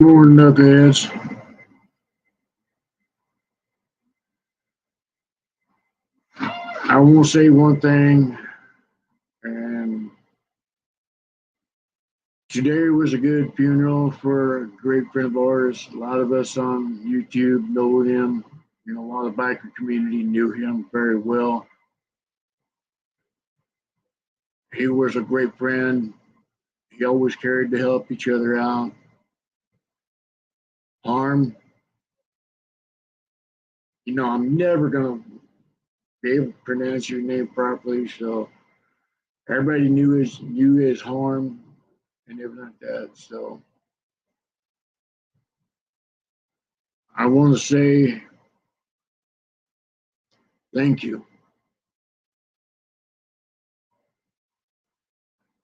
Morning, knuckleheads. I want to say one thing, and today was a good funeral for a great friend of ours. A lot of us on YouTube know him. A lot of the biker community knew him very well. He was a great friend. He always cared to help each other out. Harm, I'm never gonna be able to pronounce your name properly, so everybody knew his Harm and everything like that. So I want to say thank you.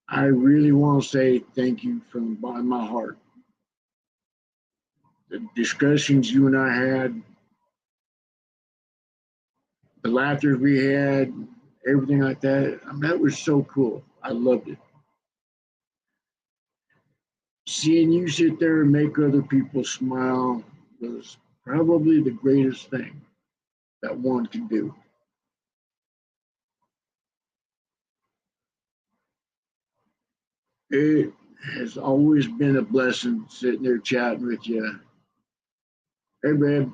I really want to say thank you from the bottom of my heart. The discussions you and I had, the laughter we had, everything like that, that was so cool. I loved it. Seeing you sit there and make other people smile was probably the greatest thing that one can do. It has always been a blessing sitting there chatting with you. Hey, babe,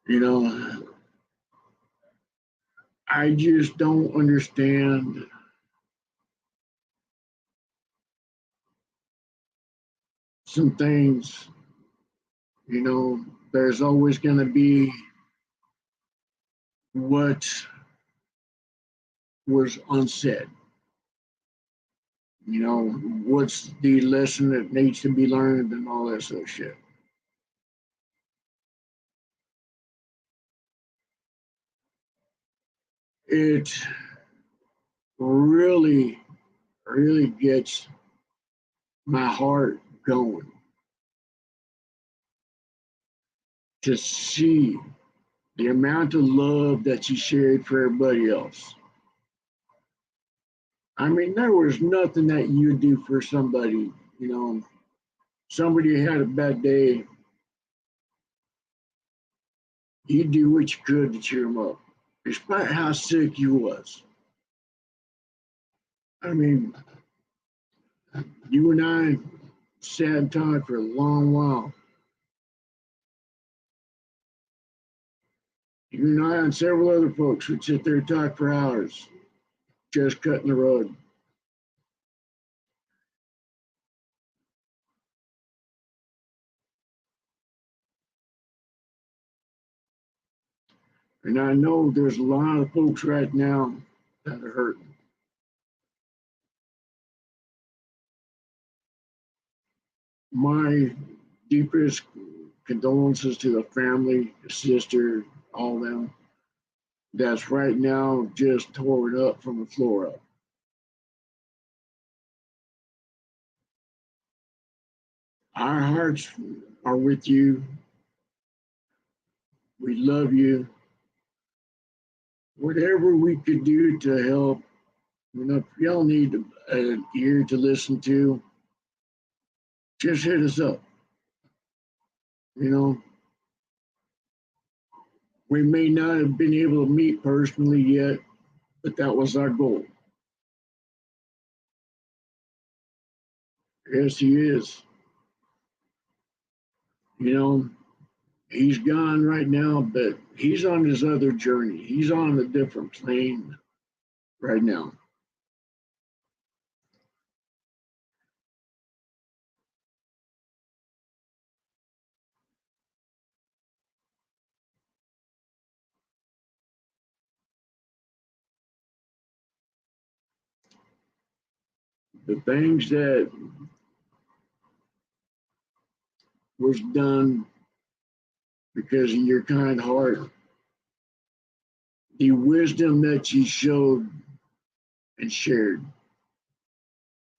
you know, I just don't understand some things. There's always going to be what was unsaid. What's the lesson that needs to be learned and all that sort of shit. It really, really gets my heart going to see the amount of love that you shared for everybody else. There was nothing that you do for somebody, somebody had a bad day, you do what you could to cheer them up, despite how sick you was. I mean, you and I sat and talked for a long while. You and I and several other folks would sit there and talk for hours, just cutting the road. And I know there's a lot of folks right now that are hurting. My deepest condolences to the family, the sister, all of them. That's right now just torn up from the floor up. Our hearts are with you. We love you. Whatever we could do to help, if y'all need an ear to listen to, just hit us up. You know, we may not have been able to meet personally yet, but that was our goal. Yes, he is. You know, he's gone right now, but he's on his other journey. He's on a different plane right now. The things that was done because of your kind heart, the wisdom that you showed and shared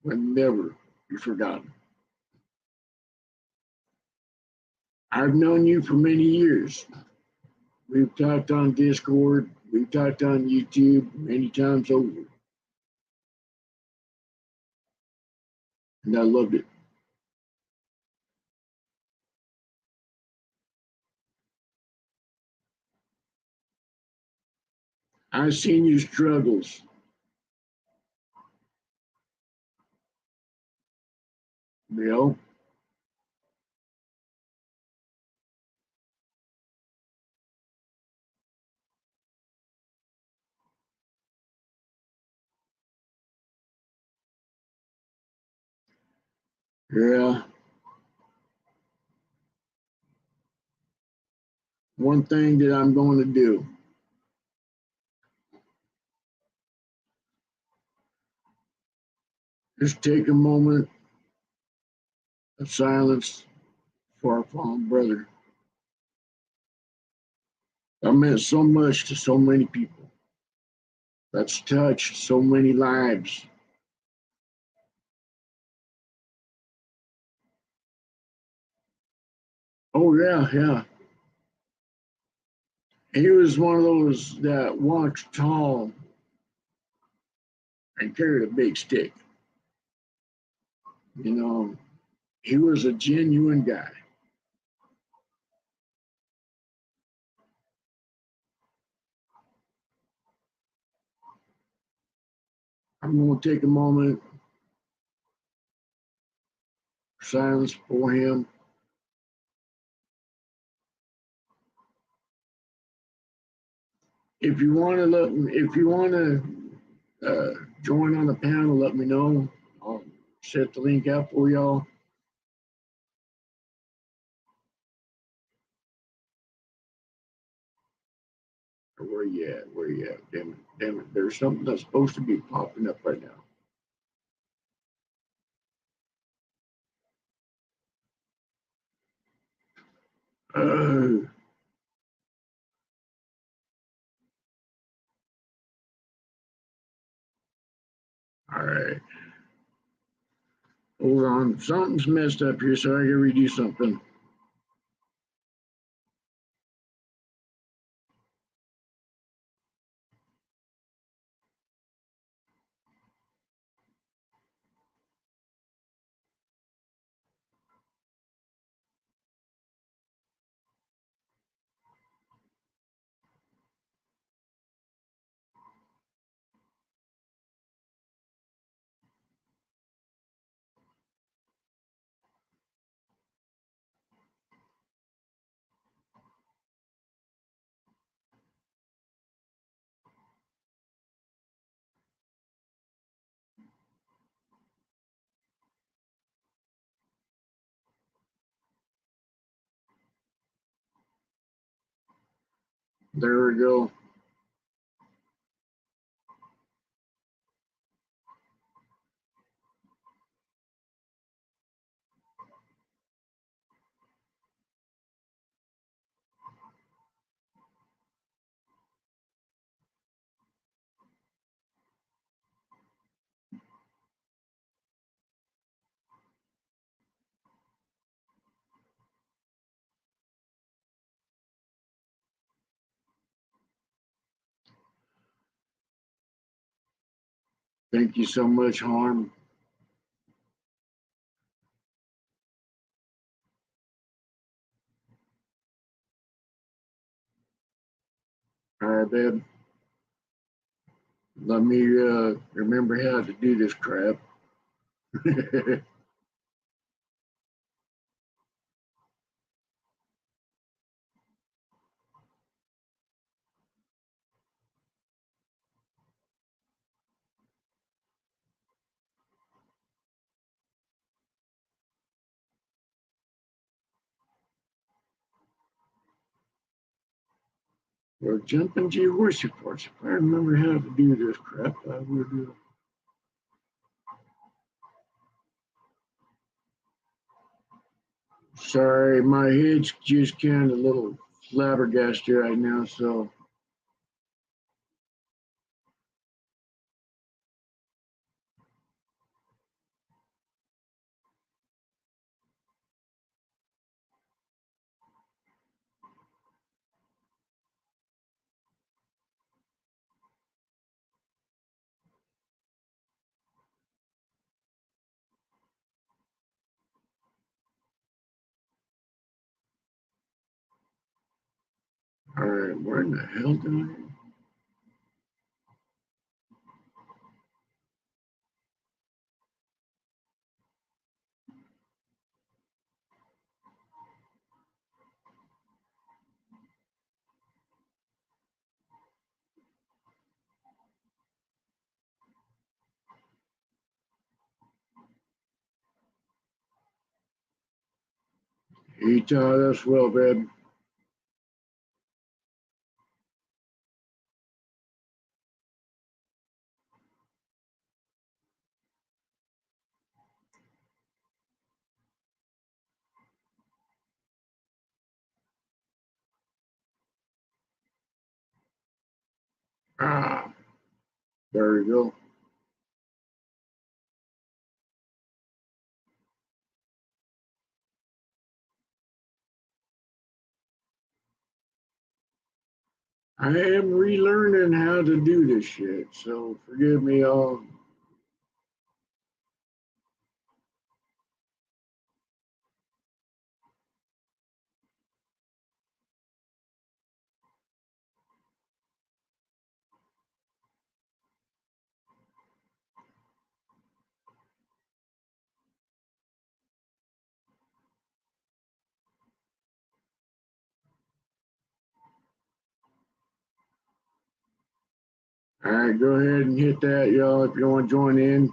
will never be forgotten. I've known you for many years. We've talked on Discord, we've talked on YouTube many times over. and I loved it. I've seen your struggles. You know, yeah. One thing that I'm going to do is take a moment of silence for our fallen brother. That meant so much to so many people. That's touched so many lives. Oh yeah, yeah. He was one of those that walked tall and carried a big stick. You know, he was a genuine guy. I'm going to take a moment of silence for him. If you want to if you want to join on the panel, let me know. I'll set the link out for y'all. Where you at? Where you at? Damn it! Damn it! There's something that's supposed to be popping up right now. Uh, all right. Hold on. Something's messed up here, so I gotta redo something. There we go. Thank you so much, Harm. All right, babe. Let me remember how to do this crap. Well, jumping G horsey parts. If I remember how to do this crap, I would. Sorry, my head's just kind of a little flabbergasted right now. So, All right, where in the hell did I? He taught us well, babe. Ah, there we go. I am relearning how to do this shit, so forgive me all. All right, go ahead and hit that, y'all, if you want to join in.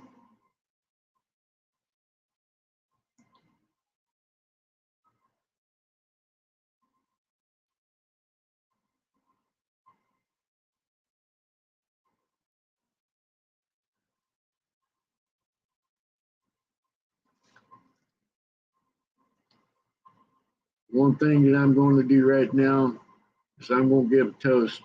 One thing that I'm going to do right now is I'm going to give a toast.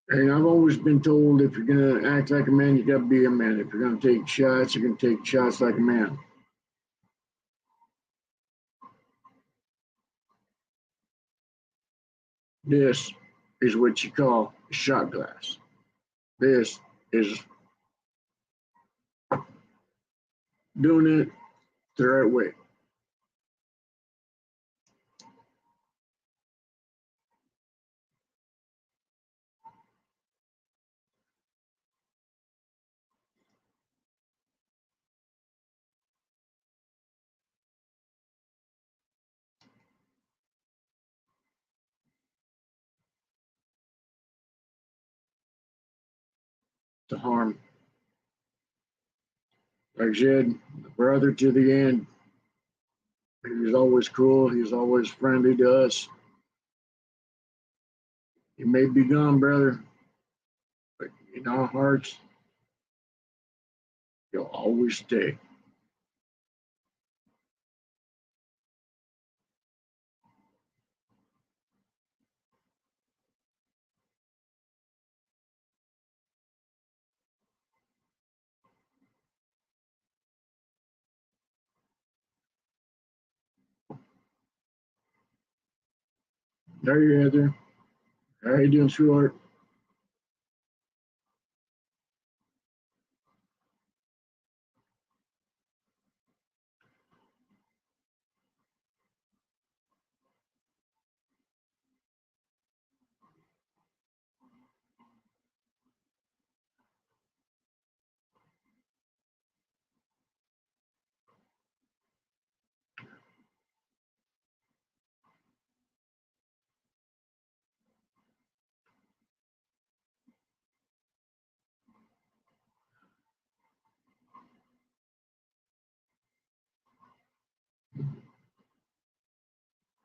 And I've always been told if you're going to act like a man, you got to be a man. If you're going to take shots, you're going to take shots like a man. This is what you call a shot glass. This is doing it the right way. To harm. Like I said, the brother to the end. He was always cool. He was always friendly to us. He may be gone, brother, but in our hearts, he'll always stay. There you Heather. How you doing, sweetheart?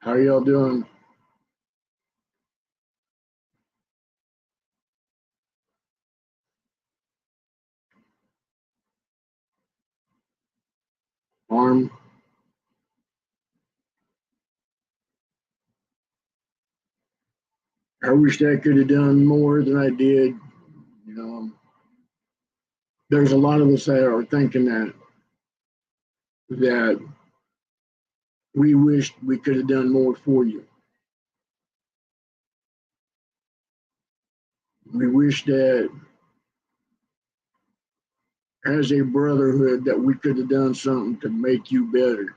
How y'all doing? Arm. I wish I could have done more than I did. You know, there's a lot of us that are thinking that we wished we could have done more for you. We wish that as a brotherhood that we could have done something to make you better.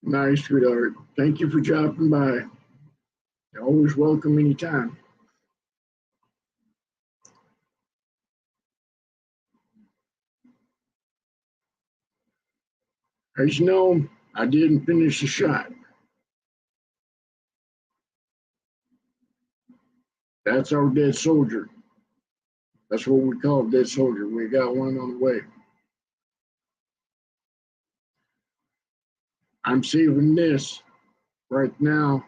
Nice, sweetheart. Thank you for dropping by. You're always welcome anytime. As you know, I didn't finish the shot. That's our dead soldier. That's what we call a dead soldier. We got one on the way. I'm saving this right now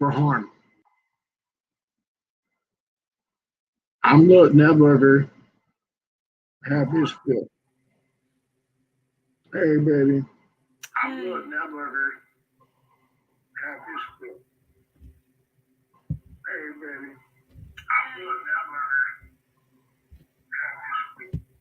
for harm. I'm letting that bugger have his fill. Hey, baby. I'm letting that bugger have his fill. Hey, baby. I'm letting that bugger have his fill.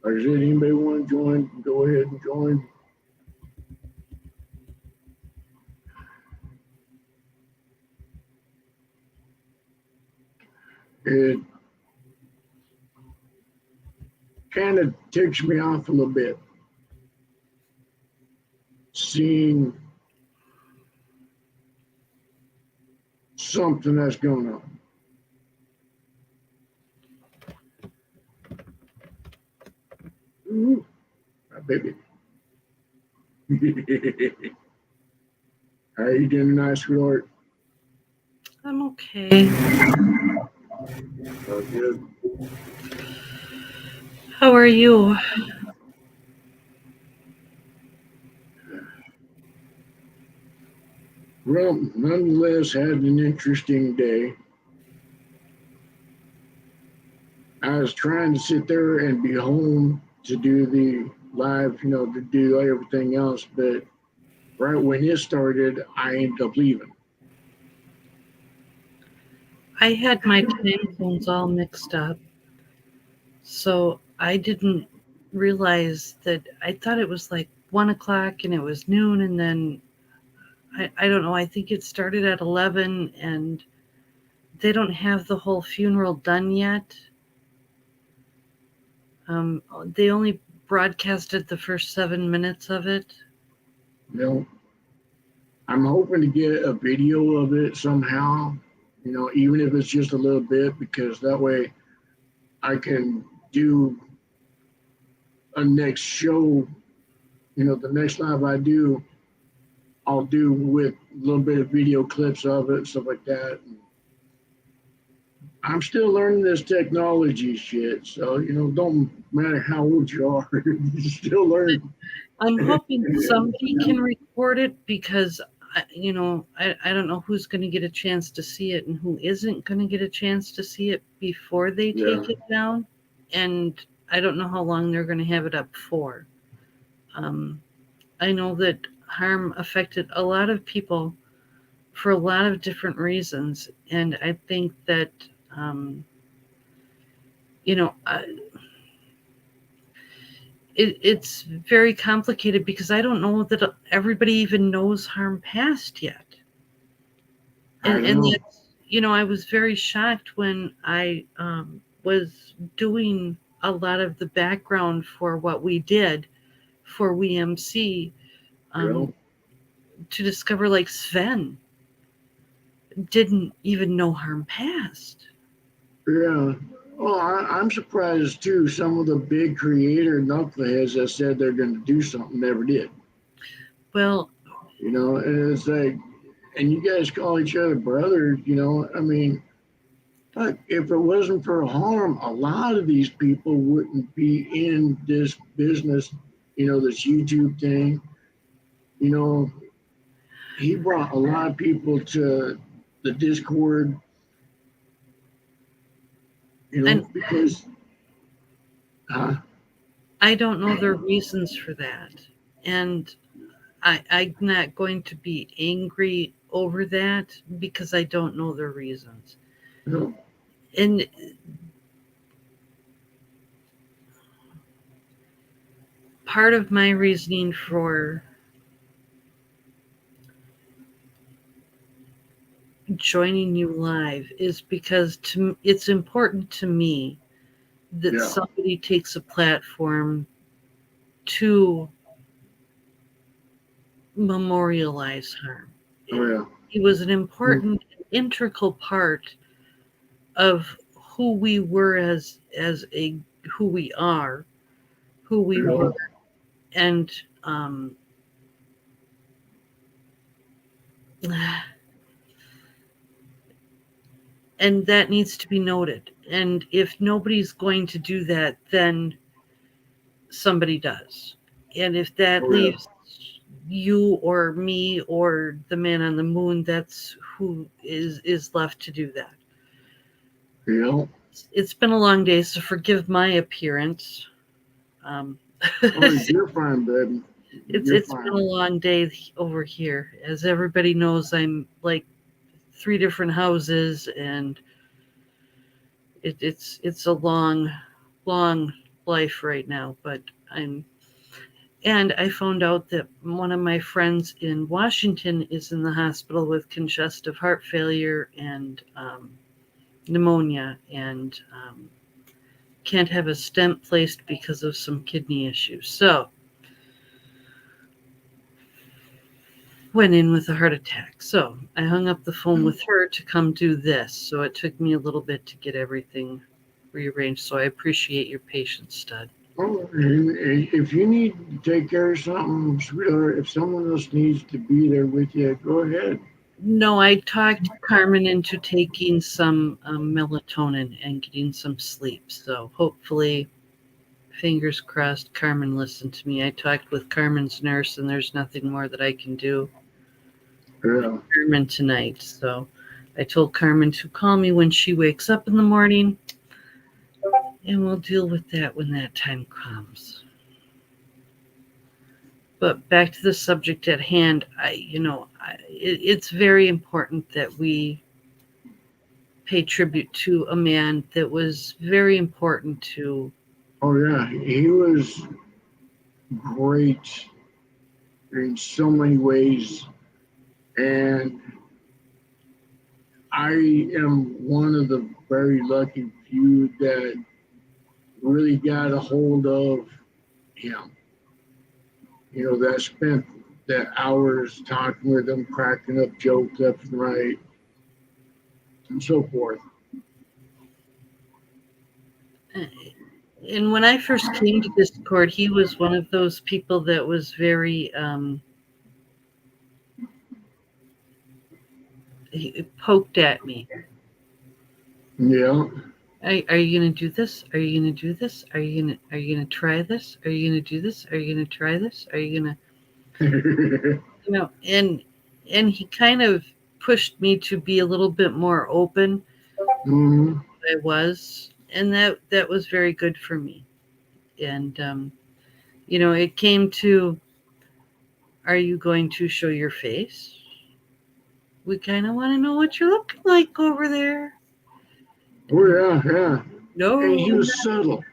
Like I said, anybody want to join, go ahead and join. It kind of ticks me off a little bit seeing something that's going on. Ooh, my baby. How you doing tonight, sweetheart? I'm okay. Oh, good. How are you? Well, nonetheless, had an interesting day. I was trying to sit there and be home to do the live, to do everything else, but right when it started, I ended up leaving. I had my time zones all mixed up, so I didn't realize that. I thought it was like 1 o'clock and it was noon, and then I don't know. I think it started at 11, and they don't have the whole funeral done yet. They only broadcasted the first 7 minutes of it. I'm hoping to get a video of it somehow, even if it's just a little bit, because that way I can do a next show. The next live I do, I'll do with a little bit of video clips of it, stuff like that. I'm still learning this technology shit, so don't matter how old you are, you still learn. I'm hoping somebody can record it because I don't know who's going to get a chance to see it and who isn't going to get a chance to see it before they take it down, and I don't know how long they're going to have it up for. I know that harm affected a lot of people for a lot of different reasons, and I think that you know. It's very complicated because I don't know that everybody even knows harm passed yet. And that's, I was very shocked when I was doing a lot of the background for what we did for WMC to discover like Sven didn't even know harm passed. Yeah. Well, I'm surprised too. Some of the big creator knuckleheads that said they're going to do something never did. Well, and it's like, and you guys call each other brothers. I mean, But if it wasn't for harm, a lot of these people wouldn't be in this business, this YouTube thing. You know, he brought a lot of people to the Discord, And because uh, I don't know the reasons for that. And I'm not going to be angry over that because I don't know the reasons. you know, And part of my reasoning for joining you live is because it's important to me that yeah, somebody takes a platform to memorialize harm. oh yeah, He was an mm, important, integral part of who we were as a who we are, who we were, yeah, and and that needs to be noted. And if nobody's going to do that, then somebody does. And if that oh yeah, leaves you or me or the man on the moon, that's who is left to do that. yeah. It's been a long day, so forgive my appearance. Um, Oh, you're fine, baby. You're it's been a fine. long day over here. As everybody knows, I'm like three different houses, and it's a long life right now. But I'm and I found out that one of my friends in Washington is in the hospital with congestive heart failure and pneumonia, and can't have a stent placed because of some kidney issues. So went in with a heart attack. So I hung up the phone with her to come do this. So it took me a little bit to get everything rearranged. So I appreciate your patience, Stud. Oh, and if you need to take care of something, sweetheart, if someone else needs to be there with you, go ahead. No, I talked Carmen into taking some melatonin and getting some sleep. So hopefully, fingers crossed, Carmen listened to me. I talked with Carmen's nurse, and there's nothing more that I can do with Yeah, Carmen tonight. So I told Carmen to call me when she wakes up in the morning, and we'll deal with that when that time comes. But back to the subject at hand, it's very important that we pay tribute to a man that was very important to. oh yeah, he was great in so many ways, and I am one of the very lucky few that really got a hold of him. That spent the hours talking with him, cracking up jokes left and right, and so forth. And when I first came to Discord, he was one of those people that was very. He poked at me. Yeah. Are you gonna do this? Are you gonna do this? Are you gonna try this? Are you gonna do this? Are you gonna try this? Are you gonna and he kind of pushed me to be a little bit more open Mhm. than I was, and that was very good for me. And it came to, are you going to show your face? We kind of want to know what you're looking like over there. Oh And yeah, yeah. And no, he was subtle.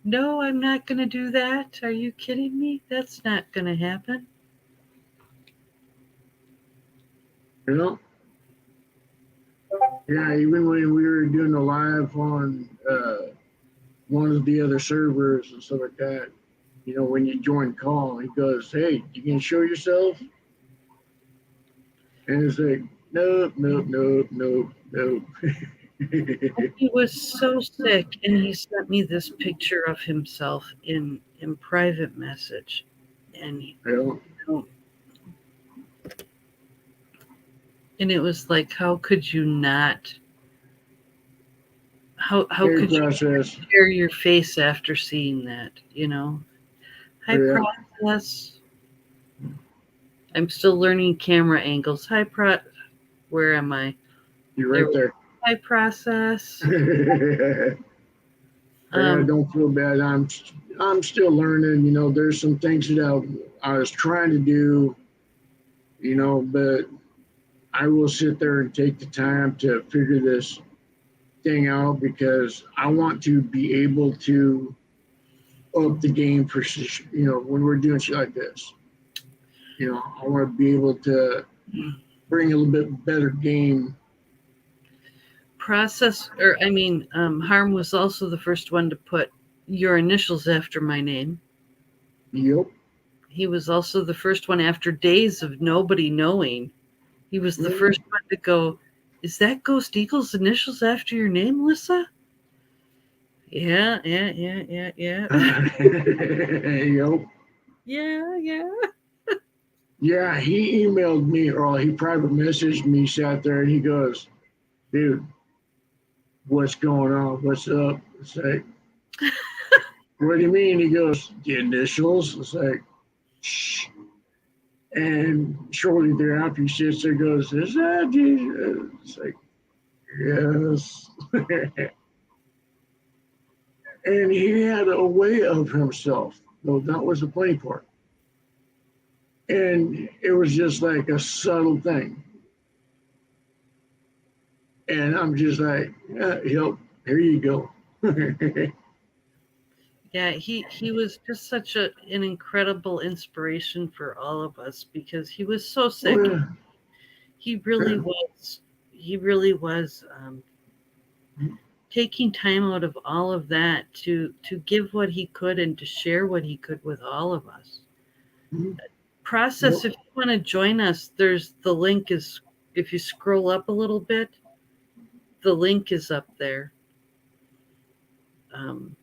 no, I'm not going to do that. Are you kidding me? That's not going to happen. You know. Yeah. Even when we were doing the live on one of the other servers and stuff like that, when you join call, he goes, "Hey, you can show yourself," and it's like, "Nope, nope, nope, nope, nope." He was so sick, and he sent me this picture of himself in private message, and you and it was like, how could you not? how Hey, could you process. share your face after seeing that? You know, hi Yeah, process. I'm still learning camera angles. Hi pro. Where am I? you're There. right there. Hi process. Yeah, Um, don't feel bad. I'm still learning. There's some things that I was trying to do. But I will sit there and take the time to figure this thing out because I want to be able to up the game for when we're doing shit like this. I want to be able to bring a little bit better game. process, or I mean, Harm was also the first one to put your initials after my name. Yep. He was also the first one after days of nobody knowing. He was the first one to go, is that Ghost Eagle's initials after your name, Lissa? Yeah. Yep. Yeah. Yeah, he emailed me or he private messaged me, sat there and he goes, dude, what's going on? What's up? It's like, what do you mean? He goes, the initials? It's like, shh. And shortly thereafter, he sits there and goes, is that Jesus? It's like, yes. And he had a way of himself, though that was the funny part. And it was just like a subtle thing. And I'm just like, yeah, yep, here you go. Yeah, he was just such an incredible inspiration for all of us because he was so sick. Well, He really was. He really was taking time out of all of that to give what he could and to share what he could with all of us. Process. If you want to join us, there's the link is if you scroll up a little bit, the link is up there. Um,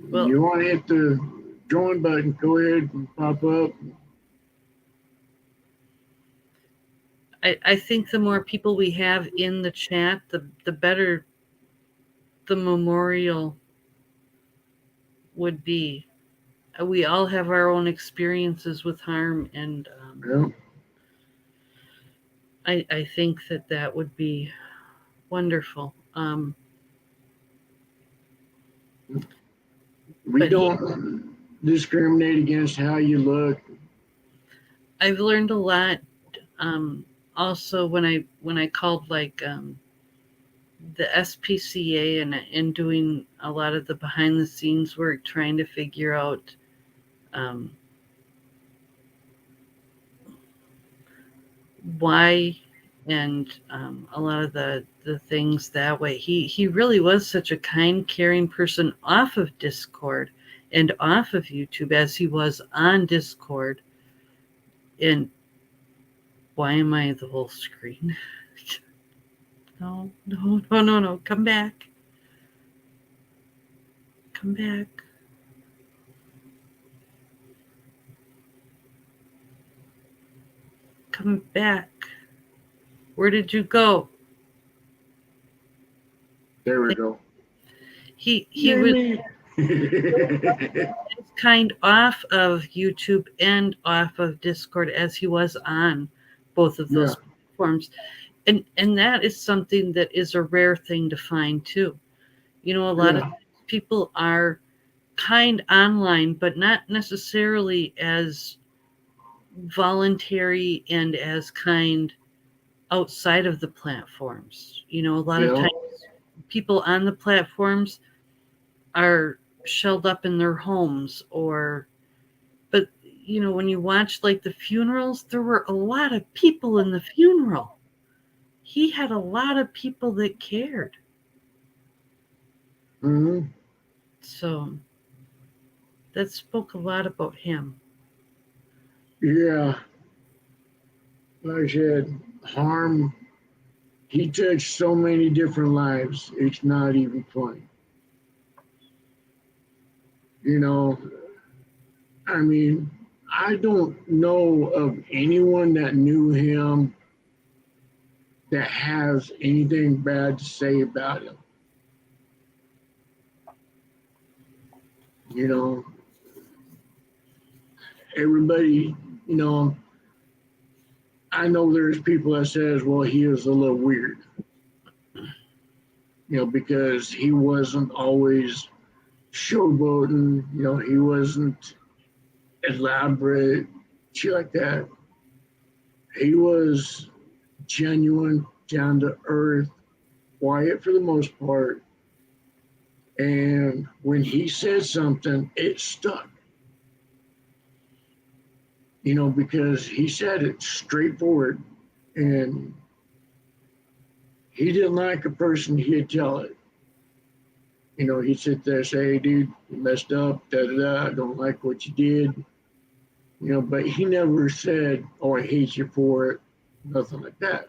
well, you want to hit the join button, go ahead and pop up. I think the more people we have in the chat, the better the memorial would be. We all have our own experiences with harm, and Yeah. I think that would be wonderful. We don't discriminate against how you look. I've learned a lot. Also, when I called like the SPCA and doing a lot of the behind the scenes work, trying to figure out um, why and a lot of the things that way. He really was such a kind, caring person off of Discord and off of YouTube as he was on Discord. And why am I the whole screen? No. Come back. Come back. Come back. Where did you go? There we go. He was kind off of YouTube and off of Discord as he was on both of those platforms. And that is something that is a rare thing to find too. A lot of people are kind online, but not necessarily as voluntary and as kind outside of the platforms. A lot of times people on the platforms are shelled up in their homes but when you watch like the funerals, there were a lot of people in the funeral. He had a lot of people that cared. Mm-hmm. So that spoke a lot about him. Yeah. Like I said, harm, he touched so many different lives. It's not even funny. I mean, I don't know of anyone that knew him that has anything bad to say about him. You know, everybody, you know, I know there's people that says, well, he was a little weird, you know, because he wasn't always showboating, you know, he wasn't elaborate, shit like that. He was genuine, down to earth, quiet for the most part. And when he said something, it stuck, you know, because he said it straightforward. And he didn't like a person, he'd tell it. You know, he'd sit there and say, hey, dude, you messed up, da da da, I don't like what you did. You know, but he never said, oh, I hate you for it, nothing like that.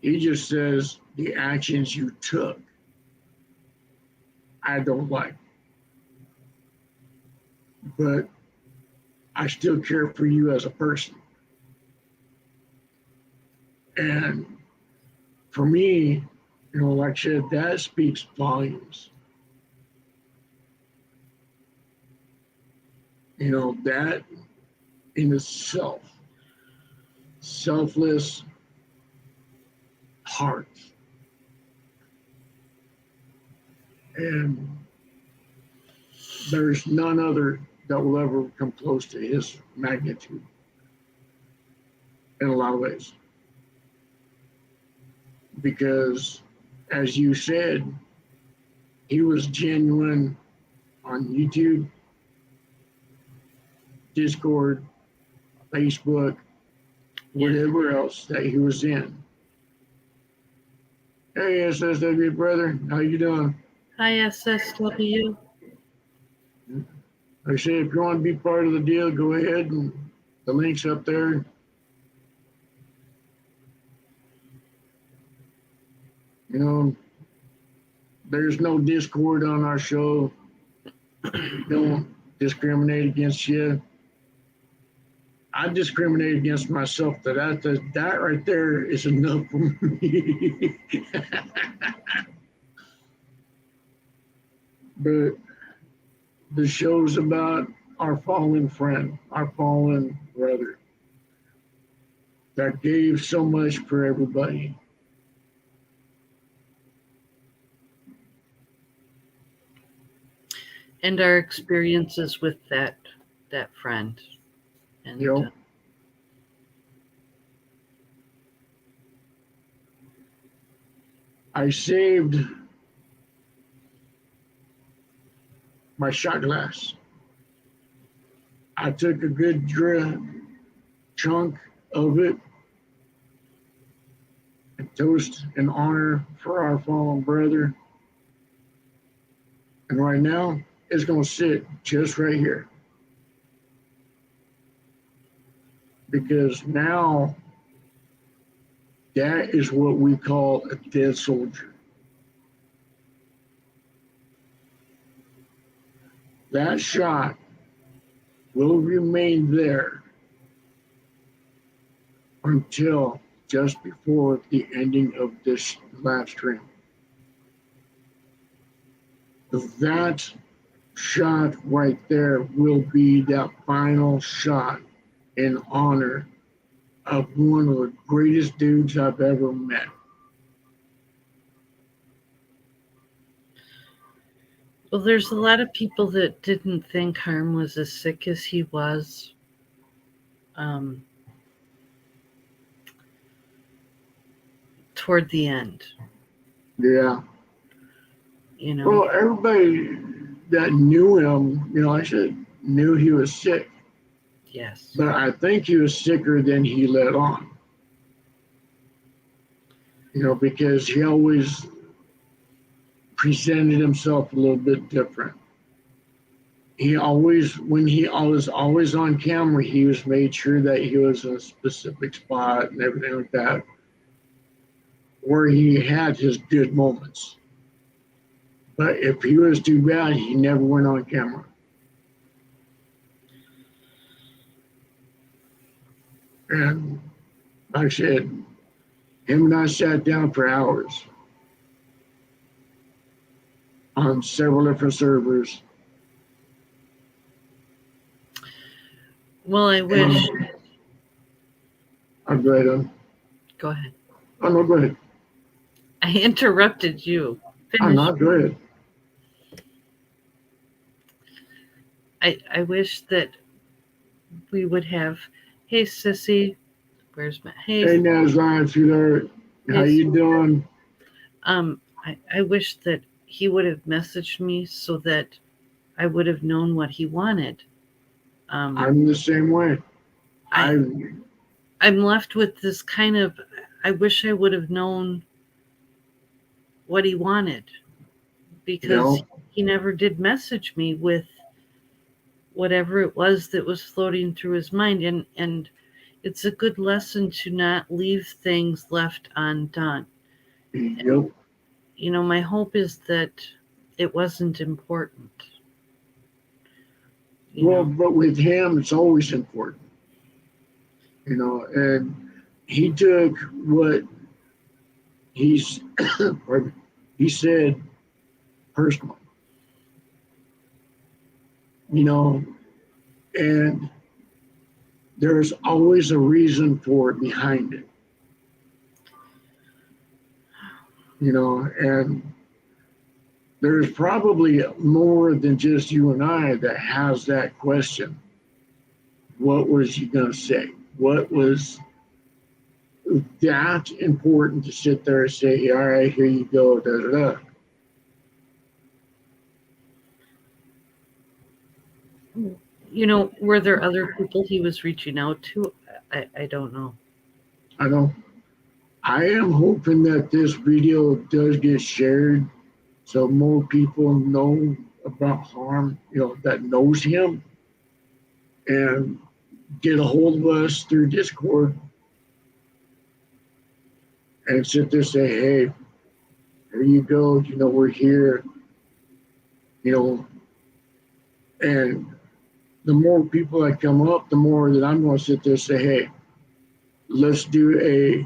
He just says, the actions you took, I don't like. But I still care for you as a person. And for me, you know, like I said, that speaks volumes. You know, that in itself, selfless heart. And there's none other that will ever come close to his magnitude in a lot of ways. Because, as you said, he was genuine on YouTube, Discord, Facebook, whatever else that he was in. Hey, SSW brother, how you doing? Hi, SSW. Like I say, if you want to be part of the deal, go ahead, and the link's up there. You know, there's no discord on our show. We don't discriminate against you. I discriminate against myself. That right there is enough for me. But the show's about our fallen friend, our fallen brother that gave so much for everybody. And our experiences with that friend. And You know, I saved my shot glass. I took a good chunk of it and toast in honor for our fallen brother. And right now, it's going to sit just right here. Because now, that is what we call a dead soldier. That shot will remain there until just before the ending of this live stream. That shot right there will be that final shot in honor of one of the greatest dudes I've ever met. well, there's a lot of people that didn't think Harm was as sick as he was. Toward the end. Yeah. You know. Well, everybody that knew him, you know, I said, knew he was sick. Yes. But I think he was sicker than he let on. You know, because he always presented himself a little bit different. He always, when he was always on camera, he was made sure that he was in a specific spot and everything like that, where he had his good moments. But if he was too bad, he never went on camera. And like I said, Him and I sat down for hours on several different servers. Well, I wish. I'm good. Go ahead. Oh, no, go ahead. I interrupted you. I'm Finish. not good. I wish that we would have. Hey, sissy. Where's my. Hey, Nazline, sweetheart. How Hey, you doing? I wish that he would have messaged me so that I would have known what he wanted. I'm the same way. I I'm left with this kind of. I wish I would have known what he wanted because he never did message me with whatever it was that was floating through his mind, and it's a good lesson to not leave things left undone. Yep. You know, my hope is that it wasn't important. Well, but with him, it's always important, and he took what he's, he said personally, and there's always a reason for it behind it, and there's probably more than just you and I that has that question. What was he going to say? What was that important to sit there and say, all right, here you go, da da da. Were there other people he was reaching out to? I don't know. I know. I am hoping that this video does get shared so more people know about Harm, that knows him, and get a hold of us through Discord and sit there and say, hey, there you go, we're here, and the more people that come up, the more that I'm going to sit there and say, hey, let's do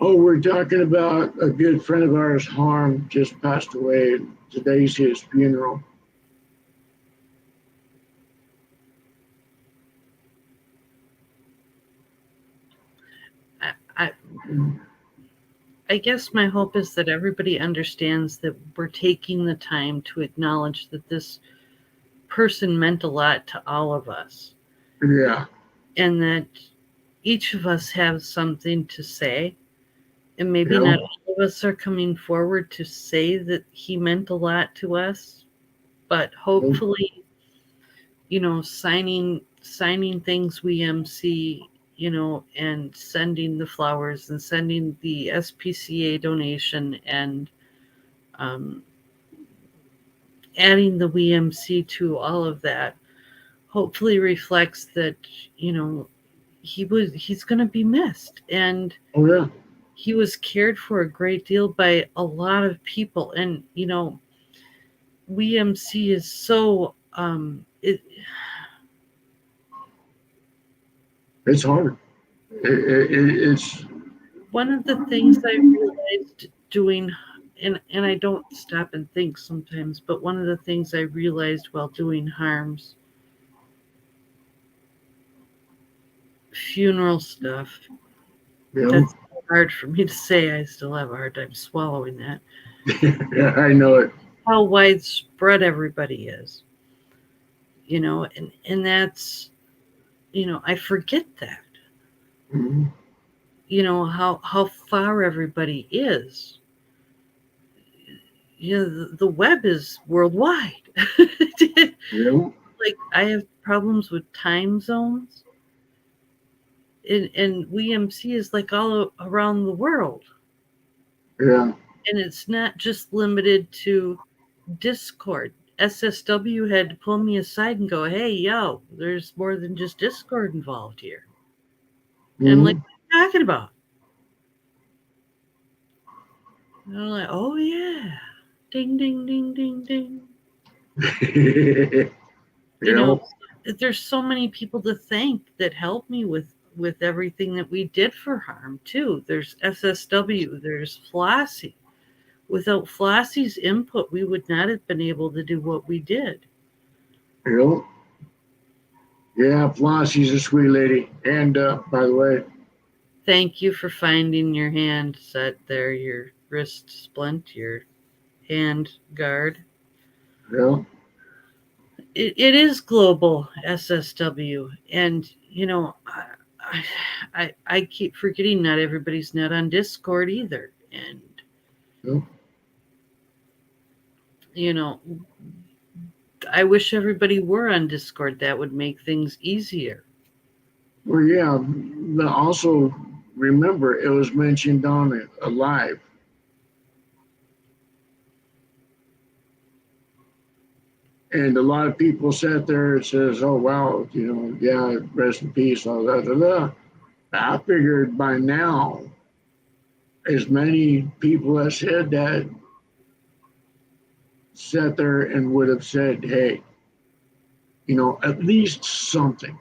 we're talking about a good friend of ours, Harm, just passed away. And today's his funeral. I guess my hope is that everybody understands that we're taking the time to acknowledge that this person meant a lot to all of us. Yeah. And that each of us have something to say. And maybe not all of us are coming forward to say that he meant a lot to us, but hopefully, signing things we MC, and sending the flowers and sending the SPCA donation and adding the WMC to all of that hopefully reflects that, he's going to be missed. And he was cared for a great deal by a lot of people. And, WMC is so, it's hard. It's one of the things I realized doing, and I don't stop and think sometimes, but one of the things I realized while doing Harm's funeral stuff, that's hard for me to say. I still have a hard time swallowing that. Yeah, I know it. How widespread everybody is, and that's, I forget that. Mm-hmm. How far everybody is. The web is worldwide. Like, I have problems with time zones, and WMC is like all around the world. Yeah. And it's not just limited to Discord. SSW had to pull me aside and go, hey, yo, there's more than just Discord involved here. And I'm like, what are you talking about? And I'm like, oh, yeah. Ding, ding, ding, ding, ding. there's so many people to thank that helped me with everything that we did for harm too. There's SSW, there's Flossie. Without Flossie's input, we would not have been able to do what we did. You know, yeah, Flossie's a sweet lady. And by the way, Thank you for finding your hand set there, your wrist splint, your hand guard. you know, It is global SSW, and I keep forgetting not everybody's not on Discord either, and you know, you know I wish everybody were on Discord. That would make things easier. well, yeah. Also, remember it was mentioned on a live, and a lot of people sat there and says, "Oh wow, yeah, rest in peace." All that. I figured by now, as many people that said that sat there and would have said, "Hey, at least something."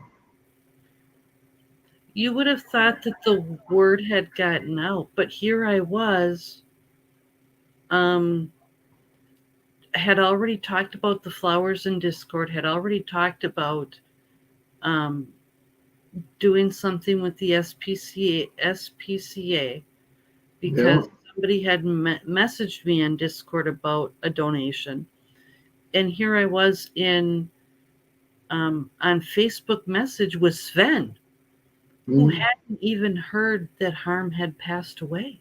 You would have thought that the word had gotten out, but here I was, um, had already talked about the flowers in Discord, had already talked about um, doing something with the SPCA Yeah, because somebody had messaged me on Discord about a donation. And here I was on Facebook message with Sven, who mm, hadn't even heard that Harm had passed away.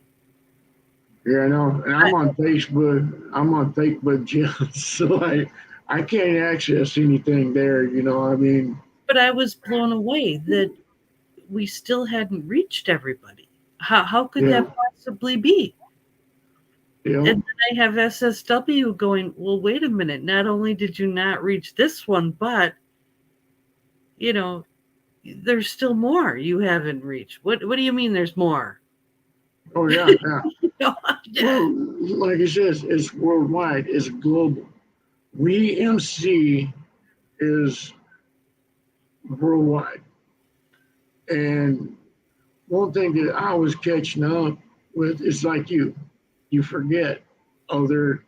yeah, I know. And I, I'm on Facebook. I'm on Facebook jail, so I can't access anything there. I mean, but I was blown away that we still hadn't reached everybody. How could yeah, that possibly be? you know, And then I have SSW going, well, wait a minute. Not only did you not reach this one, but, you know, there's still more you haven't reached. What do you mean there's more? oh yeah, yeah. You know, Well, like it says, it's worldwide. It's global. We MC is worldwide, and one thing that I was catching up with is like you forget other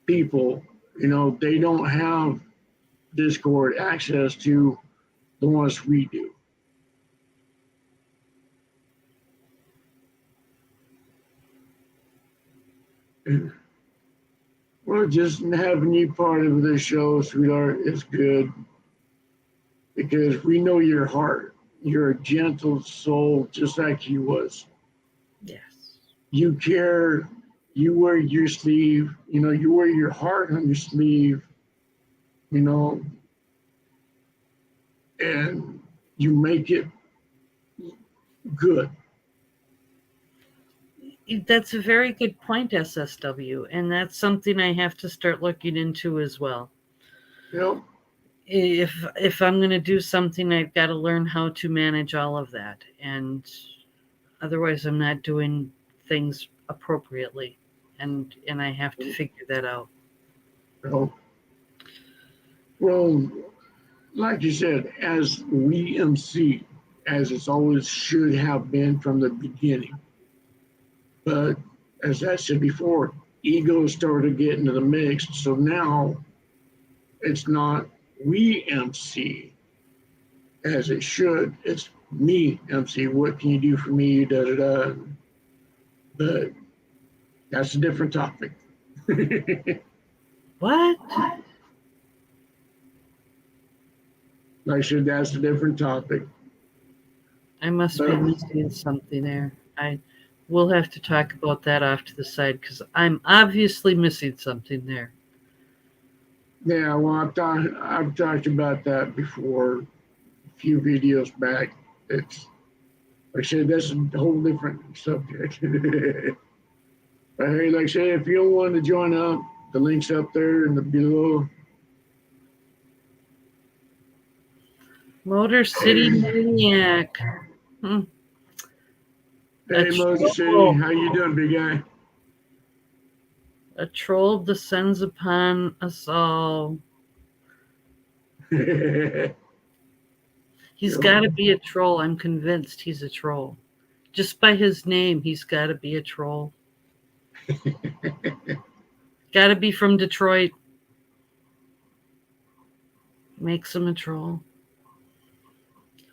people. They don't have Discord access to the ones we do. Well, just having you part of this show, sweetheart, is good because we know your heart. You're a gentle soul, just like he was. yes. You care. You wear your sleeve. You wear your heart on your sleeve. You know, and you make it good. That's a very good point, SSW. And that's something I have to start looking into as well. You know, If I'm going to do something, I've got to learn how to manage all of that. And otherwise, I'm not doing things appropriately. And I have to figure that out. you know. Well, like you said, as we MC, as it's always should have been from the beginning. But as I said before, ego started getting in the mix. So now it's not we MC as it should. It's me MC. What can you do for me? Da da da. But that's a different topic. What? Like I said, that's a different topic. I must be But missing something there. I We'll have to talk about that off to the side because I'm obviously missing something there. yeah, well, I've talked about that before, a few videos back. It's like I said, that's a whole different subject. But hey, like I said, if you want to join up, the link's up there in the below. Motor City Maniac. Hmm. A Hey, Moses City, troll. how you doing, big guy? A troll descends upon us all. He's got to be a troll. I'm convinced he's a troll. Just by his name, he's got to be a troll. Got to be from Detroit. Makes him a troll.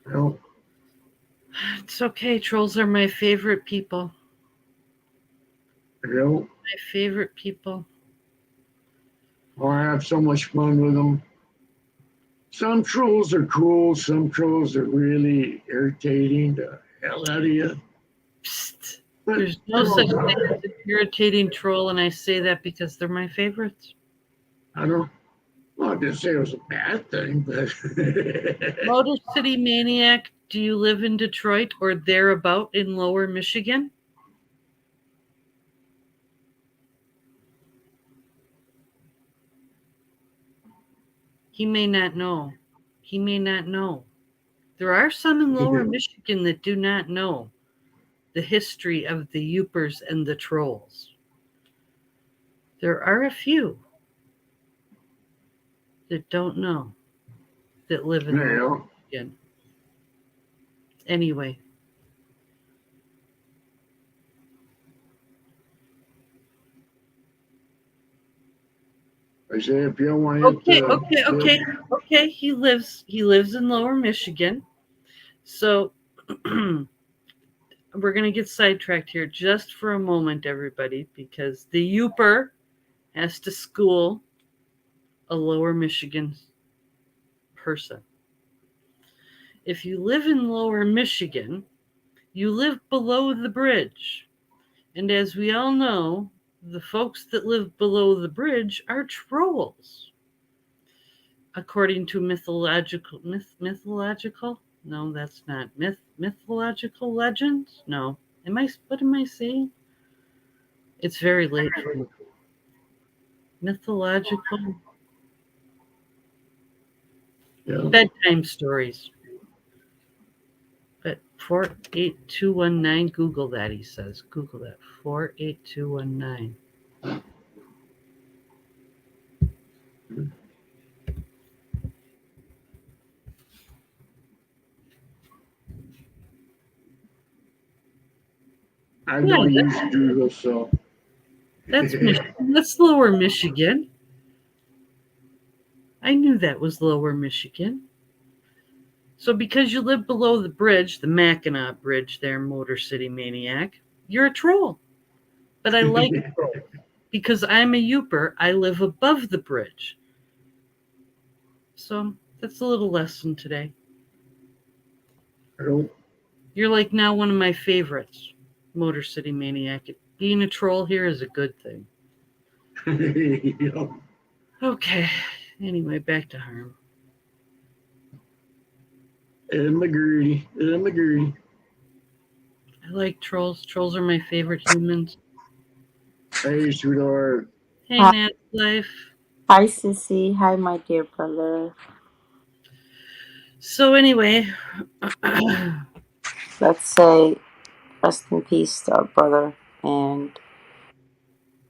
Well, It's okay. Trolls are my favorite people. My favorite people. I have so much fun with them. Some trolls are cool. Some trolls are really irritating the hell out of you. Psst. But There's no such thing as an irritating troll, and I say that because they're my favorites. I don't. Well, I didn't say it was a bad thing, but Motor City Maniac, do you live in Detroit or thereabout in Lower Michigan? He may not know. He may not know. There are some in Lower Michigan that do not know the history of the Yoopers and the Trolls. There are a few that don't know that live in Lower Michigan. Anyway. I say if you don't want Okay. He lives in Lower Michigan. So we're going to get sidetracked here just for a moment, everybody, because the Yooper has to school a Lower Michigan person. If you live in Lower Michigan, you live below the bridge. And as we all know, the folks that live below the bridge are trolls. According to mythological? No, that's not mythological legends. No, what am I saying? It's very late for me. Mythological bedtime stories. But 48219, Google that. He says, Google that. 48219. I don't use Google, so That's Lower Michigan. I knew that was Lower Michigan. So because you live below the bridge, the Mackinac Bridge there, Motor City Maniac, you're a troll. But I like trolls. Because I'm a Yooper, I live above the bridge. So that's a little lesson today. You're like now one of my favorites, Motor City Maniac. Being a troll here is a good thing. Okay. Anyway, back to Harm. And McGrady. I like trolls. Trolls are my favorite humans. Hey, sweetheart. Hey, Nat's Life. Hi, Sissy. Hi, my dear brother. So anyway, let's say rest in peace to our brother and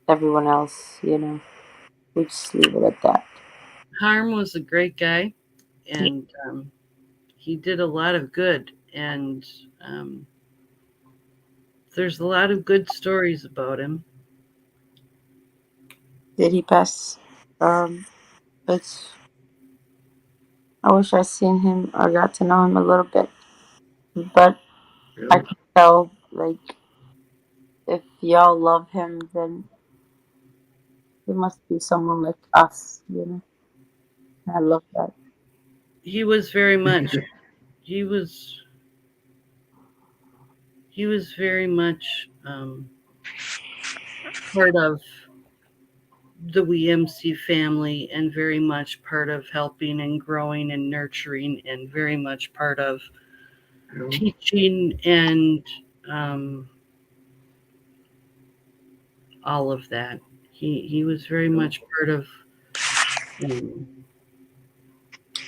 everyone else, We just leave it at that. Harm was a great guy, and he did a lot of good, and there's a lot of good stories about him. Did he pass? It's. I wish I seen him or got to know him a little bit, but I can tell, if y'all love him, then he must be someone like us, I love that. He was very much. He was very much part of the WeMC family and very much part of helping and growing and nurturing and very much part of teaching and all of that. He was very much part of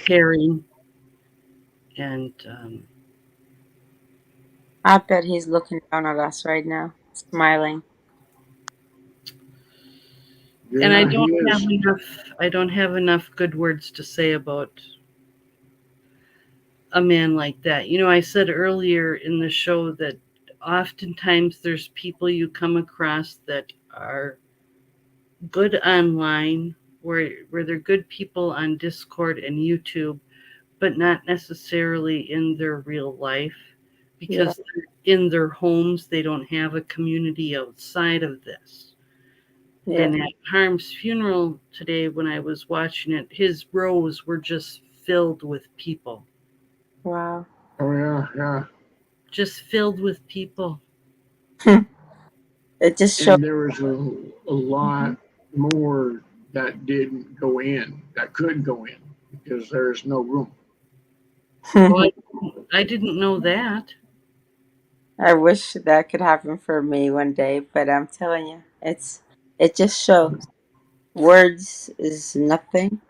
caring and I bet he's looking down at us right now, smiling. And I don't have enough good words to say about a man like that. I said earlier in the show that oftentimes there's people you come across that are good online, where they're good people on Discord and YouTube, but not necessarily in their real life Yeah, because in their homes they don't have a community outside of this. yeah. And at Harm's funeral today, when I was watching it, his rows were just filled with people, Wow. Oh yeah, yeah. just filled with people. It just shows. And there was a lot more that didn't go in, that could go in, because there's no room. Oh, I didn't know that. I wish that could happen for me one day, but I'm telling you, it just shows words is nothing.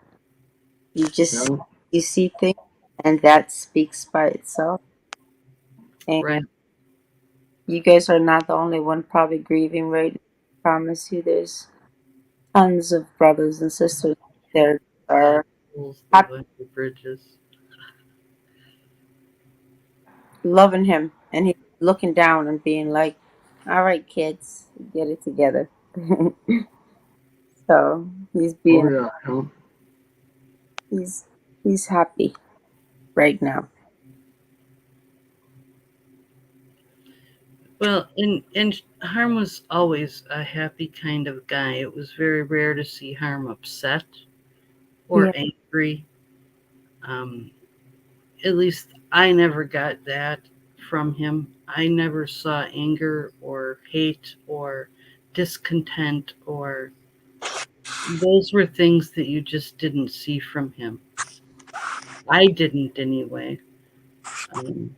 You just No, you see things, and that speaks by itself. And Right. you guys are not the only one probably grieving right now. I promise you, there's tons of brothers and sisters there that Yeah, are fools live happy, under bridges. loving him, and he's looking down and being like, "All right, kids, get it together." So he's oh being yeah, no, he's he's happy right now. Well, and Harm was always a happy kind of guy. It was very rare to see Harm upset or Yeah. angry. Um, at least I never got that from him. I never saw anger or hate or discontent, or those were things that you just didn't see from him. I didn't anyway. Um,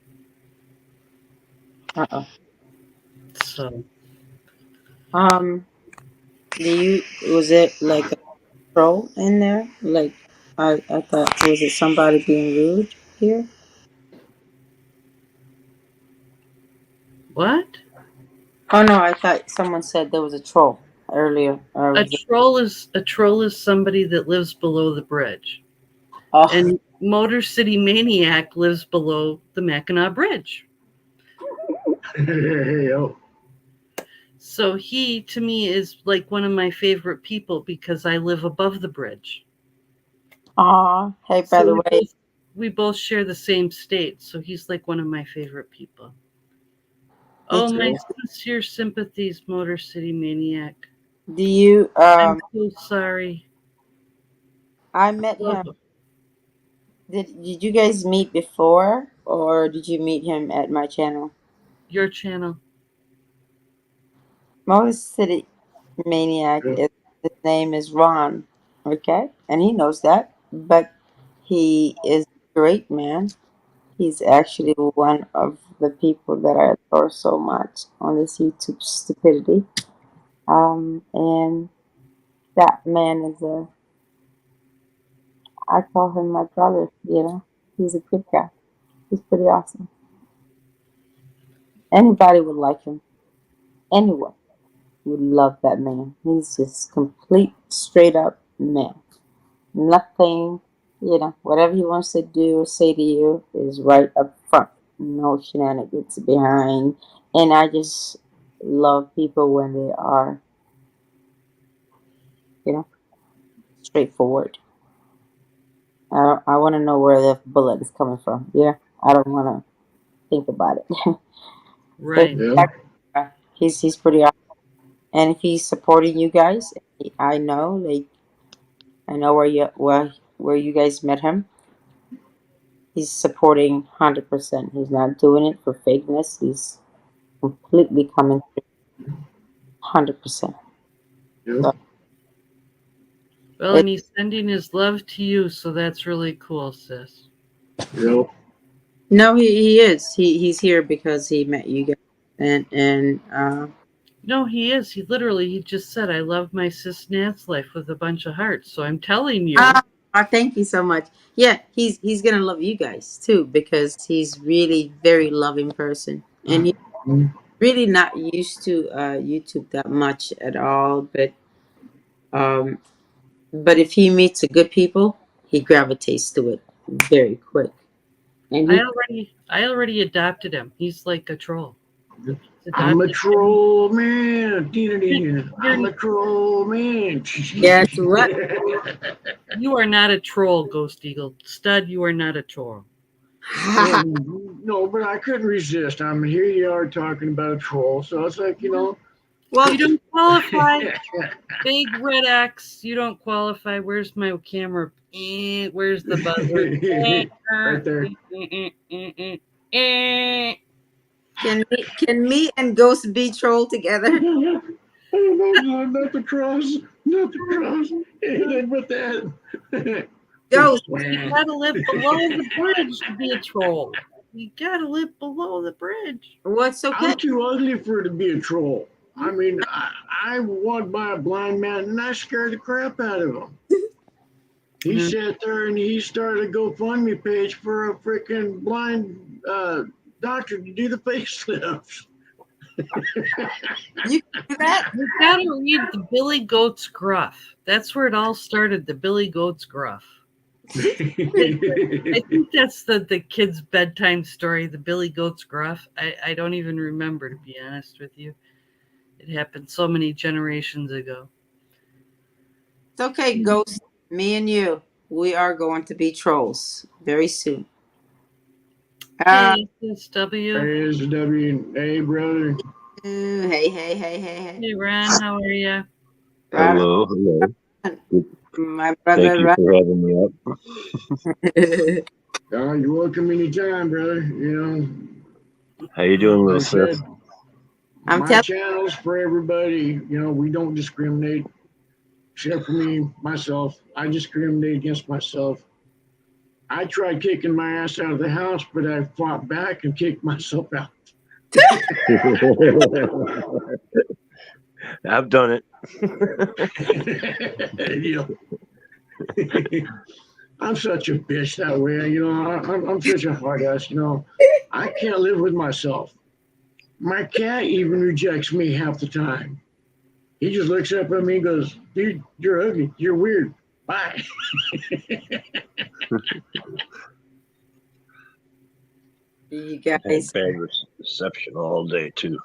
Uh-oh. so Um, do you was it like a troll in there? Like I thought, was it somebody being rude here? what? Oh no, I thought someone said there was a troll earlier. Or A was it? troll is somebody that lives below the bridge. Oh, And Motor City Maniac lives below the Mackinac Bridge. Yep. So he, to me, is like one of my favorite people because I live above the bridge. aw. Hey, by So the way, we both share the same state. So he's like one of my favorite people. me Oh, my too. Yep. sincere sympathies, Motor City Maniac. Do you I'm so sorry. I met Love him. Did you guys meet before, or did you meet him at my channel? your channel. Most City Maniac Yep. is his name is Ron, okay, and he knows that. But he is a great man. He's actually one of the people that I adore so much on this YouTube stupidity. And that man is I call him my brother. He's a good guy. He's pretty awesome. Anybody would like him. Anyone would love that man. He's just complete, straight up man. Nothing, whatever he wants to do or say to you is right up front. No shenanigans behind. And I just love people when they are, you know, straightforward. I want to know where the bullet is coming from. Yeah, I don't want to think about it. But Right. Yeah. he's pretty awesome. And if he's supporting you guys, I know, like, I know where you guys met him. He's supporting 100%. He's not doing it for fakeness. He's completely coming through 100%. Yep. So Well, it, and he's sending his love to you, so that's really cool, sis. Yep. no, he is. He's here because he met you guys. And No, he is. He just said, I love my sis Nat's life with a bunch of hearts. So I'm telling you. ah, thank you so much. Yeah, he's gonna love you guys too because he's really very loving person, and he's Mm. really not used to YouTube that much at all. Um, but if he meets a good people, he gravitates to it very quick. And I already adopted him. He's like a troll. He's I'm a adopted. troll man. I'm You're- a troll man. guess what? You are not a troll, Ghost Eagle. Stud, you are not a troll. Well, no, but I couldn't resist. I mean, here you are talking about a troll, so it's like, Well, You don't qualify. Big red X. You don't qualify. Where's my camera? Where's the buzzer? right there. can me and Ghost be troll together? Oh no, not the cross, not the cross. Anything but that. Ghost. You gotta live below the bridge to be a troll. You gotta live below the bridge. What's okay? I'm too ugly for it to be a troll. I mean, I walked by a blind man and I scared the crap out of him. He sat there and he started a GoFundMe page for a freaking blind doctor to do the facelifts. You can do that? You gotta read the Billy Goat's Gruff. That's where it all started, the Billy Goat's Gruff. I think that's the kid's bedtime story, the Billy Goat's Gruff. I don't even remember, to be honest with you. It happened so many generations ago. It's okay, Ghost. Me and you, we are going to be trolls very soon. Hey, SSW. Hey, SSW. Hey, brother. Hey. Hey, Ron, how are you? Hello. My Thank brother. you for having me up. You're welcome anytime, brother. How you doing, little like I sis? said, I'm my telling. channel's for everybody. We don't discriminate, except for me, myself. I discriminate against myself. I tried kicking my ass out of the house, but I fought back and kicked myself out. I've done it. I'm such a bitch that way. I'm such a hard ass. I can't live with myself. My cat even rejects me half the time. He just looks up at me and goes, "Dude, you're ugly. You're weird. Bye." You Had guys. bad reception all day too.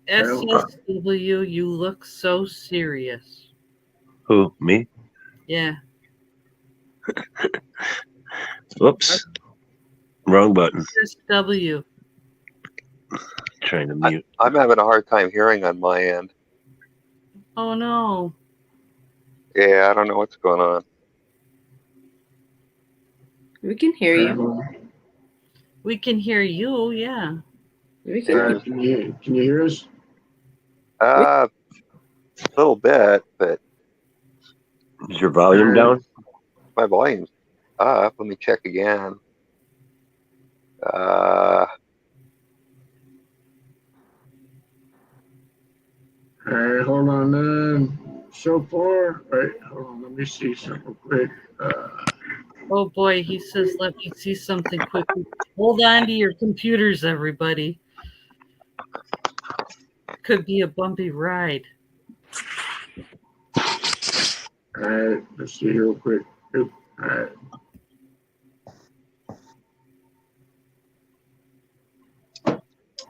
SSW, you look so serious. Who? Me? Yeah. Oops. Wrong button. SSW. Trying to mute. I'm having a hard time hearing on my end. Oh no. Yeah, I don't know what's going on. We can hear you. We can hear you, yeah. We can. Can you hear us? A little bit, but Is your volume down? my volume's up. Let me check again. All right, hold on. So far, right, hold on. Let me see something quick. Oh boy, he says, let me see something quickly. Hold on to your computers, everybody. Could be a bumpy ride. All right, let's see real quick. All right.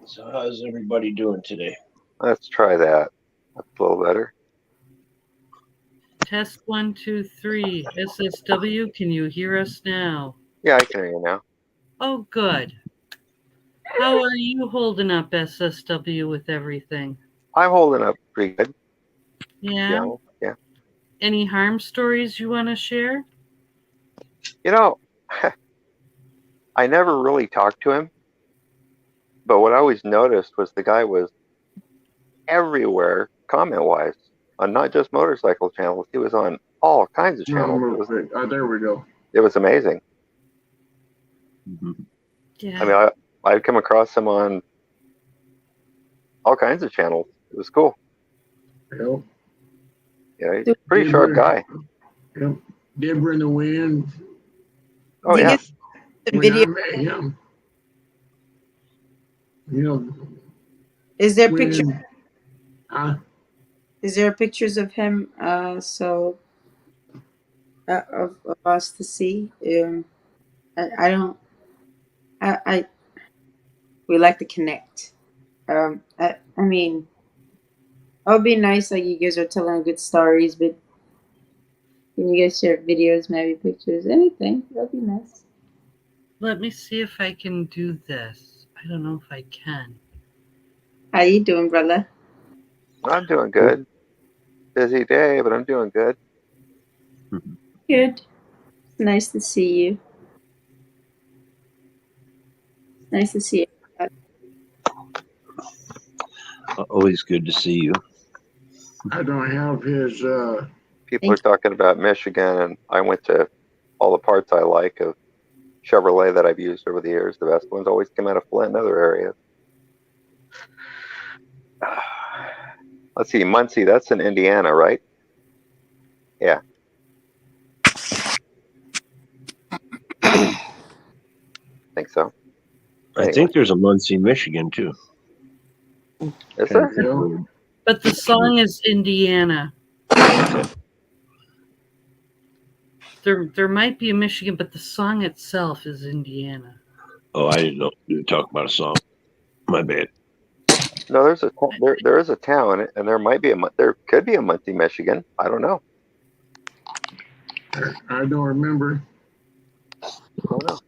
So how's everybody doing today? Let's try that. That's a little better. Test 1, 2, 3. SSW, can you hear us now? Yeah, I can hear you now. Oh, good. How are you holding up, SSW, with everything? I'm holding up pretty good. Yeah? Yeah. Any harm stories you want to share? I never really talked to him, but what I always noticed was the guy was everywhere comment-wise, on not just motorcycle channels. He was on all kinds of channels. There we go. It was amazing. Mm-hmm. Yeah. I mean, I'd come across him on all kinds of channels. It was cool. Yep. Yeah, he's a pretty sharp guy. Yep. Deborah in the Wind. Oh, yeah. The video. I met him, Is there pictures? Is there pictures of him? Of us to see. I don't. we like to connect. I mean, it would be nice, like you guys are telling good stories, but can you guys share videos, maybe pictures, anything? That'd be nice. Let me see if I can do this. I don't know if I can. How you doing, brother? I'm doing good. Busy day, but I'm doing good. Good. Nice to see you. Nice to see you. Always good to see you. I don't have his. People are talking about Michigan, and I went to all the parts I like of Chevrolet that I've used over the years. The best ones always come out of Flint and other areas. Let's see, Muncie, that's in Indiana, right? Yeah. Think so. I Anyway. think there's a Muncie, Michigan, too. Is there? But the song is Indiana. There might be a Michigan, but the song itself is Indiana. Oh, I didn't know you were talking about a song. My bad. No, there is a town, and there could be a Muncie, Michigan. I don't know. I don't remember. I don't know.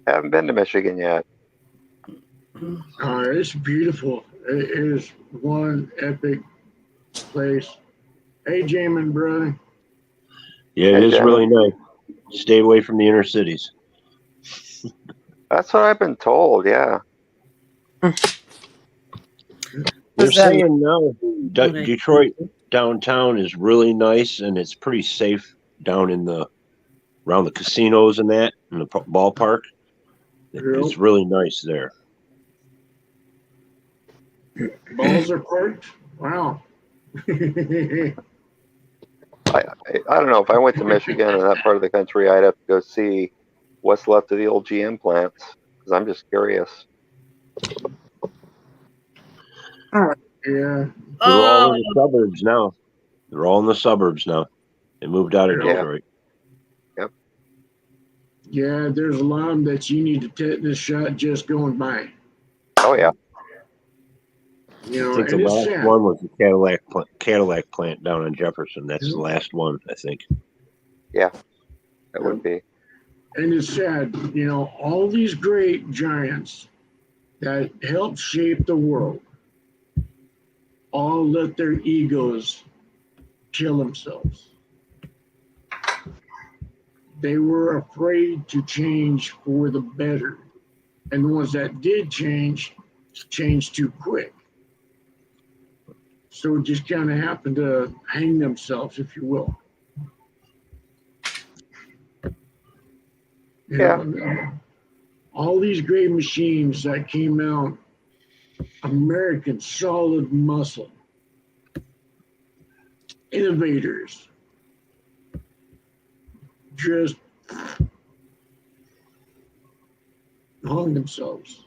Haven't been to Michigan yet. It's beautiful. It is one epic place. Hey, Jamin, brother. Yeah, it is really nice. Stay away from the inner cities. That's what I've been told, yeah. They're saying now Detroit downtown is really nice, and it's pretty safe down in around the casinos and that, in the ballpark. It's really nice there. Balls are parked? Wow. I don't know. If I went to Michigan and that part of the country, I'd have to go see what's left of the old GM plants, because I'm just curious. Yeah. They're all in the suburbs now. They're all in the suburbs now. They moved out of Detroit. Yep. Yeah, there's a lot of them that you need to tetanus shot just going by. Oh, yeah. You know, I think the last one was the Cadillac plant down on Jefferson. That's the last one, I think. Yeah, that would be. And it's sad, you know, all these great giants that helped shape the world all let their egos kill themselves. They were afraid to change for the better. And the ones that did change, changed too quick. So it just kind of happened to hang themselves, if you will. Yeah. All these great machines that came out, American solid muscle, innovators, just hung themselves.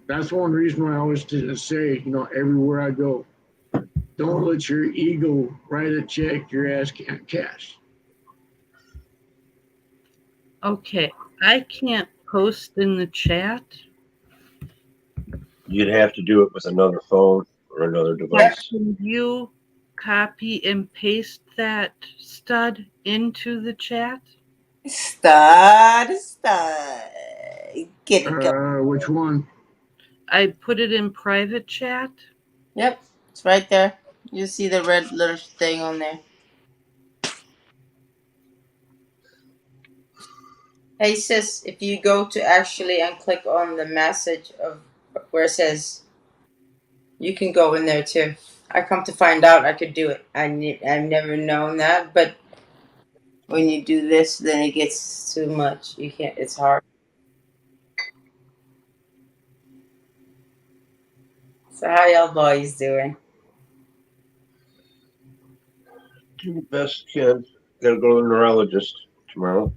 That's one reason why I always say, you know, everywhere I go, don't let your ego write a check your ass can't cash. Okay, I can't post in the chat. You'd have to do it with another phone or another device. Can you copy and paste that stud into the chat? Stud. Get it going. Which one? I put it in private chat. Yep, it's right there. You see the red little thing on there. Hey sis, if you go to actually and click on the message of where it says, you can go in there too. I come to find out I could do it. I've never known that, but when you do this, then it gets too much. You can't. It's hard. So how y'all boys doing? Do the best you can. Gotta go to the neurologist tomorrow.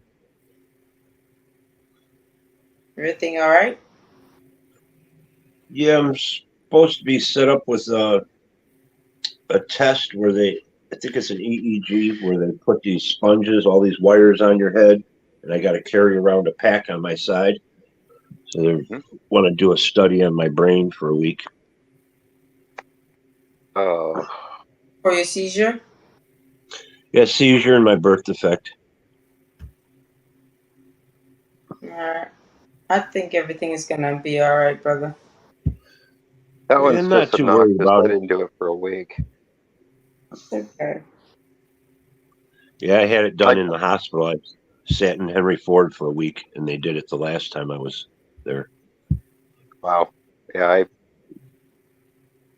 Everything all right? Yeah, I'm supposed to be set up with a test where I think it's an EEG where they put these sponges, all these wires on your head, and I got to carry around a pack on my side. So they want to do a study on my brain for a week. Oh. For your seizure? Yeah, seizure and my birth defect. Alright. I think everything is gonna be alright, brother. That one's I'm not just too worried obnoxious. about I it. didn't do it for a week. Okay. Yeah, I had it done in the hospital. I sat in Henry Ford for a week, and they did it the last time I was there. Wow. Yeah, I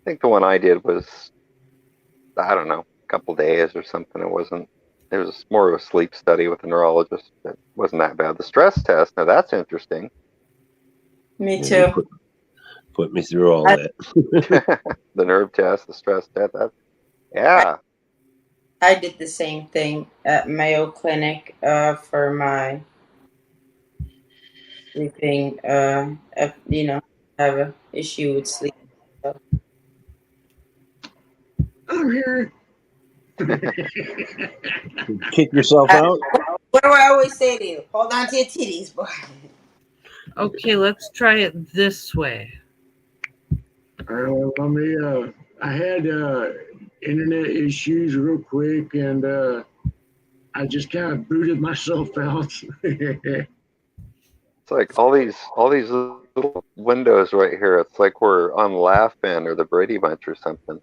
think the one I did was, I don't know, a couple days or something. It was more of a sleep study with a neurologist. It wasn't that bad. The stress test, now that's interesting. Me Yeah, they too. put me through all that. The nerve test, the stress test. Yeah. I did the same thing at Mayo Clinic for my sleeping. I have an issue with sleep. So. I'm here. Kick yourself out? What do I always say to you? Hold on to your titties, boy. Okay, let's try it this way. Let me. I had internet issues real quick, and I just kind of booted myself out. It's like all these little windows right here. It's like we're on Laugh-In or the Brady Bunch or something.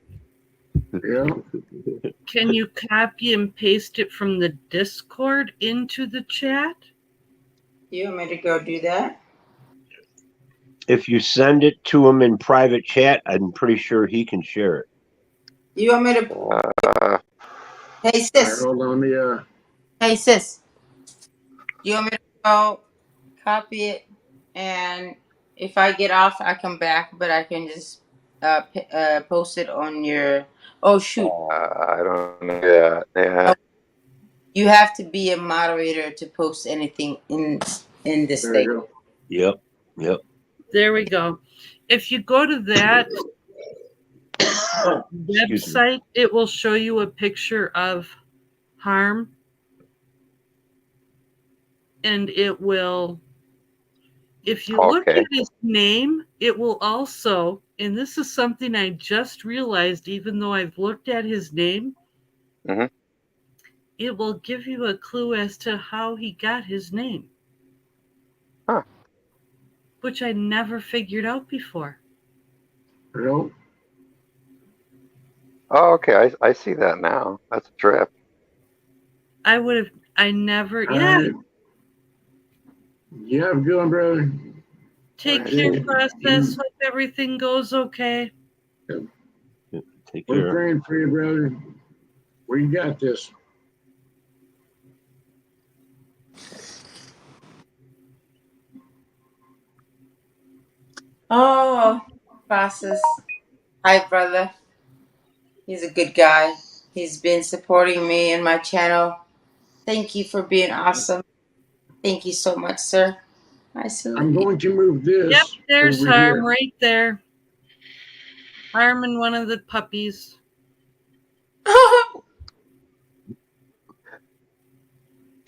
Yeah. Can you copy and paste it from the Discord into the chat? You want me to go do that? If you send it to him in private chat, I'm pretty sure he can share it. You want me to? Hey sis. Hold on, let me. Hey sis. You want me to go copy it, and if I get off, I come back, but I can just post it on your. Oh shoot! I don't know that. Yeah. Oh, you have to be a moderator to post anything in this There thing. you go. Yep. There we go. If you go to that website, it will show you a picture of Harm, and it will, if you look at his name, it will also, and this is something I just realized, even though I've looked at his name, it will give you a clue as to how he got his name. Huh. Which I never figured out before. Nope. Oh, okay. I see that now. That's a trip. I never, yeah. You have a good one, brother. Take care, process. Hope everything goes okay. Take care. We're praying for you, brother. We got this. Oh, process. Hi, brother. He's a good guy. He's been supporting me and my channel. Thank you for being awesome. Thank you so much, sir. I'm going to move this. Yep, there's over Harm here. right there. Harm and one of the puppies.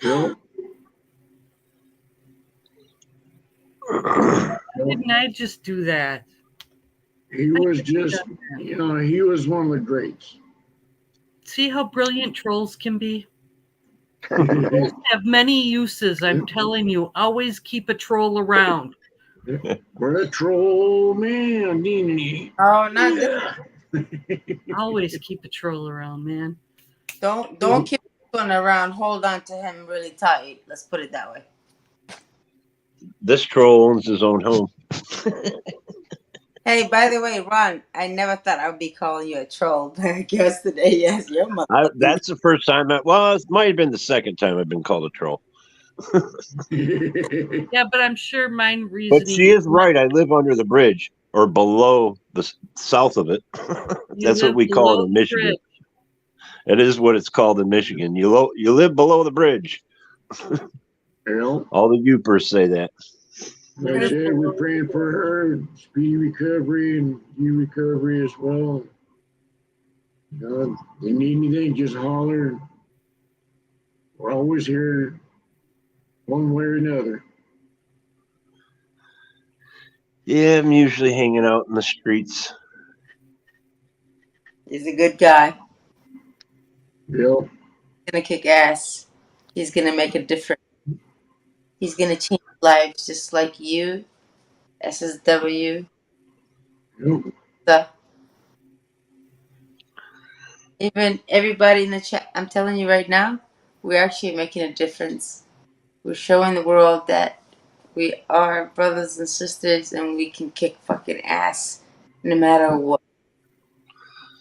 Yep. Why didn't I just do that? He was just, he was one of the greats. See how brilliant trolls can be? Trolls have many uses, I'm telling you. Always keep a troll around. We're a troll man. Oh, not this. Always keep a troll around, man. Don't keep going around. Hold on to him really tight. Let's put it that way. This troll owns his own home. Hey, by the way, Ron, I never thought I would be calling you a troll, but I guess today, yes, your mother. That's the first time. It might have been the second time I've been called a troll. Yeah, but I'm sure mine reasoning. But she is right. I live under the bridge or below the south of it. That's what we call it in Michigan. It is what it's called in Michigan. You live below the bridge. All the Upers say that. Like I said, we're praying for her, speedy recovery, and you recovery as well. They need anything, just holler. We're always here, one way or another. Yeah, I'm usually hanging out in the streets. He's a good guy. Yep. He's gonna kick ass. He's gonna make a difference. He's gonna change lives just like you, SSW, Yep. the even everybody in the chat. I'm telling you right now, we're actually making a difference. We're showing the world that we are brothers and sisters, and we can kick fucking ass, no matter what.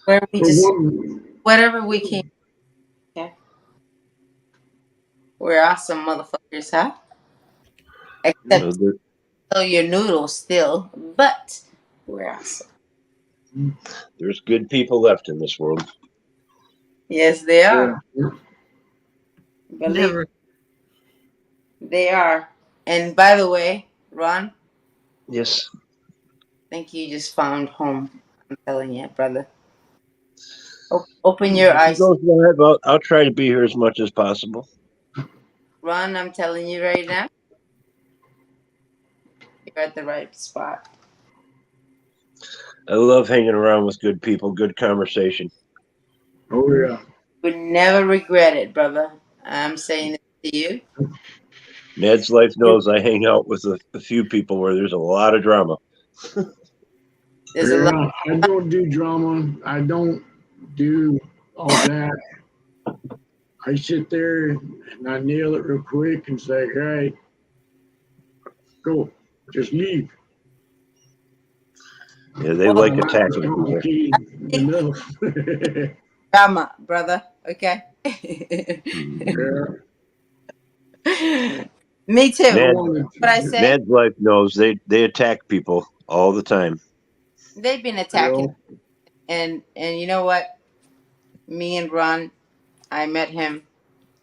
Where we But just one, whatever we can. Okay, we're awesome motherfuckers, huh? You know, Except your noodles still, but we're awesome. there's good people left in this world. Yes, they are. yeah. Believe Never. they are. And by the way, Ron, Yes. I think you just found home. I'm telling you, brother. Open your If it eyes. goes live, I'll try to be here as much as possible. Ron, I'm telling you right now, you're at the right spot. I love hanging around with good people, good conversation. Oh yeah. Would never regret it, brother. I'm saying it to you. Ned's Life knows I hang out with a few people where there's a lot of drama. There's a lot. Yeah. I don't do drama. I don't do all that. I sit there and I nail it real quick and say, all right, go. Just leave. Yeah, they Well, like Not attacking people. complicated enough. drama, brother. Okay. Yeah. Me I too. Ned, wanted What I to, say? Ned's Life knows they attack people all the time. They've been you attacking, know, and you know what? Me and Ron, I met him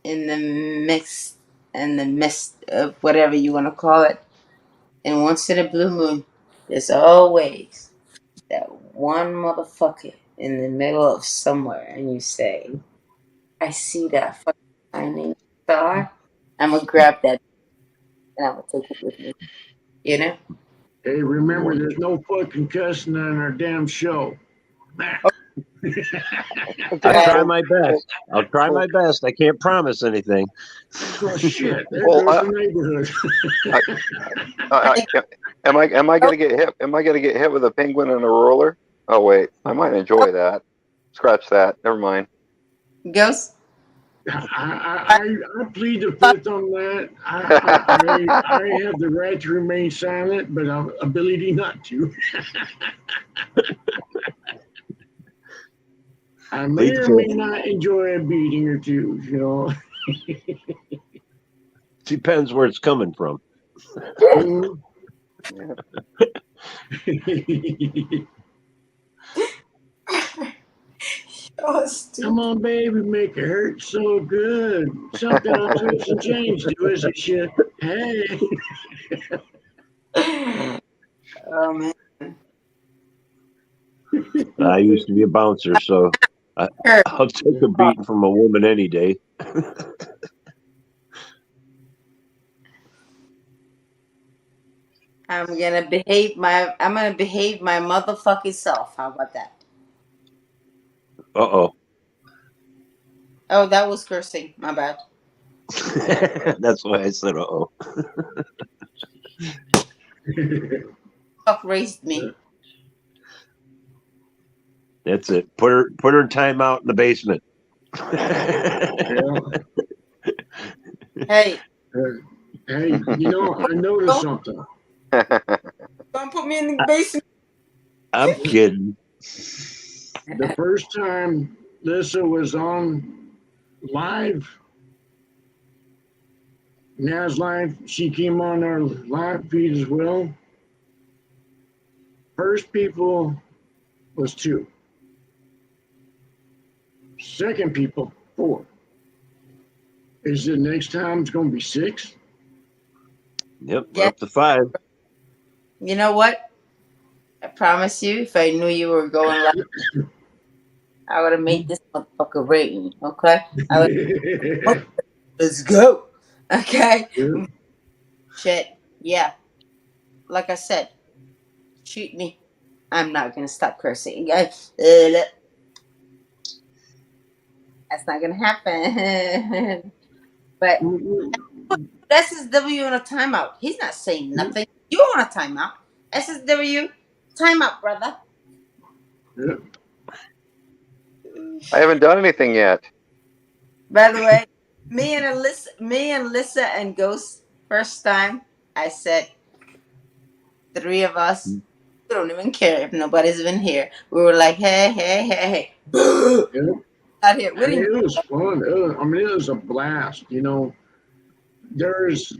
in the mist of whatever you want to call it. And once in a blue moon, there's always that one motherfucker in the middle of somewhere, and you say, I see that fucking shining star. I'm gonna grab that and I'm gonna take it with me. You know? hey, remember, there's Wonderful. no fucking cussing on our damn show. I Uh, try my best. I'll try my best. I can't promise anything. Oh shit! There Well, goes the neighborhood. I, am I gonna get hit? Am I gonna get hit with a penguin and a roller? Oh wait, I might enjoy that. Scratch that. Never mind. Ghost? I plead the fifth on that. I have the right to remain silent, but ability not to. I may Plead the or may fifth. not enjoy a beating or two, you know. Depends where it's coming from. Mm. Yeah. Oh, Come stupid. on, baby, make it hurt so good. Something I'll twist and change to as it should. Hey. Oh man. I used to be a bouncer, so I, Kurt, I'll take a beating from a woman any day. I'm gonna behave my motherfucking self. How about that? Uh Oh, that was cursing. My bad. oh. That's why I said uh oh. Fuck raised me. That's it. Put her in timeout in the basement. Yeah. Hey, Hey, you know, I noticed something. don't put me in the basement. I'm kidding. The first time Lissa was on live, Naz live, she came on our live feed as well. First people was 2. Second people, 4. Is it next time it's going to be 6? Yep, we're Yeah. up to 5. You know what? I promise you, if I knew you were going live, I would have made this motherfucker rain. Okay, let's go. Okay, Yeah. shit. Yeah, like I said, shoot me. I'm not gonna stop cursing. That's not gonna happen. But SSW on a timeout. He's not saying nothing. You on a timeout. SSW, timeout, brother. Yeah. I haven't done anything yet. By the way, me and Lissa and Ghost, first time I said three of us. We don't even care if nobody's even here. We were like, hey, hey, hey, hey. Yeah. Out here. We And didn't. it was fun. I mean, it was a blast. There's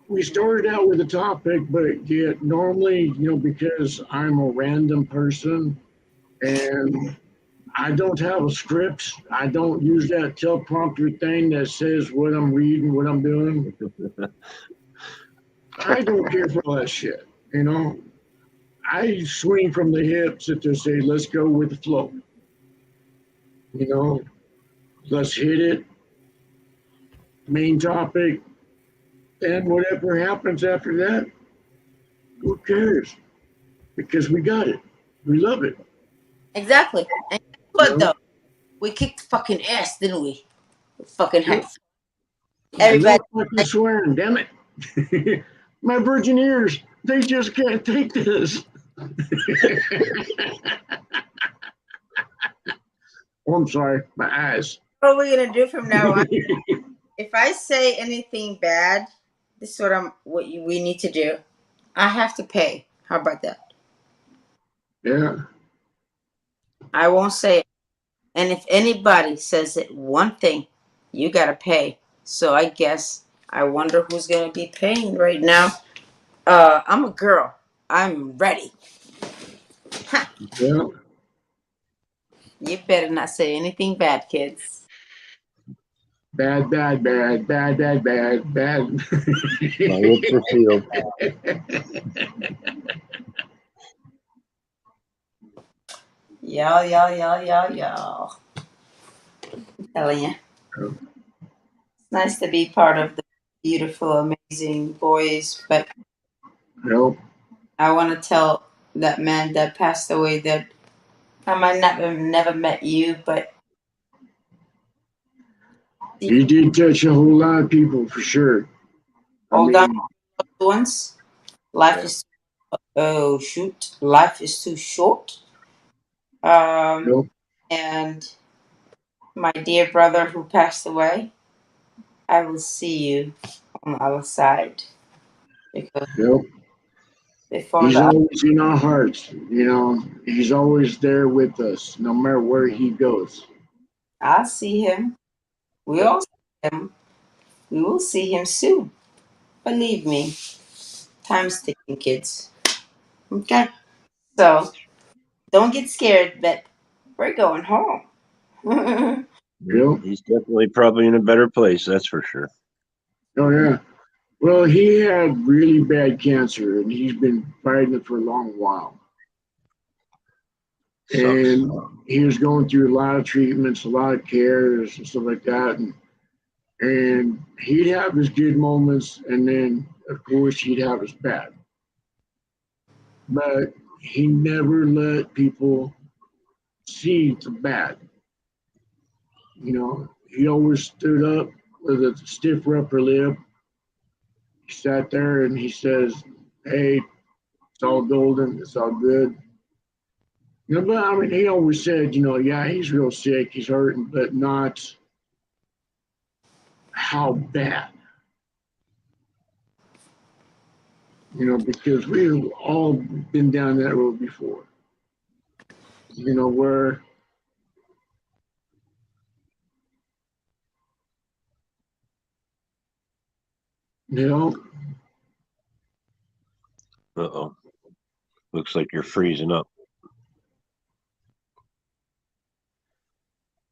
we started out with a topic, but yet normally, because I'm a random person and I don't have a script, I don't use that teleprompter thing that says what I'm reading, what I'm doing. I don't care for all that shit. I swing from the hips if they say, let's go with the flow. You know, let's hit it, main topic, and whatever happens after that, who cares? Because we got it. We love it. Exactly. And guess You what, know? though? We kicked fucking ass, didn't we? We fucking Yep. had And no everybody. fucking swearing, damn it. My virgin ears, they just can't take this. Oh, I'm sorry, my eyes. What are we gonna do from now on? If I say anything bad, this is we need to do. I have to pay. How about that? Yeah. I won't say it. And if anybody says it one thing, you gotta pay. So I guess I wonder who's gonna be paying right now. I'm a girl. I'm ready. Ha! Yeah. You better not say anything bad, kids. Bad, bad, bad, bad, bad, bad, bad. My lips are sealed. Y'all. I'm telling you. It's nice to be part of the beautiful, amazing boys, but Nope. I want to tell that man that passed away that I might not have never met you, but He did touch a whole lot of people for sure. I hold on, mean, once life Yeah. is oh shoot, life is too short. Um, nope, and my dear brother who passed away, I will see you on the other side because nope. before He's the always in our hearts. He's always there with us, no matter where he goes. I'll see him. We all see him. We will see him soon. Believe me, time's ticking, kids. Okay, so don't get scared, but we're going home. Yep. He's definitely probably in a better place, that's for sure. Oh yeah. Well, he had really bad cancer, and he's been fighting it for a long while. Sucks. And he was going through a lot of treatments, a lot of cares, and stuff like that. And he'd have his good moments, and then of course he'd have his bad. But he never let people see the bad. He always stood up with a stiff upper lip. He sat there and he says, "Hey, it's all golden. It's all good." But I mean, he always said, yeah, he's real sick, he's hurting, but not how bad. Because we've all been down that road before. Where you know, Uh-oh. Looks like you're freezing up.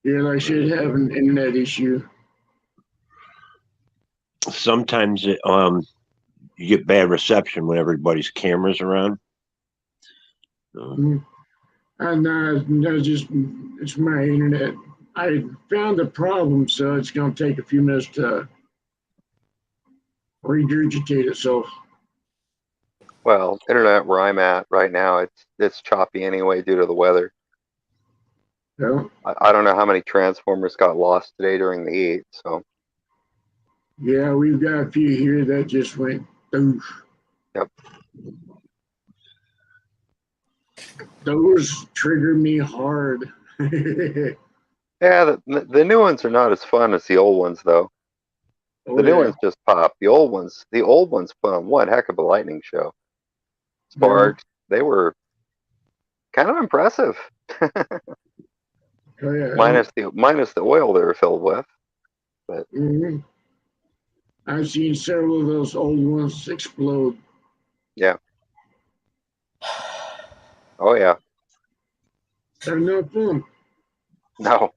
yeah, I should have an internet issue. Sometimes you get bad reception when everybody's cameras around. Mm. And that's just, it's my internet. I found the problem, so it's going to take a few minutes to regurgitate itself. Well, internet where I'm at right now, it's choppy anyway due to the weather. Yeah. I don't know how many transformers got lost today during the heat. So Yeah, we've got a few here that just went doof. yep. Those trigger me hard. Yeah, the new ones are not as fun as the old ones though. Oh The new yeah, ones just pop. The old ones put on one heck of a lightning show. yeah, Sparks, they were kind of impressive. oh yeah. minus the oil they were filled with. But Mm-hmm. I've seen several of those old ones explode. yeah. Oh yeah. They're no fun. No.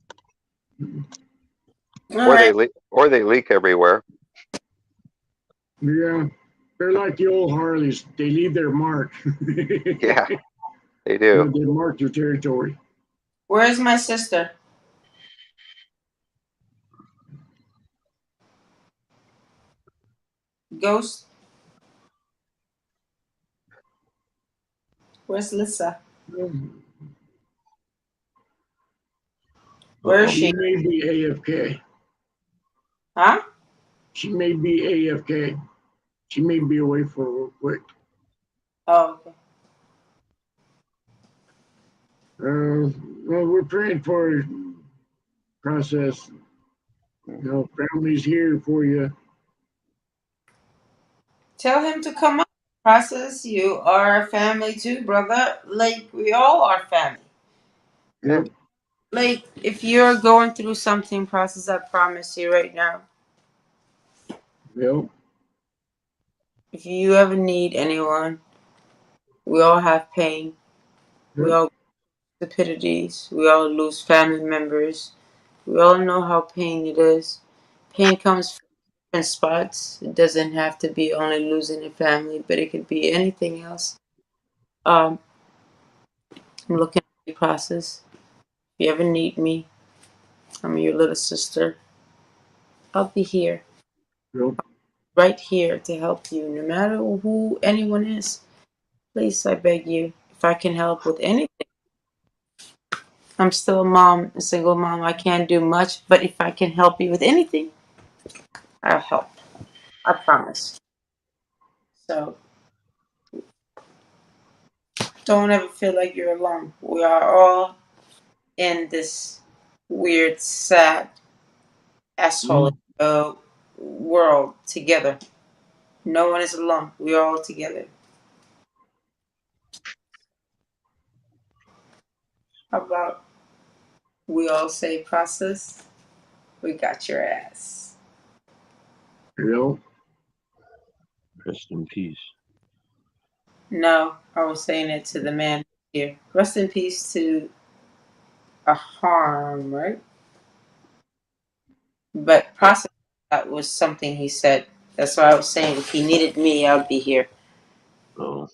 All right. Or they leak everywhere. Yeah, they're like the old Harleys. They leave their mark. Yeah, they They do. mark their territory. Where's my sister? Ghost. Where's Lisa? Where is Uh-oh. She she? may be AFK. Huh? She may be AFK. She may be away for real quick. Oh, okay. Well, we're praying for process. Family's here for you. Tell him to come up. Process, you are a family too, brother. Like, we all are family. Yeah. Yep, Like, if you're going through something, process, I promise you right now. yep, If you ever need anyone, we all have pain. We yep, all stupidities. We all lose family members. We all know how pain it is. Pain comes from different spots. It doesn't have to be only losing a family, but it could be anything else. Um, I'm looking at the process. If you ever need me, I'm your little sister. I'll be here, yep. right here to help you, no matter who anyone is. Please, I beg you, if I can help with anything. I'm still a mom, a single mom. I can't do much, but if I can help you with anything, I'll help. I promise. So don't ever feel like you're alone. We are all in this weird, sad, asshole world together. No one is alone. We're all together. How about we all say process? We got your ass. Yep. Rest in peace. No, I was saying it to the man here. Rest in peace to a harm, right? But process, that was something he said. That's why I was saying if he needed me, I'd be here. Oh,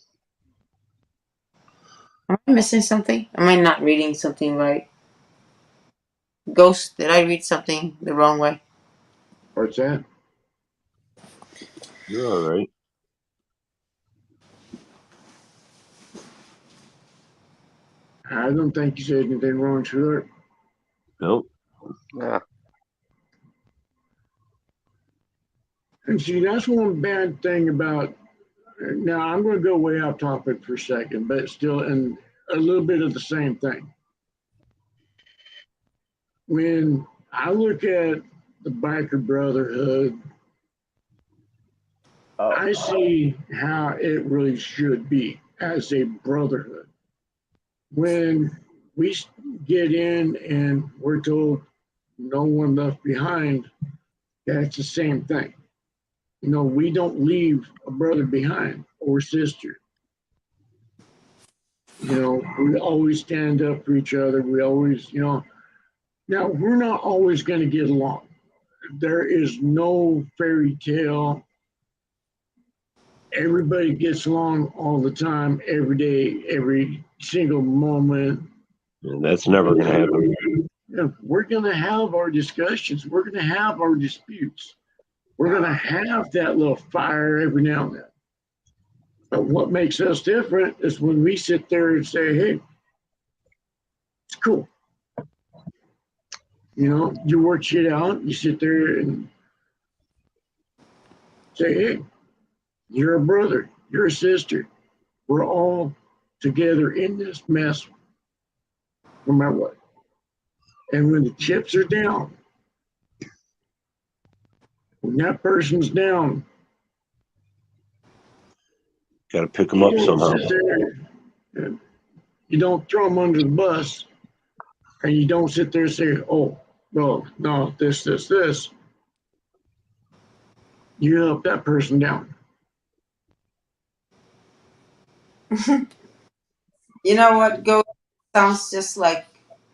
Am I missing something? Am I not reading something right? Ghost, did I read something the wrong way? What's that? you're all right. I don't think you said anything wrong, sweetheart. Nope. Yeah. And see, that's one bad thing about. Now, I'm going to go way off topic for a second, but still, and a little bit of the same thing. When I look at the biker brotherhood, I see how it really should be as a brotherhood. When we get in and we're told no one left behind, that's the same thing. We don't leave a brother behind or sister. We always stand up for each other. We always, now we're not always going to get along. There is no fairy tale. Everybody gets along all the time, every day, every single moment. And that's never going to happen. Yeah, we're going to have our discussions. We're going to have our disputes. We're going to have that little fire every now and then. But what makes us different is when we sit there and say, hey, it's cool. You know, you work shit out. You sit there and say, hey, you're a brother. You're a sister. We're all together in this mess, no matter what. And when the chips are down, when that person's down, Got to pick them up somehow. You don't throw them under the bus, and you don't sit there and say, oh, no, this. You help that person down. You know what? Go sounds just like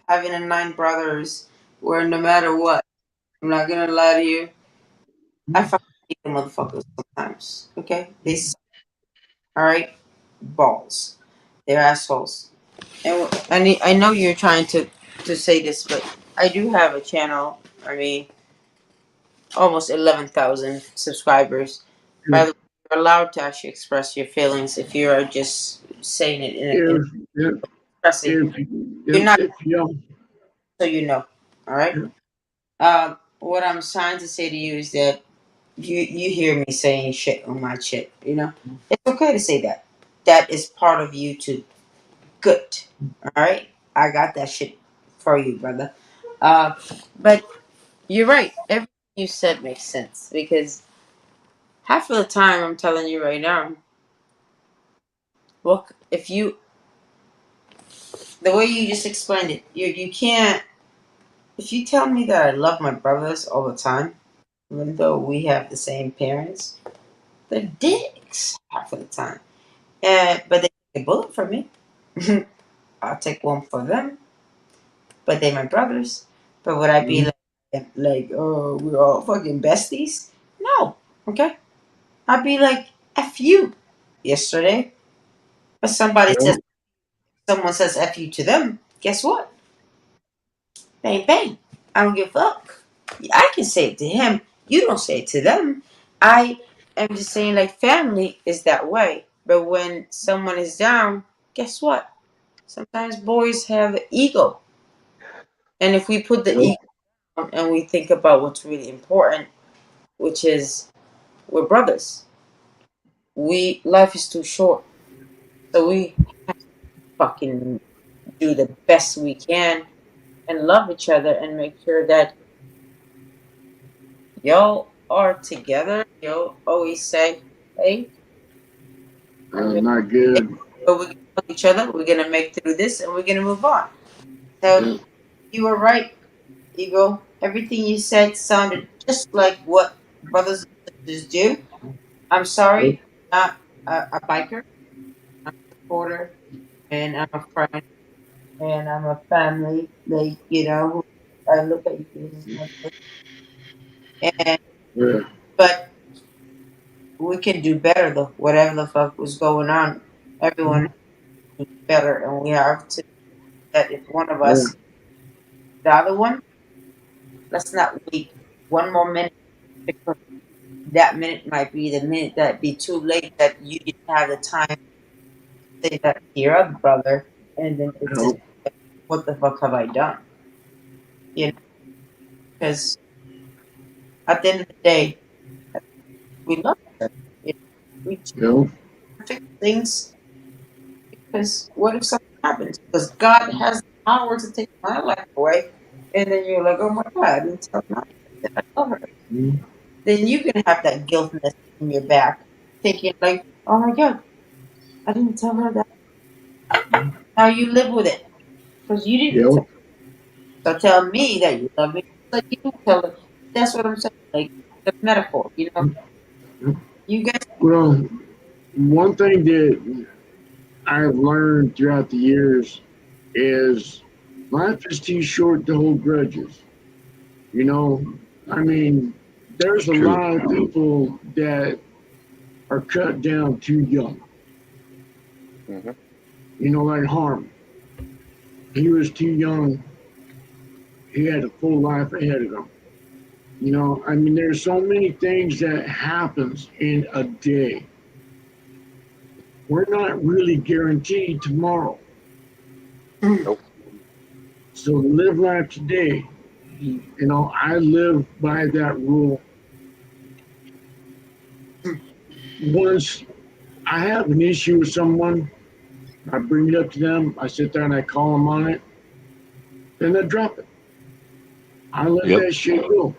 having a 9 brothers where no matter what, I'm not gonna lie to you, I fucking hate the motherfuckers sometimes. Okay? They suck. Alright? Balls. They're assholes. And I know you're trying to say this, but I do have a channel. I mean, almost 11,000 subscribers. By the way, you're allowed to actually express your feelings if you are just saying it in expressing. You're not, If you so you know. All right. What I'm trying to say to you is that you hear me saying shit on my shit. You know, it's okay to say that. That is part of you too. Good. All right. I got that shit for you, brother. But you're right. Everything you said makes sense because half of the time, I'm telling you right now, look, if you, the way you just explained it, you can't, if you tell me that I love my brothers all the time, even though we have the same parents, they're dicks half of the time. But they take a bullet for me. I'll take one for them, but they're my brothers. But would I be like, oh, we're all fucking besties? No, okay? I'd be like, F you yesterday. But someone says F you to them, guess what? Bang, bang. I don't give a fuck. I can say it to him. You don't say it to them. I am just saying, like, family is that way. But when someone is down, guess what? Sometimes boys have an ego. And if we put the ego down and we think about what's really important, which is we're brothers. Life is too short. So we fucking do the best we can and love each other and make sure that y'all are together. Y'all always say, hey, I'm gonna, not hey, good. but we're gonna love each other. We're gonna make through this and we're gonna move on. So Yeah, you were right, Ego. Everything you said sounded just like what brothers and sisters do. I'm yeah, sorry, I'm not a biker. I'm a supporter and I'm a friend and I'm a family. Like, I look at you as my brother. And yeah. but we can do better though. Whatever the fuck was going on, everyone do better, and we have to that if one of Yeah. us, the other one, let's not wait one more minute because that minute might be the minute that be too late that you didn't have the time to say that to your other brother, and then it's just Help. like, what the fuck have I done? You know, because at the end of the day, we love each other. You know? We just Help. fix things because what if something happens? Because God has the power to take my life away, and then you're like, oh my God, I didn't tell my that I love her. Then you can have that guiltness in your back, thinking like, "Oh my God, I didn't tell her that." Now you live with it because you didn't tell. Help. So tell me that you love me, like you didn't tell her. That's what I'm saying. Like the metaphor, You guys, Well, one thing that I've learned throughout the years is life is too short to hold grudges. You know, I mean, there's a True. lot of people that are cut down too young. Hmm. You know, like harm. He was too young. He had a full life ahead of him. I mean, there's so many things that happens in a day. We're not really guaranteed tomorrow. Nope. So live life today. I live by that rule. Once I have an issue with someone, I bring it up to them. I sit there and I call them on it. Then I drop it. I let Yep. that shit go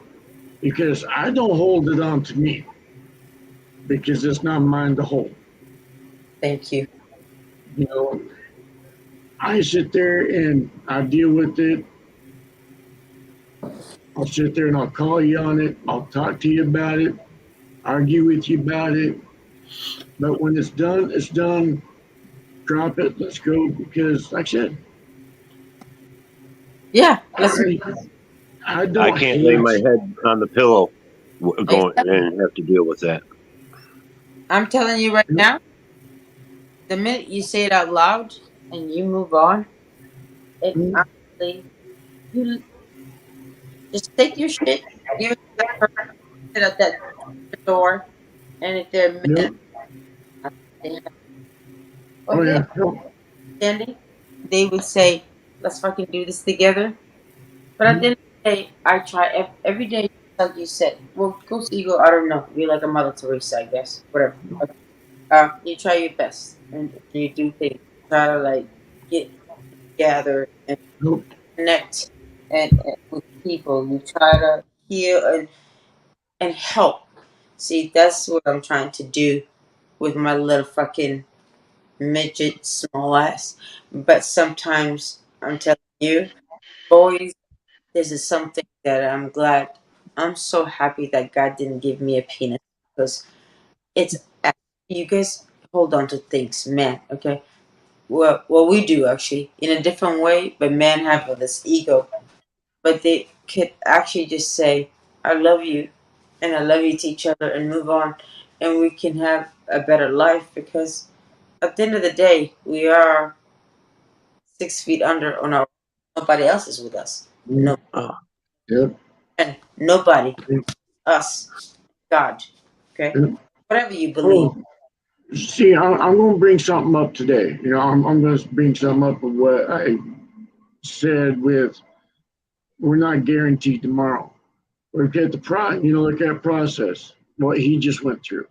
because I don't hold it on to me because it's not mine to hold. Thank you. You know, I sit there and I deal with it. I'll sit there and I'll call you on it. I'll talk to you about it, argue with you about it. But when it's done, it's done. Drop it. Let's go. Because, like I said, Yeah, let's. I I don't can't lay hate. my head on the pillow going Exactly. and have to deal with that. I'm telling you right now, the minute you say it out loud and you move on, it honestly, you just take your shit, give it to that person, sit at that door, and if they're Yep. men, or Oh if they're yeah. Yep. understanding, they would say, "Let's fucking do this together." But at the end of the day, I try every day, like you said. Well, go see, go. I don't know. Be like a Mother Teresa, I guess. Whatever. You try your best, and you do things. Try to like get together and Yep. connect and with people. You try to heal and help. See, that's what I'm trying to do with my little fucking midget small ass. But sometimes I'm telling you, boys, this is something that I'm glad. I'm so happy that God didn't give me a penis because it's you guys hold on to things, man. Okay, well, we do actually in a different way, but men have this ego, but they could actually just say, "I love you," and "I love you" to each other and move on, and we can have a better life because at the end of the day, we are 6 feet under on our. Nobody else is with us. No, Oh, Yep. and nobody. Us, God. Okay, Yep. whatever you believe. Oh, see, I'm going to bring something up today. I'm going to bring something up of what I said with we're not guaranteed tomorrow. Look at look at process, what he just went through.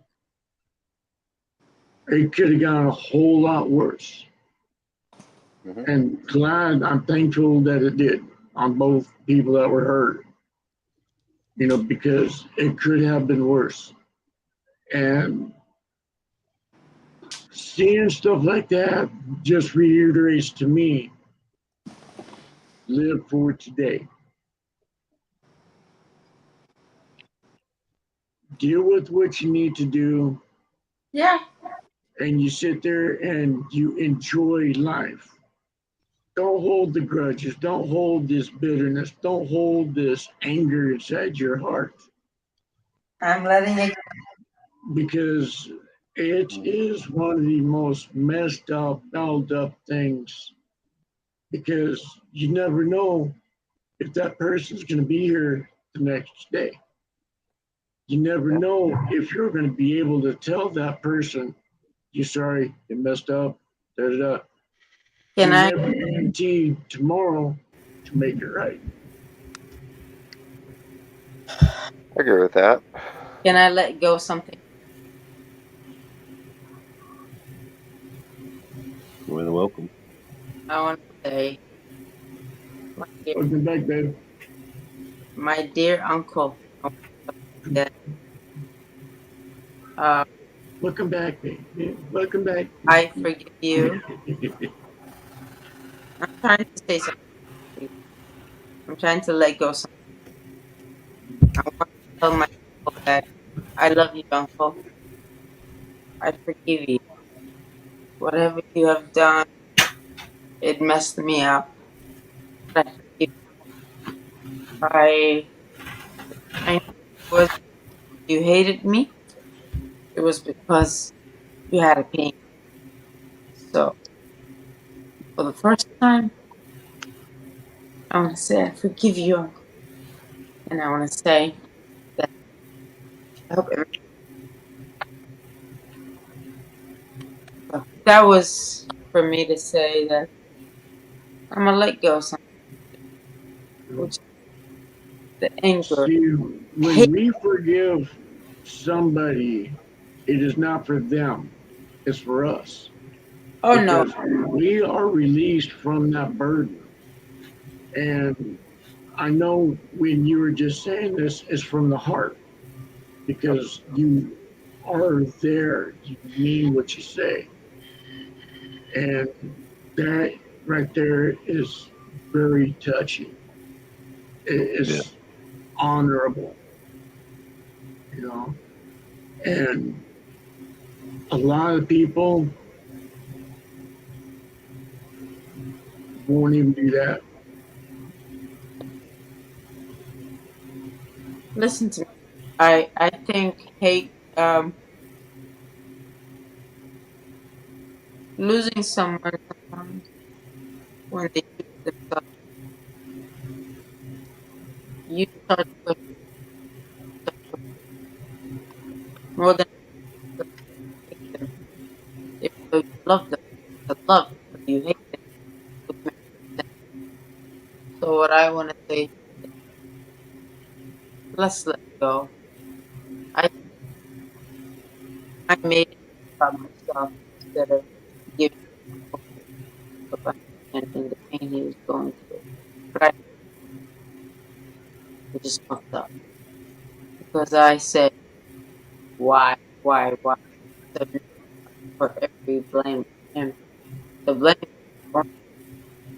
It could have gone a whole lot worse. Hmm. And I'm thankful that it did on both people that were hurt, because it could have been worse. And seeing stuff like that just reiterates to me live for today. Deal with what you need to do, Yeah, and you sit there and you enjoy life. Don't hold the grudges. Don't hold this bitterness. Don't hold this anger inside your heart I'm letting it. because it is one of the most messed up, bound up things because you never know if that person's going to be here the next day. You never Yeah. know if you're going to be able to tell that person, you're sorry, you messed up, da da da. Can You're I? never guaranteed tomorrow to make it right. I agree with that. Can I let go of something? you're more than welcome. I want to say, my dear, Welcome back, babe. my dear uncle. I want to say that, uh, Welcome back, babe. Yeah, welcome back. I forgive you. I'm trying to say something. I'm trying to let go of something. I want to tell my uncle that I love you, uncle. I forgive you. Whatever you have done, it messed me up. But I forgive you. I know it was you hated me. It was because you had a pain. So for the first time, I want to say I forgive you, Uncle. And I want to say that I hope everything. That was for me to say that I'm going to let go of something, which is the anger, See, hate. when we forgive somebody, it is not for them, it's for us. Oh, no. Because we are released from that burden. And I know when you were just saying this, it's from the heart because you are there. You mean what you say. And that right there is very touching. Yeah. It's honorable, you know. And a lot of people won't even do that. Listen to me. I think hate, losing someone sometimes when they choose themselves, you start to more than hate them. Even though you love them, the love, but you hate them, which makes sense. So what I want to say, let's let go. I I made it about myself instead of giving up understanding the pain he was going through. But I just fucked up because I said why. So for every blame on him, the blame is on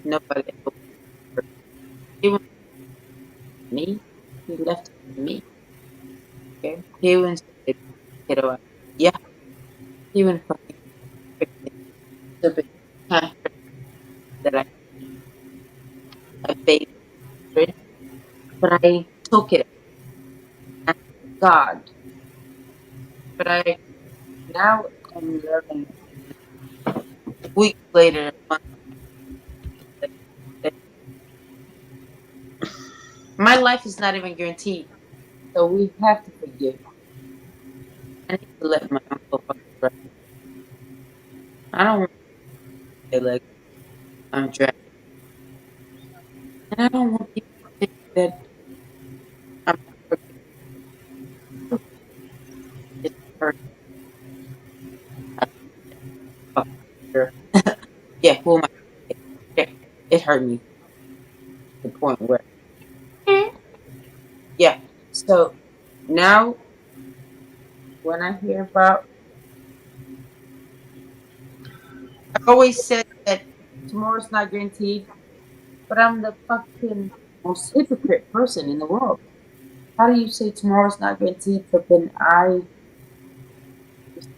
nobody else. Even me, he left it to me. Okay, he went to get away. Yeah, he went fucking freaking stupid tantrum that I faced, right? But I took it as God. But I now I'm learning weeks later, months later, that my life is not even guaranteed. So we have to forgive. I need to let my uncle fucking rest. I don't want to feel like I'm dragged. And I don't want people to think that I'm forgiving. It's hurt. I fucking hurt. Yeah, who am I? Yeah, it hurt me to the point where, yeah. So now when I hear about, I always said that tomorrow's not guaranteed, but I'm the fucking most hypocrite person in the world. How do you say tomorrow's not guaranteed, but then I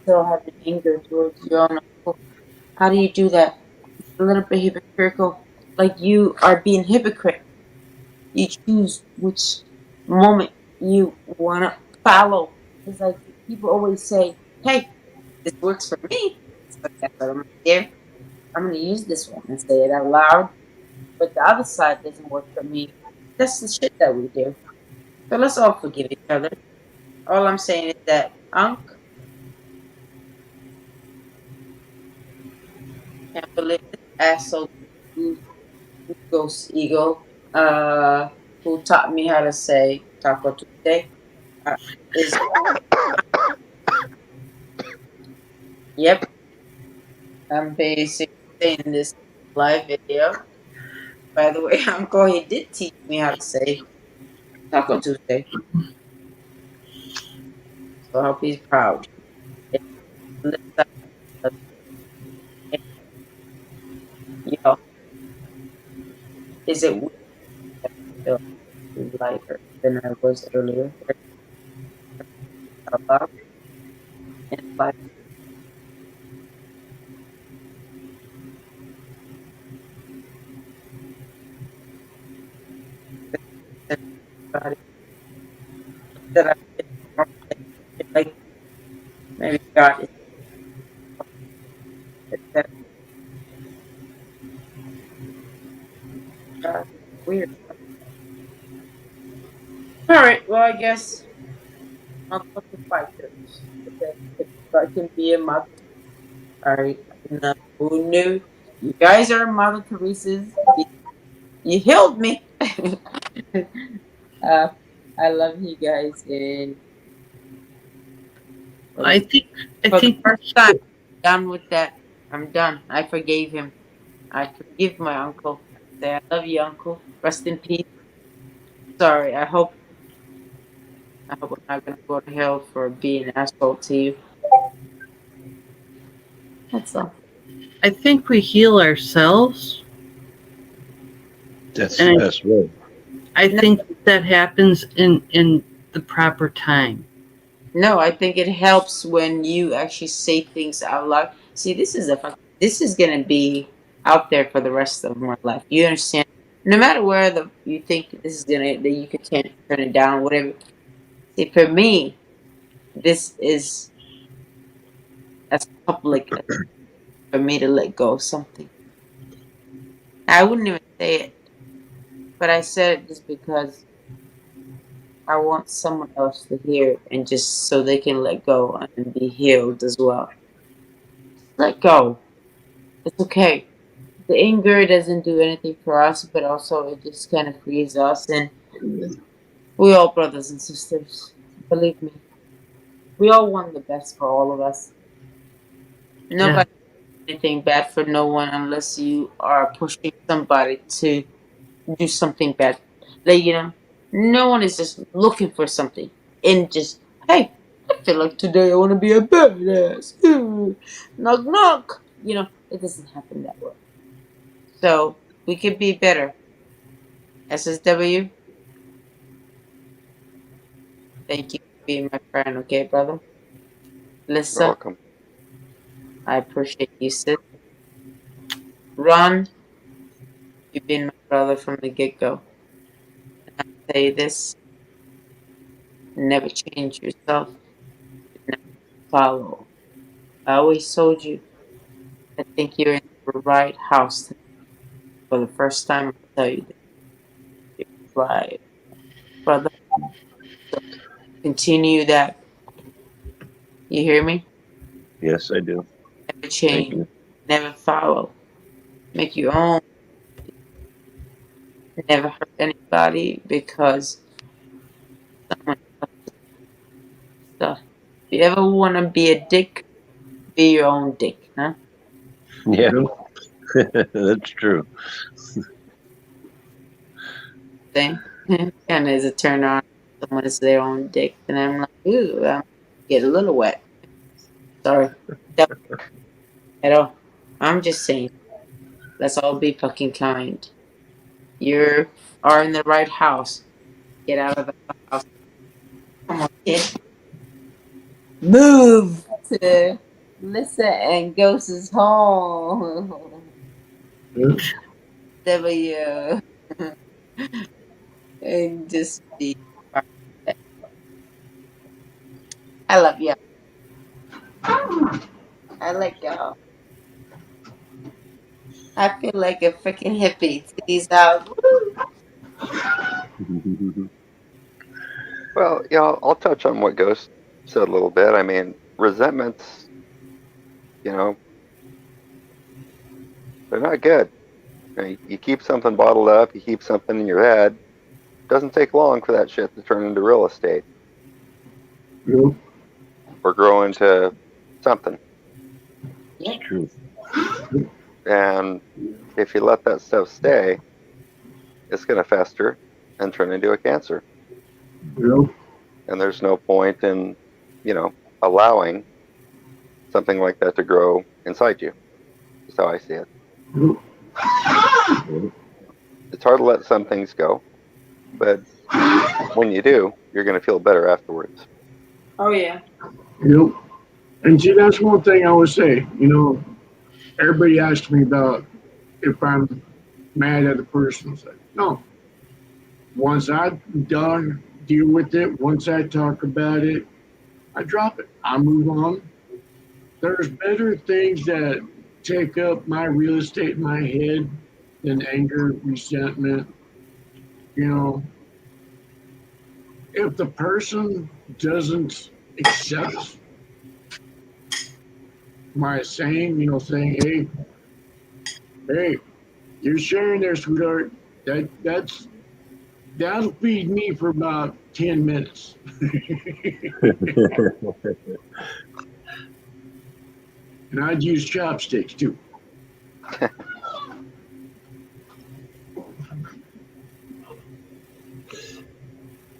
still have an anger towards your own uncle? How do you do that? It's a little bit hypocritical. Like you are being hypocrite. You choose which moment you want to follow. It's like people always say, hey, this works for me. So that's what I'm going to do. I'm going to use this one and say it out loud. But the other side doesn't work for me. That's the shit that we do. So let's all forgive each other. All I'm saying is that Unc can't believe this asshole who Ghost Eagle, who taught me how to say Taco Tuesday, is, yep, I'm basically saying this live video. By the way, Uncle, he did teach me how to say Taco Tuesday, so I hope he's proud. It- Yo, is it weird that I feel lighter than I was earlier? Out loud and like everybody that I feel like maybe God is that God. Weird. All right. Well, I guess I'll put the fighters. Okay. If I can be a mother. All right. No, who knew? You guys are Mother Teresa's. You healed me. uh, I love you guys, and for I the, think I for the think first time, done with that. I'm done. I forgave him. I forgive my uncle. I say I love you, uncle. Rest in peace. Sorry. I hope I'm not gonna go to hell for being an asshole to you. That's all. I think we heal ourselves, That's the and best way. I No, think that happens in the proper time. no, I think it helps when you actually say things out loud. See, this is gonna be out there for the rest of my life. You understand? No matter where you think this is gonna that you can't turn it down, whatever. See, for me, this is as public as for me to let go of something. I wouldn't even say it, but I said it just because I want someone else to hear it and just so they can let go and be healed as well. Let go. It's okay. The anger doesn't do anything for us, but also it just kind of frees us. And we all brothers and sisters. Believe me, we all want the best for all of us. Yeah, Nobody does anything bad for no one unless you are pushing somebody to do something bad. Like, no one is just looking for something and just, hey, I feel like today I want to be a badass. Knock, knock. It doesn't happen that way. So we could be better. SSW, thank you for being my friend, okay, brother? You're Lissa, welcome. I appreciate you, sis. Ron, you've been my brother from the get go. Say this, never change yourself, never follow. I always told you, I think you're in the right house. For the first time, I'll tell you that you're right, brother. So continue that. You hear me? Yes, I do. Never Thank change, you. never follow. Make your own. Never hurt anybody because someone else's stuff. If you ever want to be a dick, be your own dick, huh? Yeah, Yep. that's true. Thing. Kind of is a turn on. Someone is their own dick, and I'm like, ooh, get a little wet. Sorry, don't at all. I'm just saying, let's all be fucking kind. You are in the right house. Get out of the house. Come on, kid. Move to Lissa and Ghost's home. Yep. W. And just be. I love you. I like y'all. I feel like a freaking hippie. Titties out. Woo! Well, yeah, I'll touch on what Ghost said a little bit. I mean, resentments, you know, they're not good. You keep something bottled up, you keep something in your head. Doesn't take long for that shit to turn into real estate Yep. or grow into something. It's Yep. true. And if you let that stuff stay, it's going to fester and turn into a cancer. Yep. And there's no point in, you know, allowing something like that to grow inside you. That's how I see it. Yep. It's hard to let some things go, but when you do, you're going to feel better afterwards. Oh yeah. Yep. And see, that's one thing I would say. Everybody asks me about if I'm mad at a person. It's like, no. Once I'm done, deal with it. Once I talk about it, I drop it. I move on. There's better things that take up my real estate in my head than anger, resentment. You know, if the person doesn't accept my saying, saying, hey, you're sharing there, sweetheart. That'll feed me for about 10 minutes. And I'd use chopsticks too.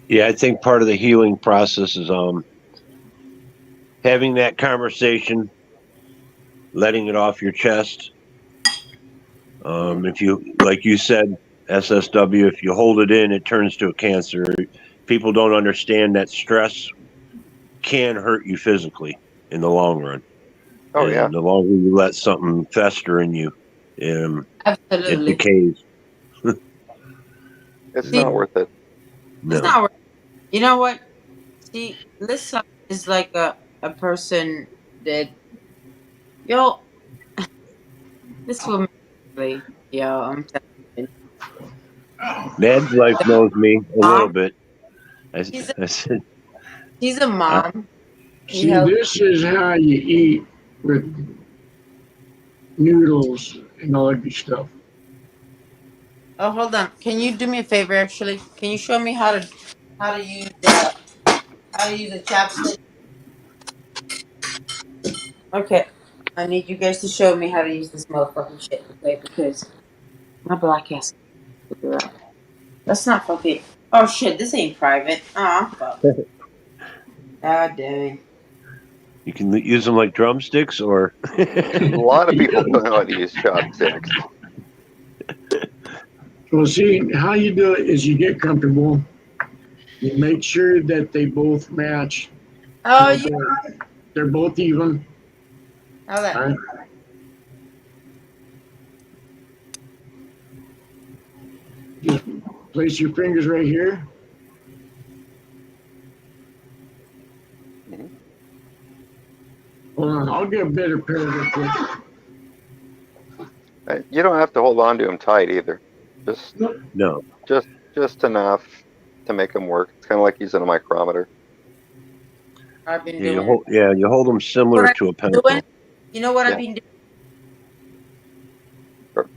Yeah, I think part of the healing process is having that conversation, letting it off your chest. If you, like you said, SSW, if you hold it in, it turns to a cancer. People don't understand that stress can hurt you physically in the long run. Oh And yeah, the longer you let something fester in you, it Absolutely. decays. it's See, not worth it. it's No. not worth. You know what? See, Lisa is like a person that yo. This woman, really, yo, I'm telling Dad's life you. knows me a little Mom, bit. she's a, I said, she's a I, mom. She See, helps. this is how you eat with noodles and all that good stuff. Oh, hold on. Can you do me a favor? Actually, can you show me how to use how to use a chopstick? Okay. I need you guys to show me how to use this motherfucking shit, okay? Because my black ass can't figure out. That's not fucking. Oh shit! This ain't private. Oh fuck. God dang. you can use them like drumsticks or. A lot of people don't know how to use chopsticks. Well, see, how you do it is you get comfortable. You make sure that they both match. Oh yeah. They're both even. How that? Right? Just place your fingers right here. Mhm. Hold on, I'll get a better pair real quick. You don't have to hold on to them tight either. Just No. just just enough to make them work. It's kind of like using a micrometer. I've been Yeah, doing. you hold them What similar I've to a been doing? pencil. You know what I've Yeah, been doing?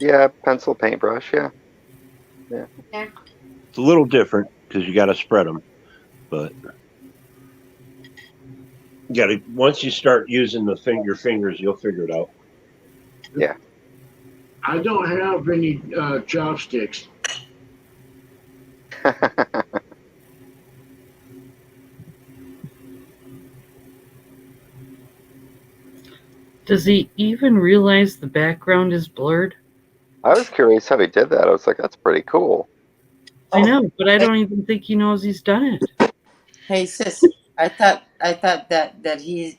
yeah, pencil, paintbrush. Yeah, yeah. Yeah. It's a little different because you got to spread them, but you got to once you start using your fingers, you'll figure it out. Yeah. I don't have any chopsticks. Does he even realize the background is blurred? I was curious how he did that. I was like, that's pretty cool. I Oh, know, but I hey, don't even think he knows he's done it. hey, sis. I thought that he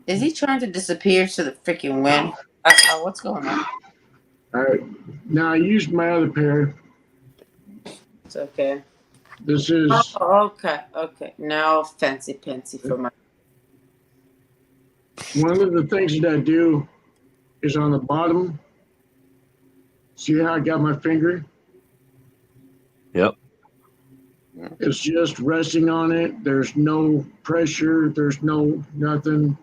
is he trying to disappear to the freaking wind? What's going on? All right. Now I used my other pair. It's okay. This Oh, is okay. Now fancy pantsy for my. one of the things that I do is on the bottom. See how I got my finger? Yep. It's just resting on it. There's no pressure. There's no nothing.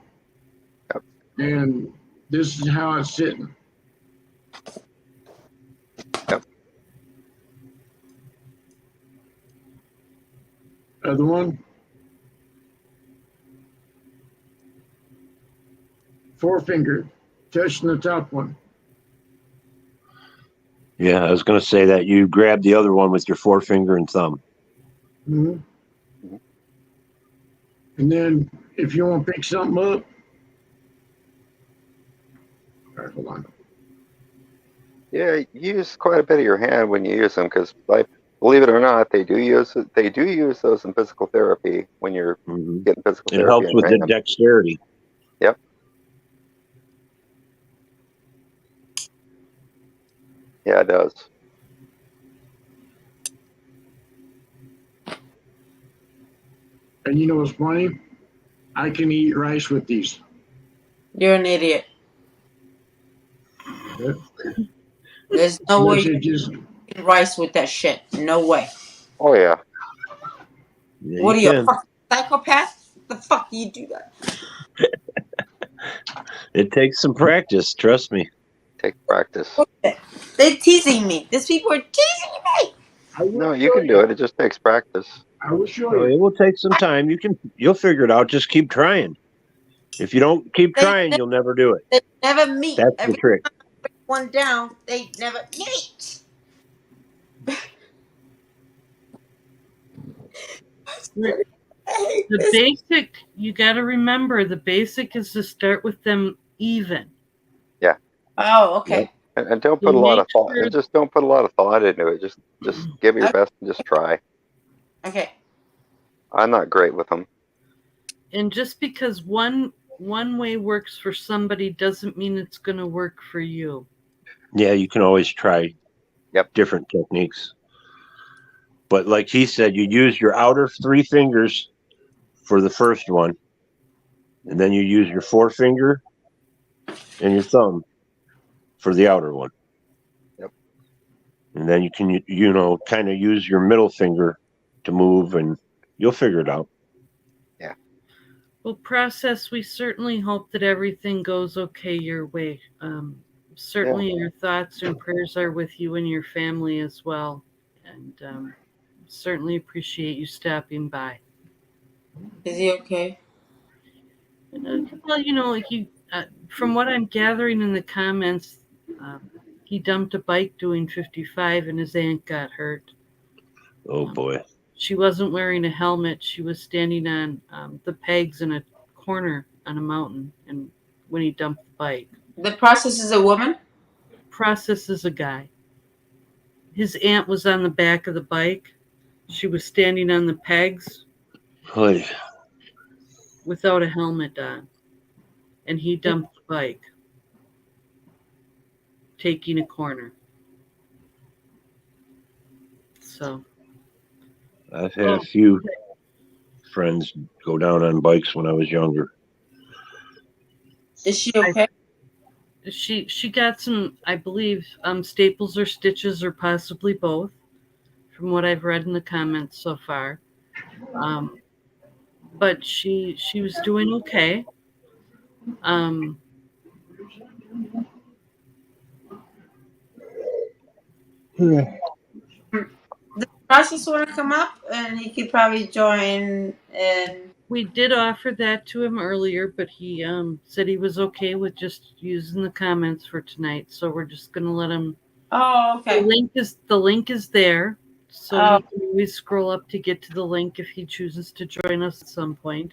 Yep. And this is how it's sitting. Yep. Other one. Forefinger touching the top one. Yeah, I was going to say that you grab the other one with your forefinger and thumb. Mm-hmm. Mhm. And then if you want to pick something up, all right, hold on. Yeah, you use quite a bit of your hand when you use them because, like, believe it or not, they do use those in physical therapy when you're Hmm. getting physical It therapy helps on with your the hand. dexterity. Yep. Yeah, it does. And you know what's funny? I can eat rice with these. You're an idiot. Yep. There's no way Unless you it just rice with that shit. No way. Oh yeah. Yeah, What are you you, a can. fucking psychopath? The fuck do you do that? It takes some practice. Trust me. Take practice. They're teasing me. These people are teasing me. I will No, you show can do it. It just takes practice. I will show Oh, you. it will take some time. You'll figure it out. Just keep trying. If you don't keep They, trying, you'll never do it. they never meet. That's the Every trick. one down, they never meet. The basic, you got to remember, the basic is to start with them even. Yeah. Oh, okay. Yep. And don't So put a lot make of thought. sure- And just don't put a lot of thought into it. Just give it your best and just try. Okay. I'm not great with them. And just because one way works for somebody doesn't mean it's going to work for you. Yeah, you can always try Yep. different techniques. But like he said, you use your outer three fingers for the first one, and then you use your forefinger and your thumb for the outer one. Yep. And then you can, kind of use your middle finger to move, and you'll figure it out. Yeah. Well, process, we certainly hope that everything goes okay your way. Certainly your thoughts and prayers are with you and your family as well. And certainly appreciate you stopping by. Is he okay? Well, from what I'm gathering in the comments, he dumped a bike doing 55 and his aunt got hurt. Oh boy. She wasn't wearing a helmet. She was standing on the pegs in a corner on a mountain, and when he dumped the bike. The process is a woman? Process is a guy. His aunt was on the back of the bike. She was standing on the pegs Hey. without a helmet on, and he dumped the bike, taking a corner. So I've had a few friends go down on bikes when I was younger. Is she okay? She got some, I believe, staples or stitches or possibly both, from what I've read in the comments so far. But she was doing okay. The process want to come up, and he could probably join. And We did offer that to him earlier, but he said he was okay with just using the comments for tonight. So we're just gonna let him. oh, okay. The link is there, so Oh. he can always scroll up to get to the link if he chooses to join us at some point.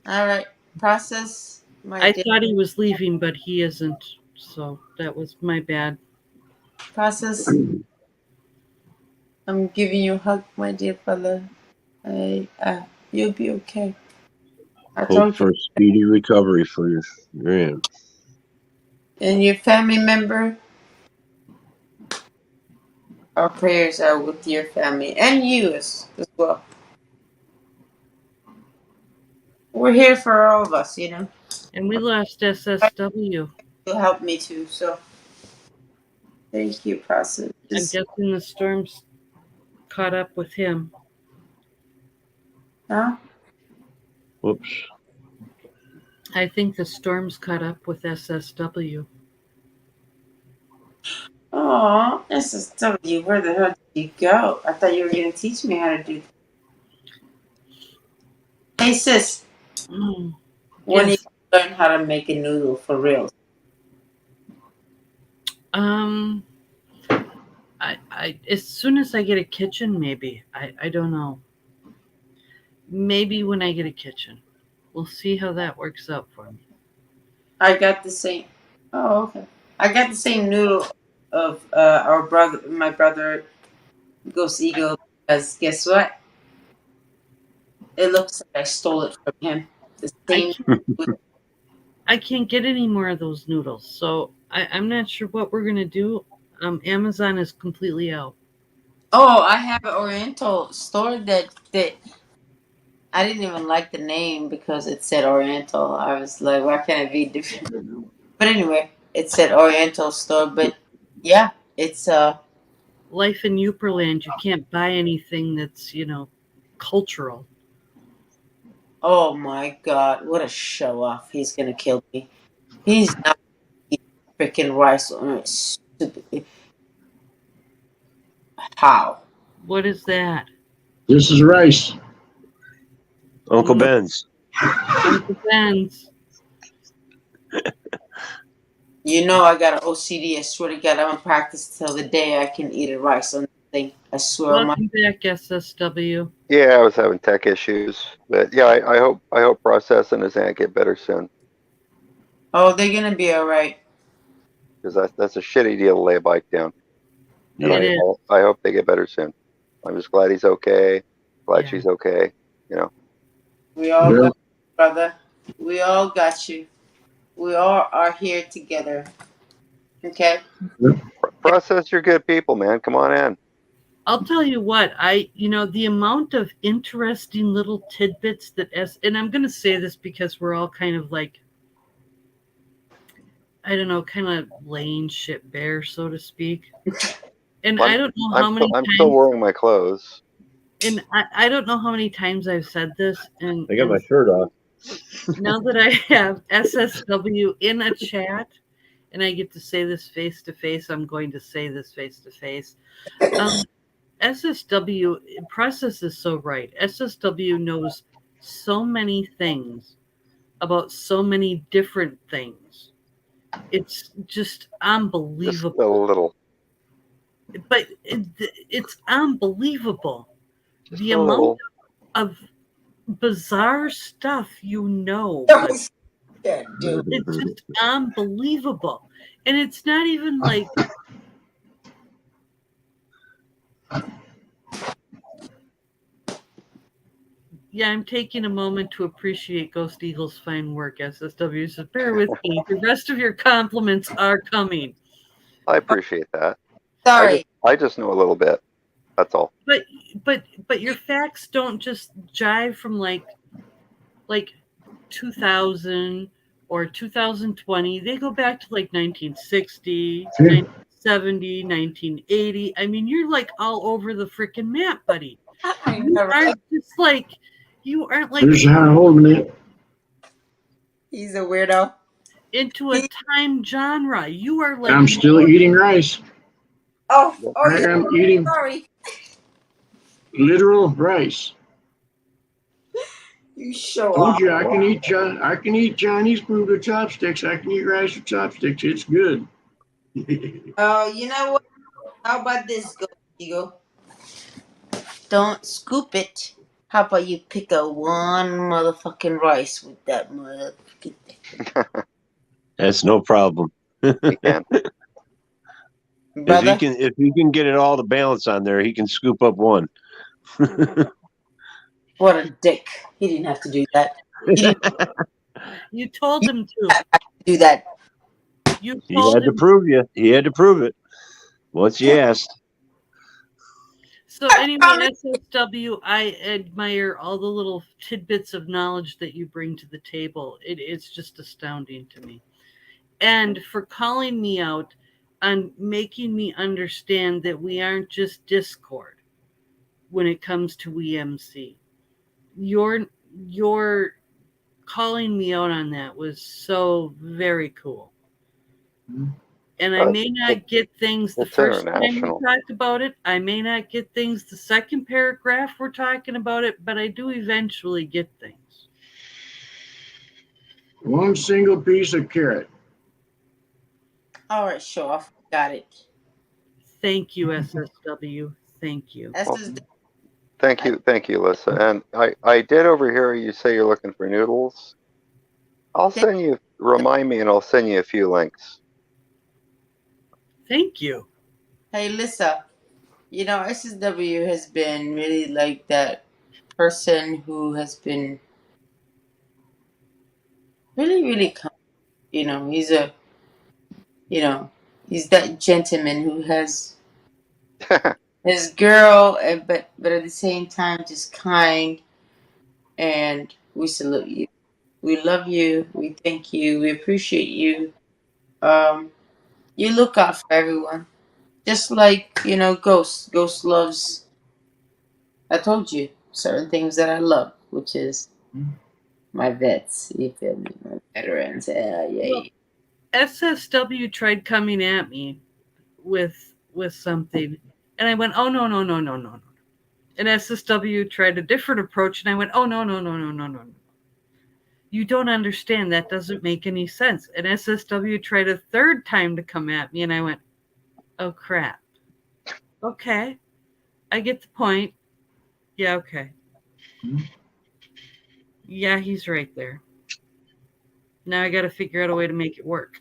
All right, process. I thought he was leaving, but he isn't. So that was my bad. Process. I'm giving you a hug, my dear brother. You'll be okay. I Hope told for you. a speedy recovery for your aunt. And your family member. Our prayers are with your family and you as well. We're here for all of us, you know. And we lost SSW. You'll help me too, so thank you, process. I'm guessing the storms caught up with him. Huh? Whoops. I think the storms caught up with SSW. Oh, SSW, where the hell did you go? I thought you were going to teach me how to do that. Hey, sis. When Yes. you learn how to make a noodle for real? I as soon as I get a kitchen, maybe. I don't know. Maybe when I get a kitchen. We'll see how that works out for me. I got the same. Oh, okay. I got the same noodle of my brother, Ghost Eagle. Because guess what? It looks like I stole it from him. The same. I can't get any more of those noodles, so I'm not sure what we're gonna do. Amazon is completely out. Oh, I have an Oriental store that I didn't even like the name because it said Oriental. I was like, why can't it be different? But anyway, it said Oriental store. But yeah, it's life in Uperland, you can't buy anything that's, cultural. Oh my God, what a show off. He's gonna kill me. He's not eating freaking rice on it. Stupid. How? What is that? This is rice. Uncle No. Ben's. Uncle Ben's. You know I got an OCD. I swear to God, I'm gonna practice till the day I can eat a rice on this thing. I swear on my. Welcome back, SSW. Yeah, I was having tech issues, but yeah, I hope processing his aunt get better soon, Oh, they're gonna be all right. because that's a shitty deal to lay a bike down, and It Yeah. is. I hope they get better soon. I'm just glad he's okay. Glad Yeah. she's okay. You know, We all Yeah. got you, brother. We all got you. We all are here together. Okay. process your good people, man. Come on in. I'll tell you what, the amount of interesting little tidbits and I'm going to say this because we're all kind of like, I don't know, kind of laying shit bare, so to speak. And I don't know how many I'm still times, wearing my clothes. and I don't know how many times I've said this, and, I got my and shirt off. now that I have SSW in a chat, and I get to say this face to face, I'm going to say this face to face. SSW process is so right. SSW knows so many things about so many different things. It's just Just unbelievable. a little. But it's unbelievable Just the a amount little. of bizarre stuff but Yeah, dude. it's just unbelievable. And it's not even like, yeah, I'm taking a moment to appreciate Ghost Eagle's fine work, SSW. So bear with me. The rest of your compliments are coming. I appreciate that. Sorry. I just know a little bit. That's all. But your facts don't just jive from like 2000 or 2020. They go back to like 1960, 1970, 1980. I mean, you're like all over the freaking map, buddy. I You know, right? aren't just like you aren't like Here's how I'm holding it. He's a weirdo. into a time genre. You are like, I'm still eating rice. Oh, I yeah. am eating Sorry. literal rice. You show Told off. you I can eat Chinese food with chopsticks. I can eat rice with chopsticks. It's good. Oh, you know what? How about this, Go Eagle? Don't scoop it. How about you pick a one motherfucking rice with that motherfucking. That's no problem. He can. Brother? If he can get it all to balance on there, he can scoop up one. What a dick. He didn't have to do that. He didn't you told him to. do that. You He told had to him. prove you. He had to prove it. Once you asked. So anyway, SSW, I admire all the little tidbits of knowledge that you bring to the table. It's just astounding to me. And for calling me out on making me understand that we aren't just Discord when it comes to EMC. Your calling me out on that was so very cool. And I may not get things the It's first time we international. talked about it. I may not get things the second paragraph we're talking about it, but I do eventually get things. One single piece of carrot. All right, show off. Got it. Thank you, SSW. Thank you. That's Well, just thank you, Alyssa. And I did overhear you say you're looking for noodles. Remind me, and I'll send you a few links. Thank you. Hey, Lisa. You know, SSW has been really like that person who has been really, really kind. You know, he's that gentleman who has his girl, but at the same time just kind. And we salute you. We love you. We thank you. We appreciate you. You look out for everyone. Just like, Ghost. Ghost loves, I told you, certain things that I love, which is my vets. You feel me? My veterans. Yeah, yeah, Well, yeah. SSW tried coming at me with something, and I went, "Oh no, no, no, no, no, no." And SSW tried a different approach, and I went, "Oh no, no, no, no, no, no, no. You don't understand. That doesn't make any sense." And SSW tried a third time to come at me, and I went, "Oh crap. Okay, I get the point. Yeah, okay. Yeah, he's right there. Now I got to figure out a way to make it work."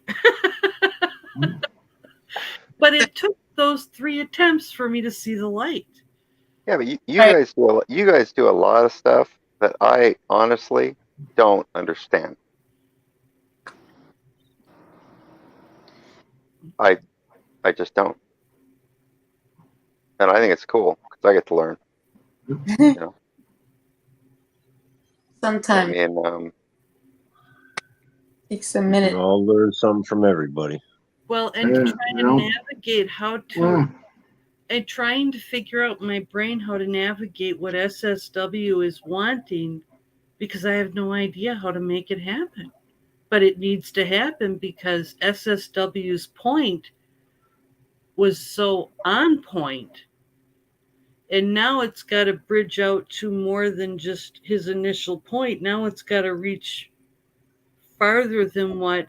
But it took those 3 attempts for me to see the light. Yeah, but you Right. guys do a lot of stuff that I honestly don't understand. I just don't, and I think it's cool because I get to learn. You know, I Sometimes mean, it takes a We can minute. all learn something from everybody. Well, and to And try to navigate how to, well, and trying to figure out in my brain how to navigate what SSW is wanting, because I have no idea how to make it happen. But it needs to happen because SSW's point was so on point, and now it's got to bridge out to more than just his initial point. Now it's got to reach farther than what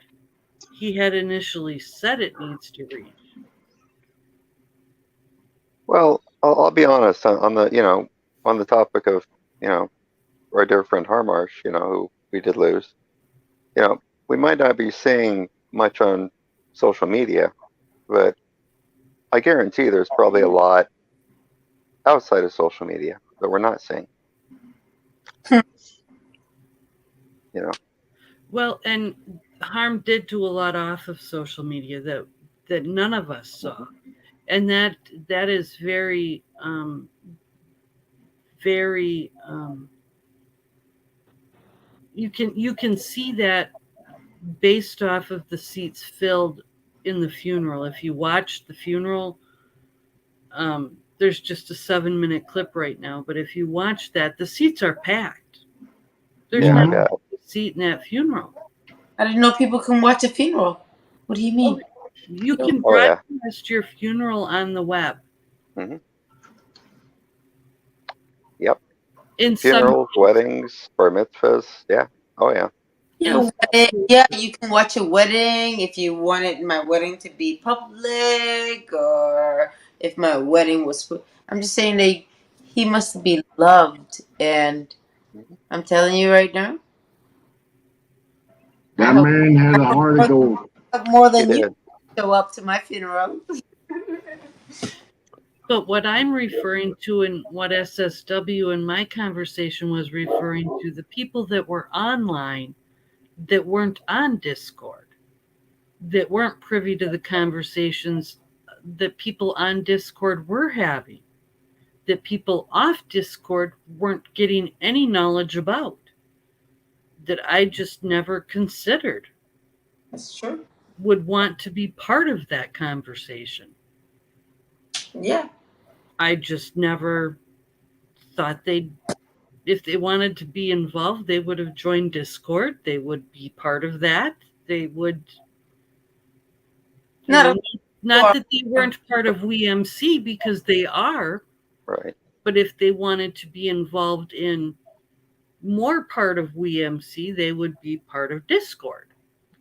he had initially said it needs to reach. well, I'll be honest on the on the topic of our dear friend Harmarsh, who we did lose. We might not be seeing much on social media, but I guarantee there's probably a lot outside of social media that we're not seeing. You know, Well, and Harm did do a lot off of social media that none of us saw, and that is very you can see that based off of the seats filled in the funeral. If you watch the funeral, there's just a 7-minute clip right now, but if you watch that, the seats are packed. There's yeah, I not bet. a seat in that funeral. I didn't know people can watch a funeral. What do you Oh, mean? you can Oh yeah. broadcast your funeral on the web. Hmm. Yep. In some Funerals, weddings, bar mitzvahs. Yeah. Oh yeah. in Yeah, some yeah, you can watch a wedding if you wanted my wedding to be public, or if my wedding was. I'm just saying, he must be loved, and Mhm. I'm telling you right now, I that hope man had a heart of gold. more He than you did. show up to my funeral. But what I'm referring to and what SSW in my conversation was referring to, the people that were online that weren't on Discord, that weren't privy to the conversations that people on Discord were having, that people off Discord weren't getting any knowledge about, that I just never considered That's true. would want to be part of that conversation. Yeah. I just never thought they'd, if they wanted to be involved, they would have joined Discord. They would be part of that. They would, you Not know, a not that they weren't part of WeMC, because they are, Right. but if they wanted to be involved in more part of WeMC, they would be part of Discord.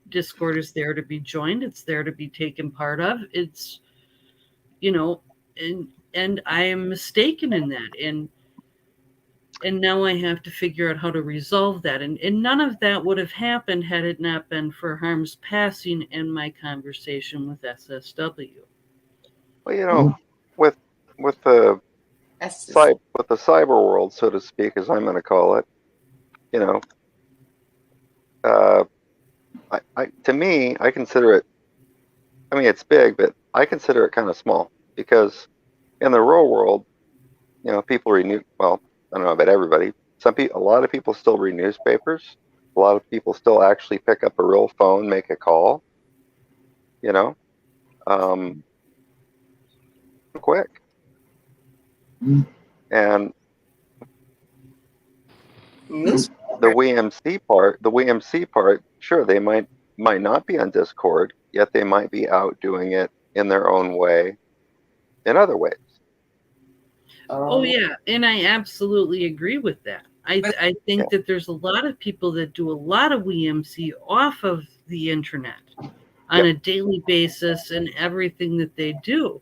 Discord is there to be joined. It's there to be taken part of. It's, you know, and I am mistaken in that. And now I have to figure out how to resolve that. And none of that would have happened had it not been for Harm's passing and my conversation with SSW. Well, Well, with with the That's just, with the cyber world, so to speak, as I'm going to call it, you know, uh, to me, I consider it. I mean, it's big, but I consider it kind of small because in the real world, people renew. Well, I don't know about everybody. A lot of people still read newspapers. A lot of people still actually pick up a real phone, make a call. You know, um, quick. Mm. And This the WMC part, sure, they might not be on Discord, yet they might be out doing it in their own way, in other ways. Oh yeah, and I absolutely agree with that. I think that there's a lot of people that do a lot of WMC off of the internet on a daily basis and everything that they do.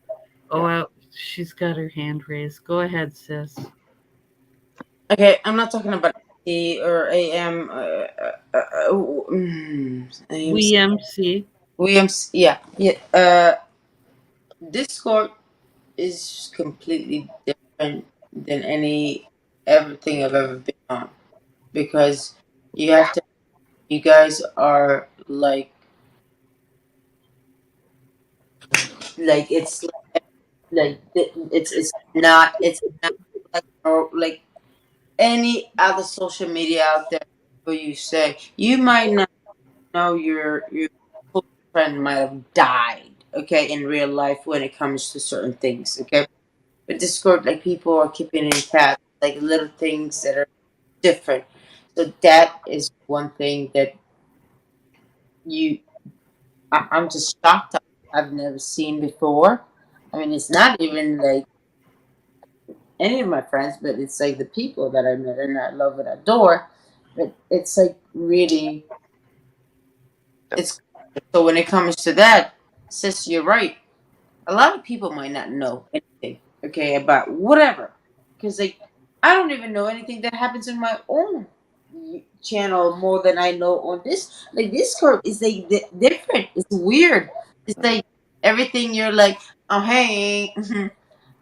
Oh, she's got her hand raised. Go ahead, sis. Okay, I'm not talking about A or AM. WMC. Yeah, yeah. Discord is completely different than everything I've ever been on, because you guys are like it's not like, or like any other social media out there where you say you might not know your close friend might have died, okay, in real life when it comes to certain things, okay. But Discord, like, people are keeping in touch, like little things that are different. So that is one thing that you I'm just shocked I've never seen before. I mean, it's not even like any of my friends, but it's like the people that I met and I love and adore. But it's like really, it's so when it comes to that, sis, you're right. A lot of people might not know anything, okay, about whatever, because like I don't even know anything that happens in my own channel more than I know on this. Like Discord is like different. It's weird. It's like everything you're like, oh hey,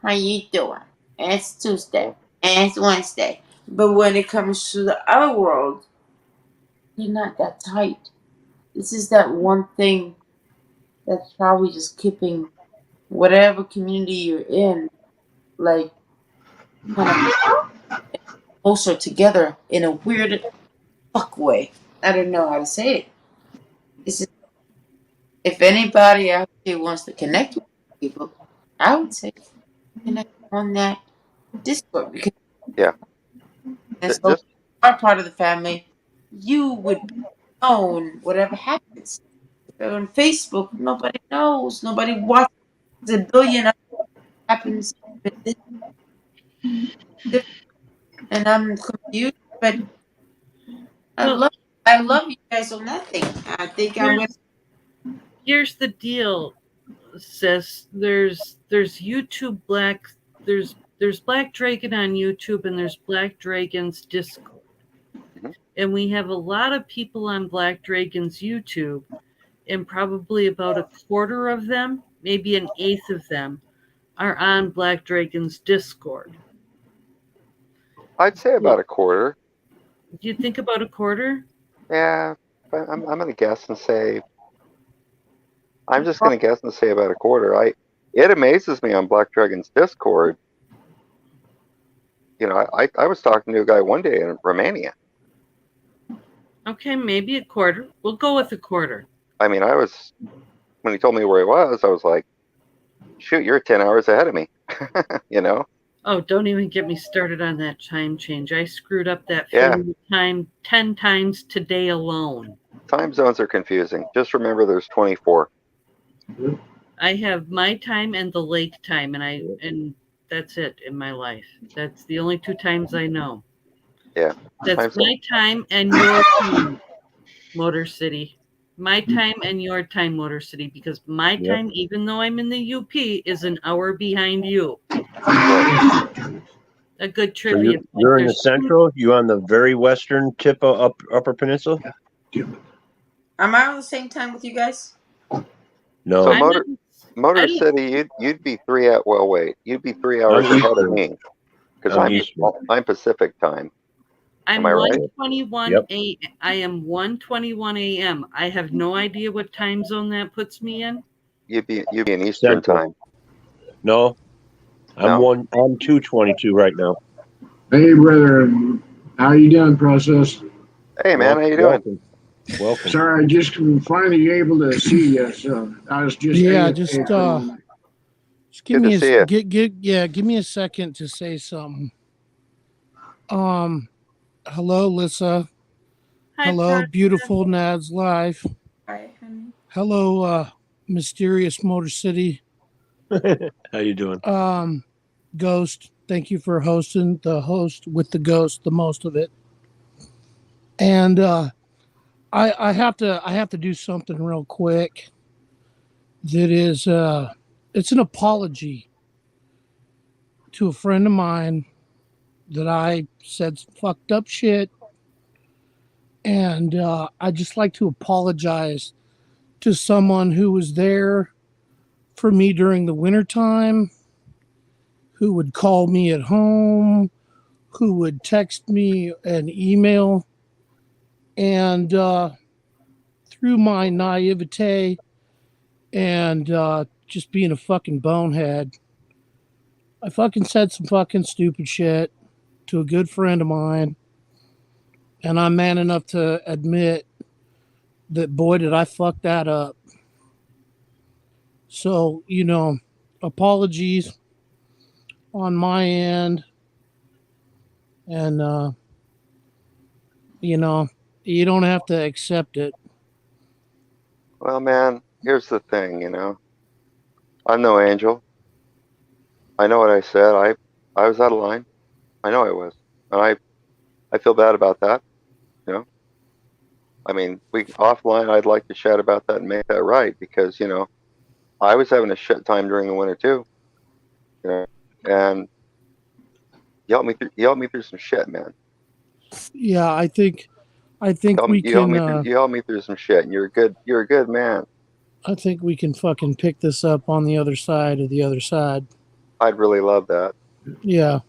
how you doing? It's Tuesday and it's Wednesday. But when it comes to the other world, they're not that tight. This is that one thing that's probably just keeping whatever community you're in, like, kind of closer together in a weird fuck way. I don't know how to say it. This is, if anybody actually wants to connect with people, I would say connect on that Discord, because Yeah, that's so just are part of the family. You would be known whatever happens. But on Facebook, nobody knows. Nobody watches. A billion of happens, but this is different, and I'm confused. But I Well, love I love you guys on that thing. I think I'm gonna. here's the deal, sis. There's YouTube Black. There's Black Dragon on YouTube and there's Black Dragon's Discord. Mhm. And we have a lot of people on Black Dragon's YouTube, and probably about a quarter of them, maybe an eighth of them, are on Black Dragon's Discord. I'd say about a quarter. Do you think about a quarter? Yeah, but I'm gonna guess and say I'm just gonna guess and say about a quarter. It amazes me on Black Dragon's Discord. You know, I was talking to a guy one day in Romania. Okay, maybe a quarter. We'll go with a quarter. I mean, when he told me where he was, I was like, shoot, you're 10 hours ahead of me. You know? Oh, don't even get me started on that time change. I screwed up that Yeah. family time 10 times today alone. Time zones are confusing. Just remember there's 24. I have my time and the lake time, and that's it in my life. That's the only two times I know. Yeah. That's my time and your time, Motor City. My time and your time, Motor City, because my time, even though I'm in the UP, is an hour behind you. A good trivia. So you're in the central? You on the very western tip of Upper Peninsula? Am I on the same time with you guys? No. So Motor City, you'd be you'd be 3 hours ahead of me, because I'm Pacific time. I'm Am I right? 1:21 a.m. I am 1:21 a.m. I have no idea what time zone that puts me in. You'd be in Eastern time. No, I'm 2:22 right now. Hey, brother, how you doing, Process? Hey, man, how you doing? Welcome. Sorry, I just finally able to see you, so I was just Just give Good me to see you. give me a second to say something. Hello, Lissa. Hi, Hello, beautiful Nad's Life. Hi, honey. Hello, mysterious Motor City. How you doing? Ghost. Thank you for hosting the host with the ghost, the most of it. And I have to do something real quick. That is it's an apology to a friend of mine that I said some fucked up shit, and I just like to apologize to someone who was there for me during the wintertime, who would call me at home, who would text me an email, and through my naivete and just being a fucking bonehead, I fucking said some fucking stupid shit to a good friend of mine, and I'm man enough to admit that, boy, did I fuck that up. So, apologies on my end, and you don't have to accept it. Well, man, here's the thing, I'm no angel. I know what I said. I was out of line. I know I was. And I feel bad about that, you know. I mean, we offline, I'd like to chat about that and make that right because, I was having a shit time during the winter too, and you helped me through some shit, man. Yeah, I think we can. You helped me through some shit, and you're a good man. I think we can fucking pick this up on the other side of the other side. I'd really love that. Yeah,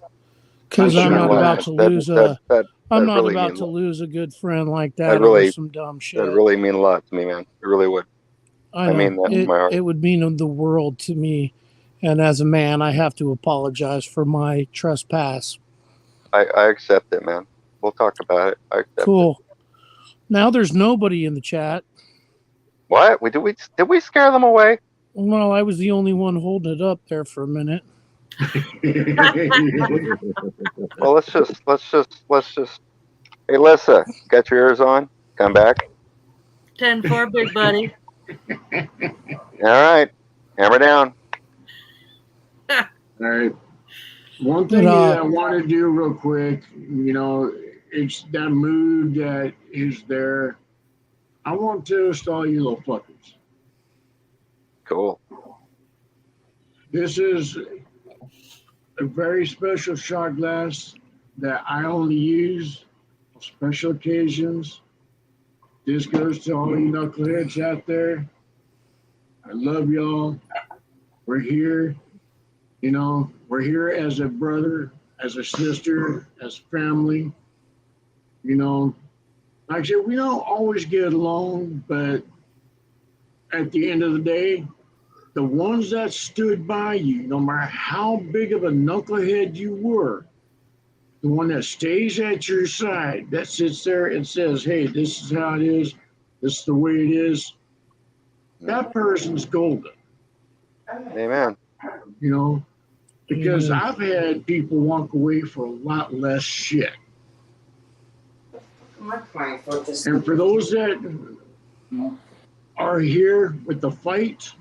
because I'm not about to lose I'm not really about to lose a good friend like that That over really some dumb shit. That'd really mean a lot to me, man. It really would. I mean that from my heart. It would mean the world to me, and as a man, I have to apologize for my trespass. I accept it, man. We'll talk about it. I accept Cool. Now there's nobody in the chat. What? Did we scare them away? Well, I was the only one holding it up there for a minute. Well, let's just. Hey, Lissa, got your ears on? Come back. 10-4, big buddy. All right, hammer down. All right. One thing that I want to do real quick, it's that mood that is there. I want to toast all you little fuckers. Cool. This is a very special shot glass that I only use on special occasions. This goes to all you knuckleheads out there. I love y'all. We're here. We're here as a brother, as a sister, as family. Like I said, we don't always get along, but at the end of the day, the ones that stood by you, no matter how big of a knucklehead you were, the one that stays at your side, that sits there and says, hey, this is how it is, this is the way it is, that person's golden. Amen. Because I've had people walk away for a lot less shit. And for those that are here with the fight,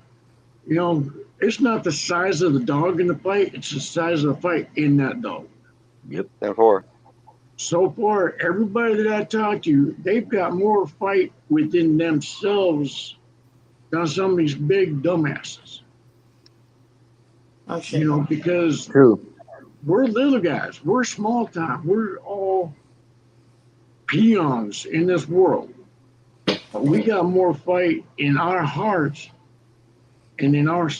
it's not the size of the dog in the fight, it's the size of the fight in that dog. Yep. 10-4. So far, everybody that I talked to, they've got more fight within themselves than some of these big dumbasses. Okay. Because True. we're little guys, we're small time, we're all peons in this world. But we got more fight in our hearts and in our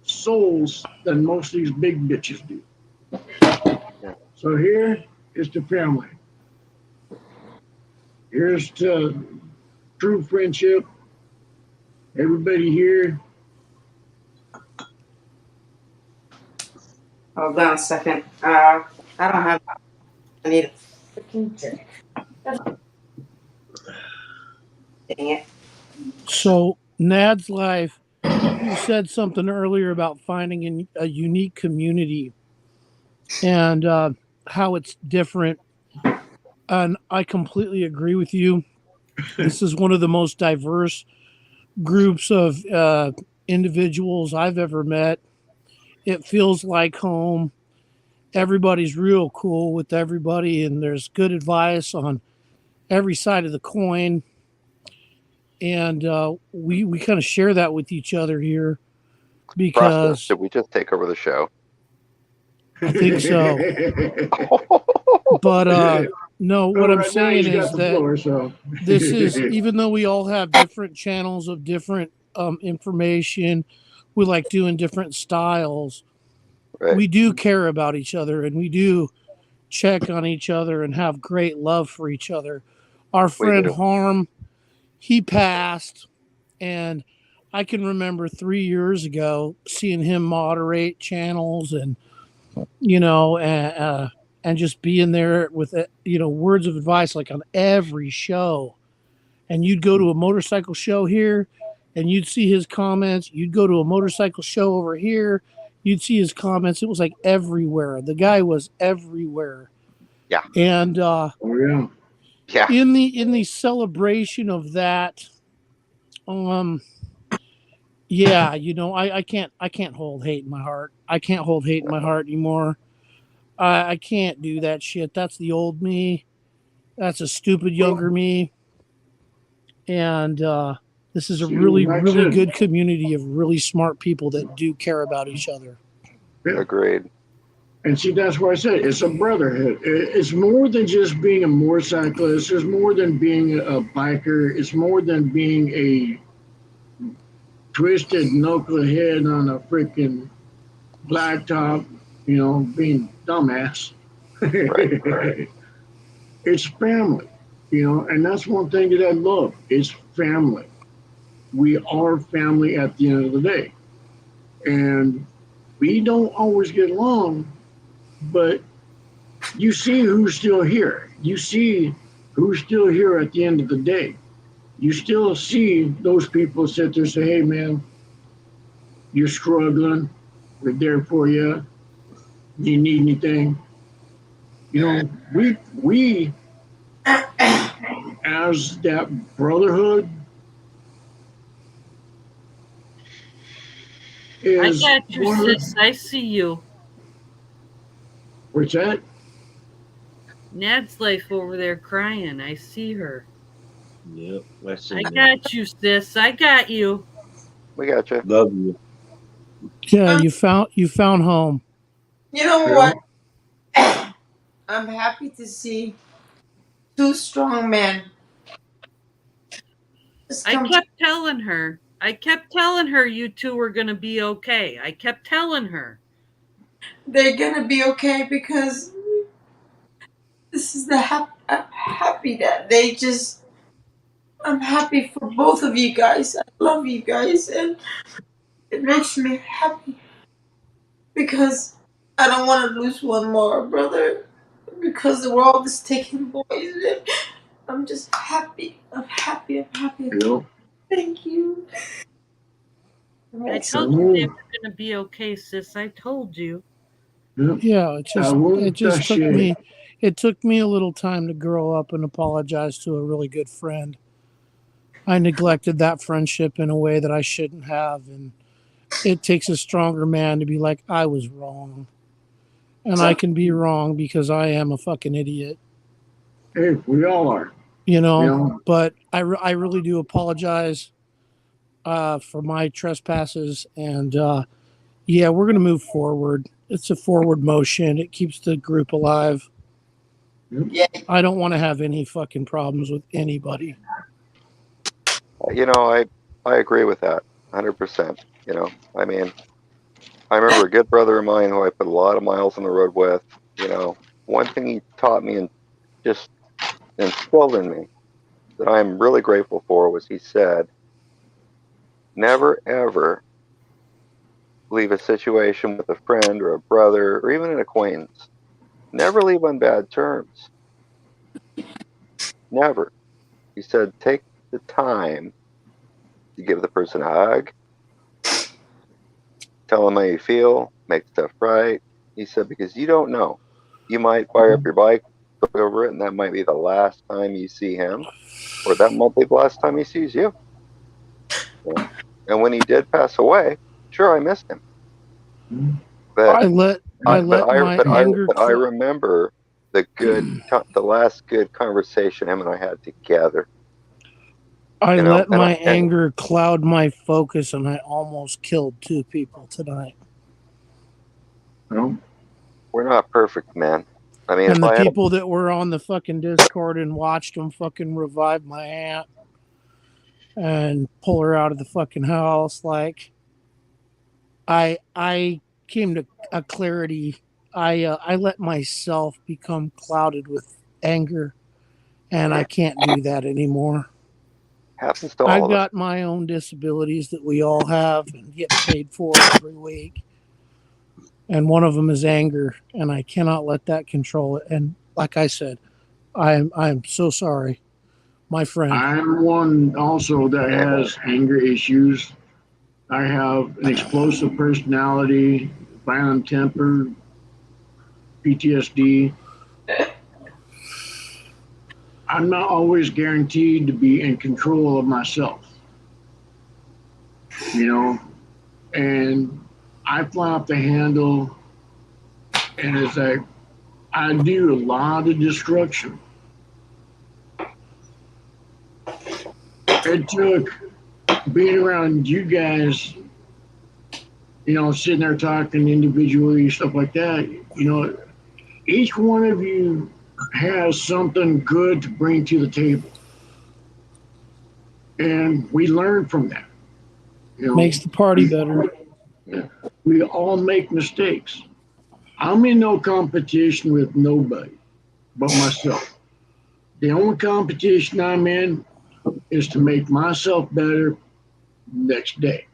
souls than most of these big bitches do. Yeah. So here is the family. Here's to true friendship. Everybody here. Hold on a second. I don't have. I need a freaking drink. Dang it. So Nad's Life you said something earlier about finding a unique community and how it's different. And I completely agree with you. This is one of the most diverse groups of individuals I've ever met. It feels like home. Everybody's real cool with everybody, and there's good advice on every side of the coin. And we kind of share that with each other here Process, because did we just take over the show? I think so. But no, what Well, I'm right now saying he's got is the that floor, so this is, even though we all have different channels of different information, we like doing different styles. Right. We do care about each other and we do check on each other and have great love for each other. Our We friend do. Harm, he passed, and I can remember 3 years ago seeing him moderate channels and you know, and just being there with words of advice like on every show. And you'd go to a motorcycle show here, and you'd see his comments. You'd go to a motorcycle show over here, you'd see his comments. It was like everywhere. The guy was everywhere. Yeah. And oh yeah. Yeah. in the celebration of that, um, yeah, I can't hold hate in my heart. I can't hold hate in my heart anymore. I can't do that shit. That's the old me. That's a stupid Well, younger me. And this is a see, really, like I really said, good community of really smart people that do care about each other. yeah. Agreed. And see, that's why I said it's a brotherhood. It's more than just being a motorcyclist. It's more than being a biker. It's more than being a twisted knucklehead on a freaking blacktop, being dumbass. Right. It's family, and that's one thing that I love. It's family. We are family at the end of the day. And we don't always get along, but you see who's still here. You see who's still here at the end of the day. You still see those people sit there and say, hey, man, you're struggling. We're there for you. You need anything? We as that brotherhood I is got you, one of sis. the, I see you. what's that? Nad's life over there crying. I see her. Yep, I see I that. got you, sis. I got you. We got you. Love you. Yeah, you found home. You know Yeah. what? I'm happy to see two strong men just I come. kept telling her. I kept telling her you two were going to be okay. I kept telling her. They're gonna be okay because this is the I'm happy that they just. I'm happy for both of you guys. I love you guys, and it makes me happy because I don't want to lose one more brother because the world is taking boys. And I'm just happy. I'm happy. I'm happy. Thank you. I I told you they won't, were going to be okay, sis. I told you. Yeah, I it won't just touch it. took me a little time to grow up and apologize to a really good friend. I neglected that friendship in a way that I shouldn't have, and it takes a stronger man to be like, I was wrong. And I can be wrong because I am a fucking idiot, Hey, we all are. you You know. know, But I really do apologize for my trespasses. And yeah, we're going to move forward. It's a forward motion, it keeps the group alive. Yeah. I don't want to have any fucking problems with anybody. I agree with that 100%. I mean, I remember a good brother of mine who I put a lot of miles on the road with. One thing he taught me and just instilled in me that I'm really grateful for was he said, never ever leave a situation with a friend or a brother or even an acquaintance. Never leave on bad terms. Never. He said, take the time to give the person a hug, tell him how you feel, make stuff right. He said, because you don't know. You might fire up your bike, look over it, and that might be the last time you see him, or that might be the last time he sees you. Yeah. And when he did pass away, sure, I missed him. But I let my anger. I remember the last good conversation him and I had together. I let my anger cloud my focus, and I almost killed 2 people tonight. No, we're not perfect, man. I mean, and the people that were on the fucking Discord and watched them fucking revive my aunt and pull her out of the fucking house, like I came to a clarity. I let myself become clouded with anger, and I can't do that anymore. Happens to all I've of got us. my own disabilities that we all have and get paid for every week. And one of them is anger, and I cannot let that control it. And like I said, I'm so sorry, my friend. I'm one also that has anger issues. I have an explosive personality, violent temper, PTSD. I'm not always guaranteed to be in control of myself, and I fly off the handle, and it's like I do a lot of destruction. It took being around you guys, sitting there talking individually, stuff like that. Each one of you has something good to bring to the table, and we learn from that. Makes the party better. We all make mistakes. I'm in no competition with nobody but myself. The only competition I'm in is to make myself better next day.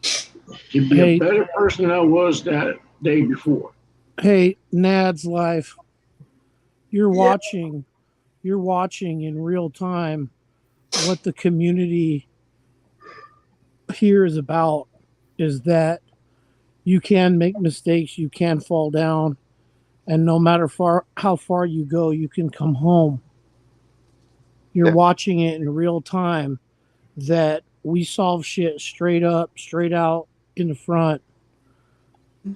To be a better person than I was that day before. Hey, Nad's life. You're watching in real time what the community here is about, is that you can make mistakes, you can fall down, and no matter how far you go, you can come home. You're watching it in real time, that we solve shit straight up, straight out in the front,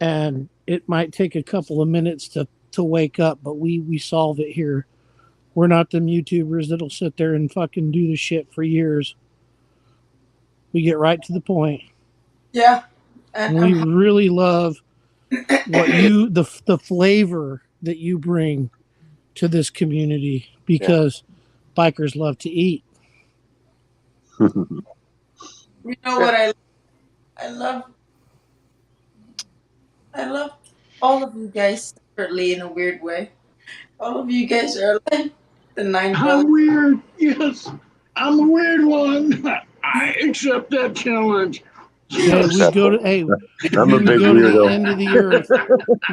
and it might take a couple of minutes to wake up, but we solve it here. We're not them YouTubers that'll sit there and fucking do the shit for years. We get right to the point. Yeah. And we really love what the flavor that you bring to this community, because bikers love to eat. You know what I love all of you guys separately in a weird way. All of you guys are like the 9 brothers. I'm weird. Yes, I'm a weird one. I accept that challenge. Hey, we go to the end of the earth.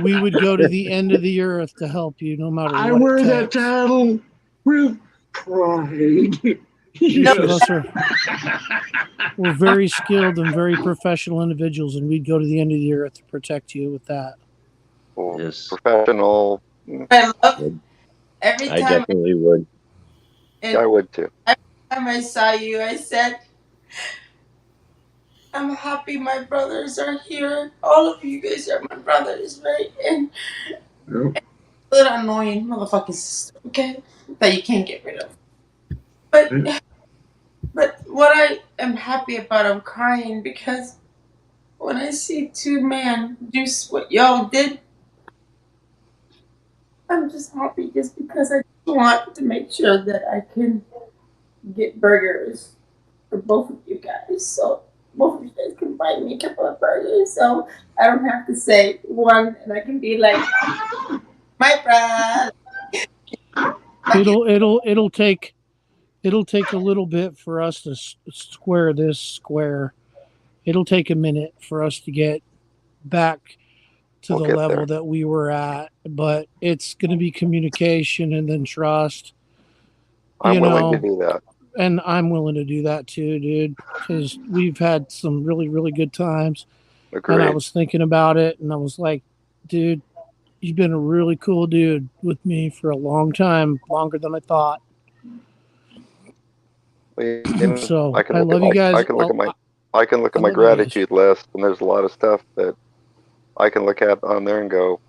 We would go to the end of the earth to help you, no matter what. I wear that title with pride. Each of us we're very skilled and very professional individuals, and we'd go to the end of the earth to protect you with that. Yes. Professional. I love every time. I definitely would. I would too. Every time I saw you, I said, I'm happy my brothers are here. All of you guys are my brothers, right? And a little annoying motherfucking sister, okay? That you can't get rid of. But what I am happy about, I'm crying because when I see 2 men do what y'all did, I'm just happy just because I want to make sure that I can get burgers for both of you guys. So both of you guys can buy me a couple of burgers, so I don't have to say one, and I can be like, my brother. It'll take a little bit for us to square this square. It'll take a minute for us to get back to the level that we were at, but it's going to be communication and then trust. I'm willing to do that. And I'm willing to do that too, dude, because we've had some really, really good times. And I Agreed. was thinking about it, and I was like, dude, you've been a really cool dude with me for a long time, longer than I thought. So I can I look at love you my guys. I can look I at my love you guys. gratitude list, and there's a lot of stuff that I can look at on there and go,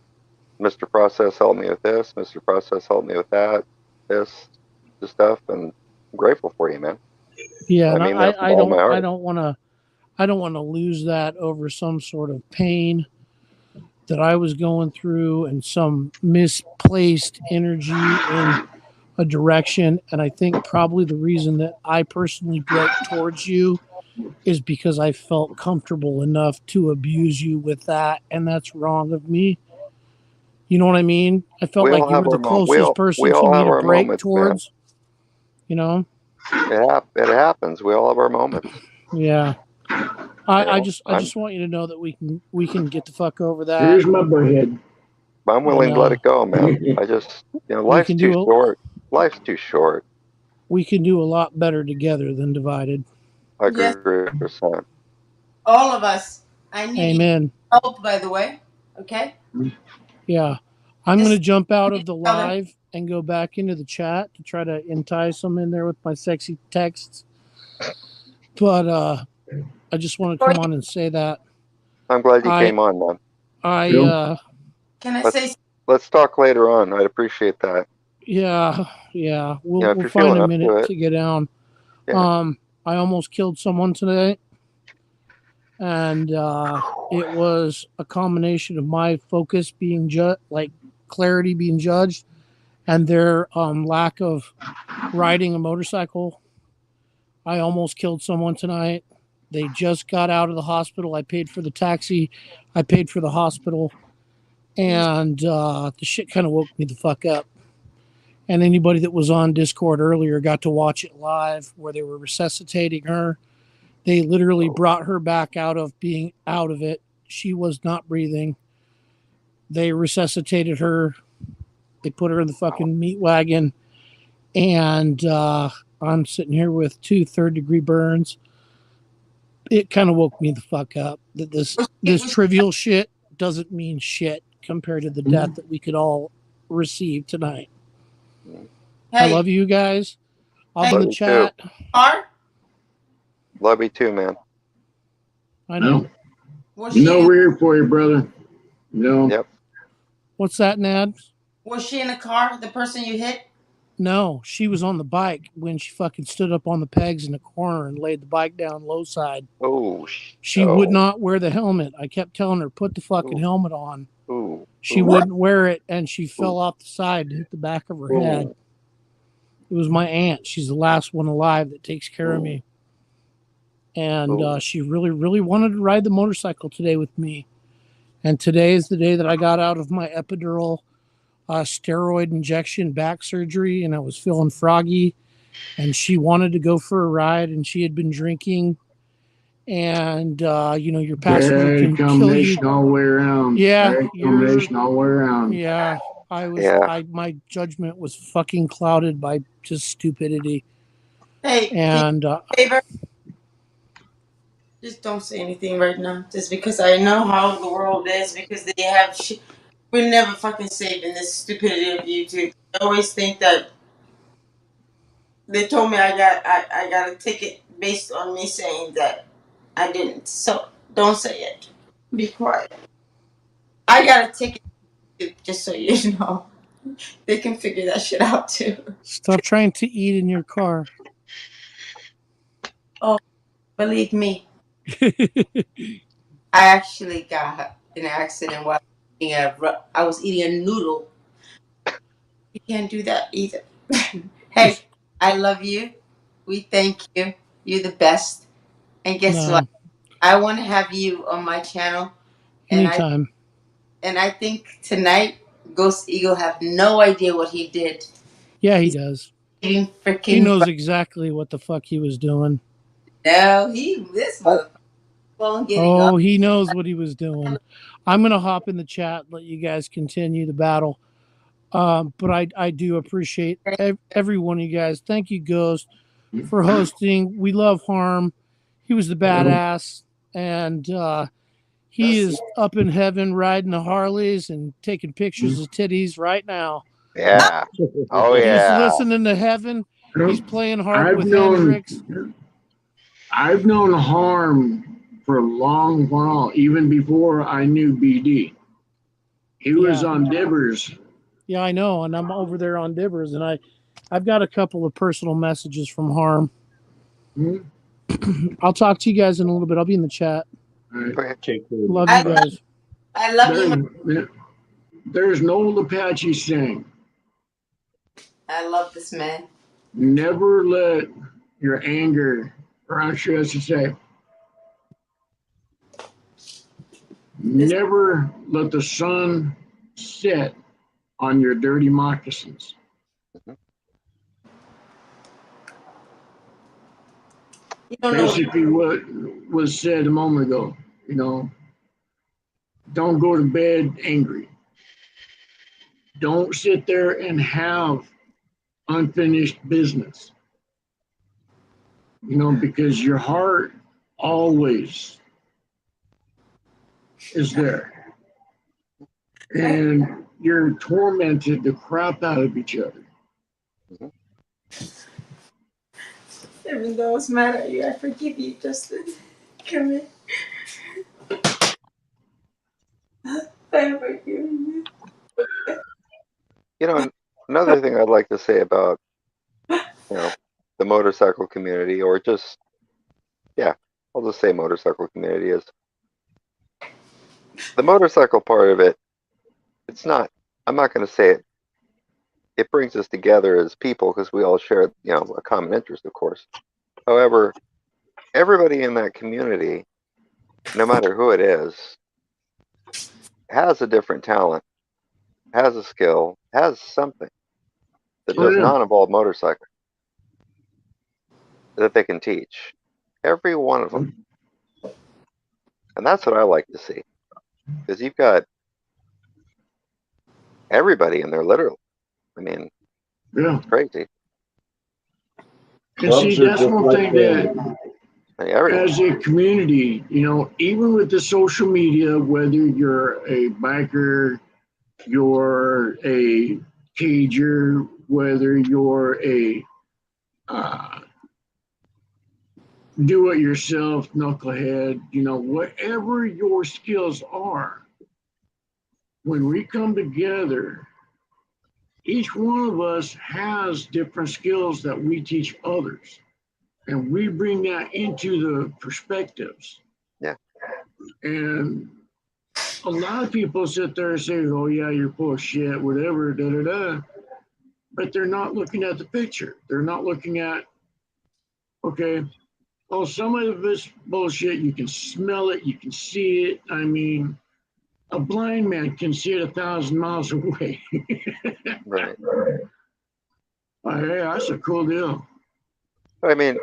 Mr. Process helped me with this, Mr. Process helped me with that, this stuff, and I'm grateful for you, man. Yeah, I and mean that from all my I heart. don't want to I don't want to lose that over some sort of pain that I was going through and some misplaced energy in a direction. And I think probably the reason that I personally broke towards you is because I felt comfortable enough to abuse you with that. And that's wrong of me. You know what I mean? I felt We like all you have were the our closest we person for all me have to our break moments, man. towards, you know? It happens. We all have our moments. Yeah. You know, I just want you to know that we can get the fuck over that. Here's my butthead. I'm And willing to let it go, man. I just, we life's can too do short. Life's too short. we can do a lot better together than divided. I Yes, agree, percent. all of us. I need your Amen. help, by the way. Okay? Yeah. I'm going to Just jump out each of the other. live and go back into the chat to try to entice some in there with my sexy texts. But I just want to come on and say that I'm glad you I came on, man. I Bill? Can I Let's say let's talk later on. I'd appreciate that. yeah, If we'll you're find feeling a up to minute it, to get down. yeah. I almost killed someone today, and it was a combination of my focus being like clarity being judged, and their lack of riding a motorcycle. I almost killed someone tonight. They just got out of the hospital. I paid for the taxi. I paid for the hospital, and the shit kind of woke me the fuck up. And anybody that was on Discord earlier got to watch it live where they were resuscitating her. They literally brought her back out of being out of it. She was not breathing. They resuscitated her. They put her in the fucking meat wagon. And I'm sitting here with 2 third-degree burns. It kind of woke me the fuck up that this was trivial shit doesn't mean shit compared to the death that we could all receive tonight. I hey, love you guys. I'll be in hey, Love the you too. chat. Art? Love you too, man. I know. No, Was you she know in we're here for you, brother. No, Yep. What's that, Nad? was she in a car, the person you hit? No, she was on the bike when she fucking stood up on the pegs in the corner and laid the bike down low side. Oh, She would oh, not wear the helmet. I kept telling her, put the fucking ooh, helmet on. ooh, She ooh, What? wouldn't wear it, and she ooh, fell off the side and hit the back of her head. ooh, It was my aunt. She's the last one alive that takes care of ooh, me. And ooh. she really, really wanted to ride the motorcycle today with me. And today is the day that I got out of my epidural steroid injection back surgery, and I was feeling froggy. And she wanted to go for a ride, and she had been drinking. And your passenger bad can kill you. combination all the way around. Yeah, Bad combination all the way around. yeah. Yeah. My judgment was fucking clouded by just stupidity. Hey, can you And do me a favor? Just don't say anything right now. Just because I know how the world is, because they have shit. We're never fucking safe in this stupidity of YouTube. I always think that they told me I got a ticket based on me saying that I didn't. So don't say it. Be quiet. I got a ticket too, just so you know. They can figure that shit out too. stop trying to eat in your car. Oh, believe me, I actually got in an accident while I was eating a noodle. You can't do that either. Hey, I love you. We thank you. You're the best. And guess what? No, I want to have you on my channel, and anytime. I think tonight Ghost Eagle have no idea what he did. Yeah, he He's does. eating He freaking. knows exactly what the fuck he was doing. No, this Oh, motherfucker won't getting up. Oh, he knows what he was doing. I'm gonna hop in the chat, let you guys continue the battle. But I do appreciate every one of you guys. Thank you, Ghost, for hosting. We love Harm. He was the badass, and he is up in heaven riding the Harleys and taking pictures of titties right now. Yeah. Oh He's yeah. listening to heaven. He's playing harp I've with known Hendrix. I've known Harm for a long while, even before I knew BD. He was on Dibbers. Yeah, I know, and I'm over there on Dibbers, and I've got a couple of personal messages from Harm. I'll talk to you guys in a little bit. I'll be in the chat. Right. Take care. Love you guys. I love you. There's an old Apache saying, I love this man. never let your anger, or I'm sure I should say, never let the sun set on your dirty moccasins. Basically what was said a moment ago, don't go to bed angry. Don't sit there and have unfinished business. Because your heart always is there. And you're tormented the crap out of each other. Even though I was mad at you, I forgive you, Justin. Come here. I forgive you. Another thing I'd like to say about, the motorcycle community, or just, I'll just say motorcycle community, is the motorcycle part of it. I'm not going to say it. It brings us together as people because we all share, a common interest, of course. However, everybody in that community, no matter who it is, has a different talent, has a skill, has something that does not involve motorcycle that they can teach. Every one of them. And that's what I like to see. Because you've got everybody in there, literally. I mean, it's crazy. And see, that's one thing that, as a community, even with the social media, whether you're a biker, you're a cager, whether you're a do-it-yourself knucklehead, whatever your skills are, when we come together, each one of us has different skills that we teach others. And we bring that into the perspectives. Yeah. And a lot of people sit there and say, oh, yeah, you're full of shit, whatever, da-da-da. But they're not looking at the picture. They're not looking at, okay, some of this bullshit, you can smell it, you can see it. I mean, a blind man can see it 1,000 miles away. Right. Hey, that's a cool deal. I mean,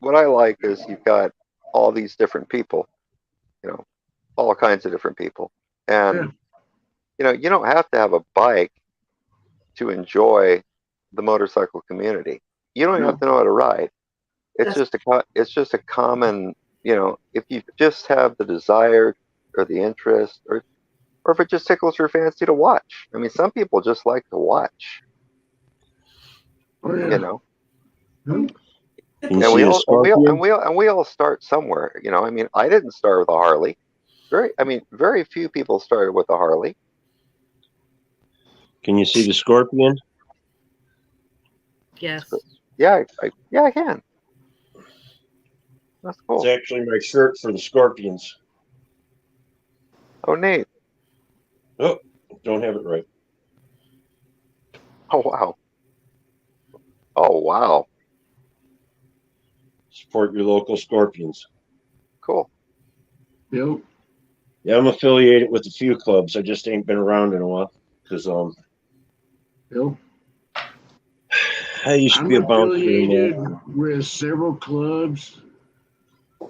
what I like is you've got all these different people, all kinds of different people. And, you don't have to have a bike to enjoy the motorcycle community. You don't have to know how to ride. It's just a common, if you just have the desire or the interest, or if it just tickles your fancy to watch. I mean, some people just like to watch. Oh, yeah. And we all start somewhere. I mean, I didn't start with a Harley. Very few people started with a Harley. Can you see the scorpion? Yes. Yeah, I can. That's cool. It's actually my shirt for the Scorpions. Oh, neat. Oh, don't have it right. Oh, wow. Oh, wow. Support your local Scorpions. Cool. Yep. Yeah, I'm affiliated with a few clubs. I just ain't been around in a while because Yep. I used to be a bouncer. Affiliated with several clubs.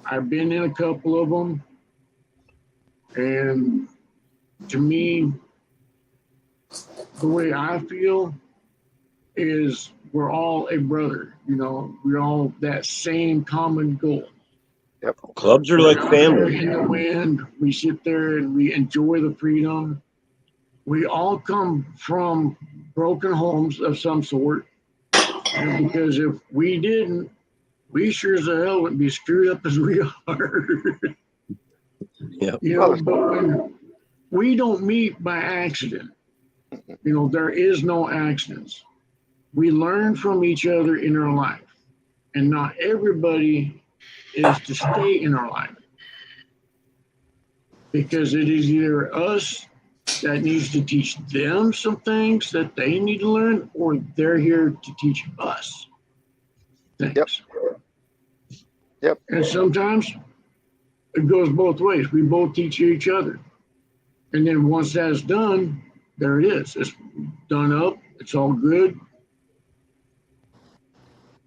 I've been in a couple of them, and to me, the way I feel is we're all a brother. We're all that same common goal. Yep. Clubs are like family. In the wind, we sit there and we enjoy the freedom. We all come from broken homes of some sort. And because if we didn't, we sure as hell wouldn't be screwed up as we are. Yeah. You know, but when we don't meet by accident, you know, there is no accidents. We learn from each other in our life, and not everybody is to stay in our life, because it is either us that needs to teach them some things that they need to learn, or they're here to teach us things. Yep. Yep. And sometimes it goes both ways. We both teach each other. And then once that's done, there it is. It's done up. It's all good.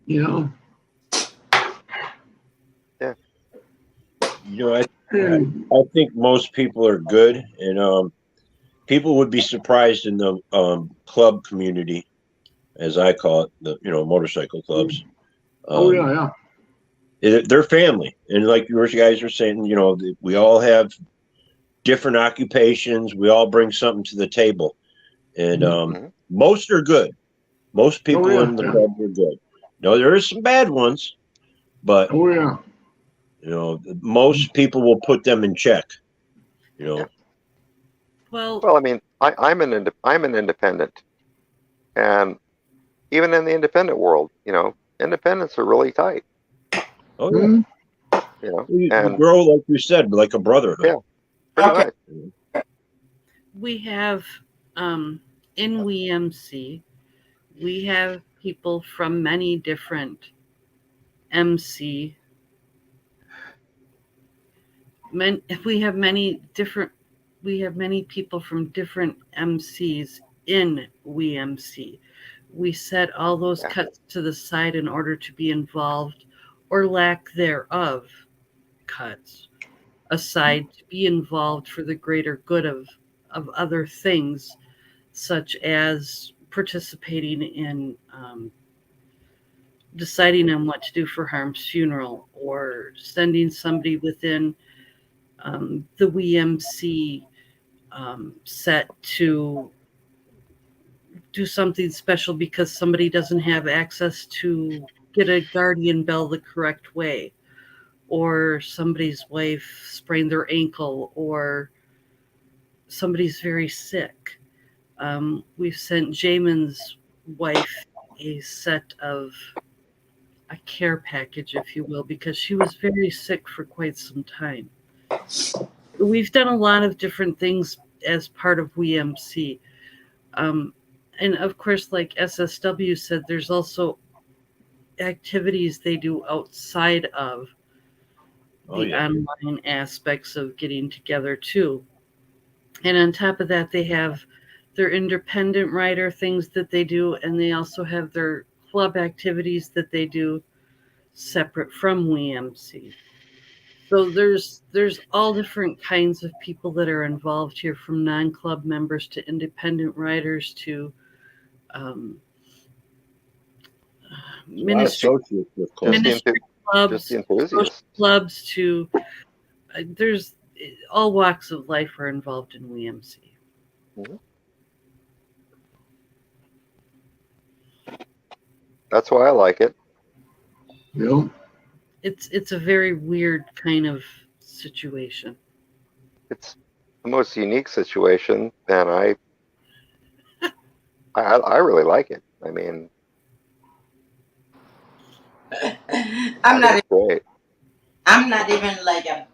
You know? Yeah. You know, I think most people are good, and people would be surprised in the club community, as I call it, the motorcycle clubs. Yeah. They're family, and like you guys were saying, we all have different occupations. We all bring something to the table, and most are good. Most people in the club are good. No, there are some bad ones, but most people will put them in check. Yeah. Well, I mean, I'm an independent, and even in the independent world, independents are really tight. Oh yeah. You grow, like you said, like a brotherhood. Yeah, pretty much. We have in WEMC, we have people from many different MC. We have many people from different MCs in WEMC. We set all those cuts to the side in order to be involved, or lack thereof cuts aside, to be involved for the greater good of other things, such as participating in deciding on what to do for Harm's funeral, or sending somebody within the WEMC set to do something special because somebody doesn't have access to get a guardian bell the correct way, or somebody's wife sprained their ankle, or somebody's very sick. We've sent Jamin's wife a set of a care package, if you will, because she was very sick for quite some time. We've done a lot of different things as part of WEMC. And of course, like SSW said, there's also activities they do outside of the online aspects of getting together too. And on top of that, they have their independent writer things that they do, and they also have their club activities that they do separate from WEMC. So there's all different kinds of people that are involved here, from non-club members to independent writers to ministry clubs, social clubs to there's all walks of life are involved in WEMC. That's why I like it. Yeah. It's a very weird kind of situation. It's the most unique situation, and I really like it. I mean, I'm not great. I'm not even like a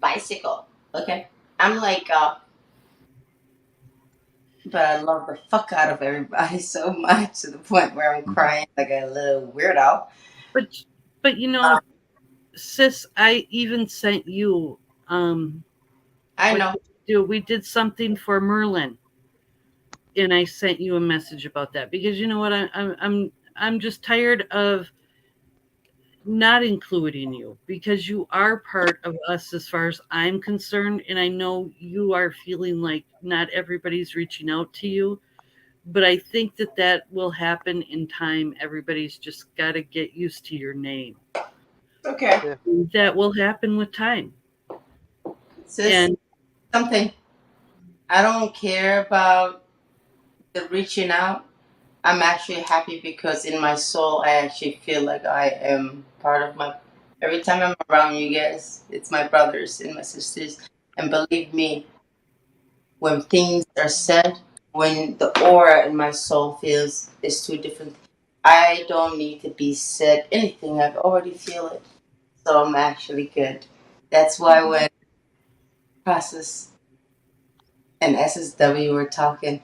bicycle. Okay. I'm like but I love the fuck out of everybody so much to the point where I'm crying like a little weirdo. But sis, I even sent you I know. We did something for Merlin, and I sent you a message about that, because you know what, I'm just tired of not including you, because you are part of us as far as I'm concerned, and I know you are feeling like not everybody's reaching out to you, but I think that will happen in time. Everybody's just got to get used to your name. Okay. That will happen with time. Sis, And something. I don't care about the reaching out. I'm actually happy because in my soul, I actually feel like I am part of my. Every time I'm around you guys, it's my brothers and my sisters. And believe me, when things are said, when the aura in my soul feels is too different, I don't need to be said anything. I've already feel it. So I'm actually good. That's why when Process and SSW were talking,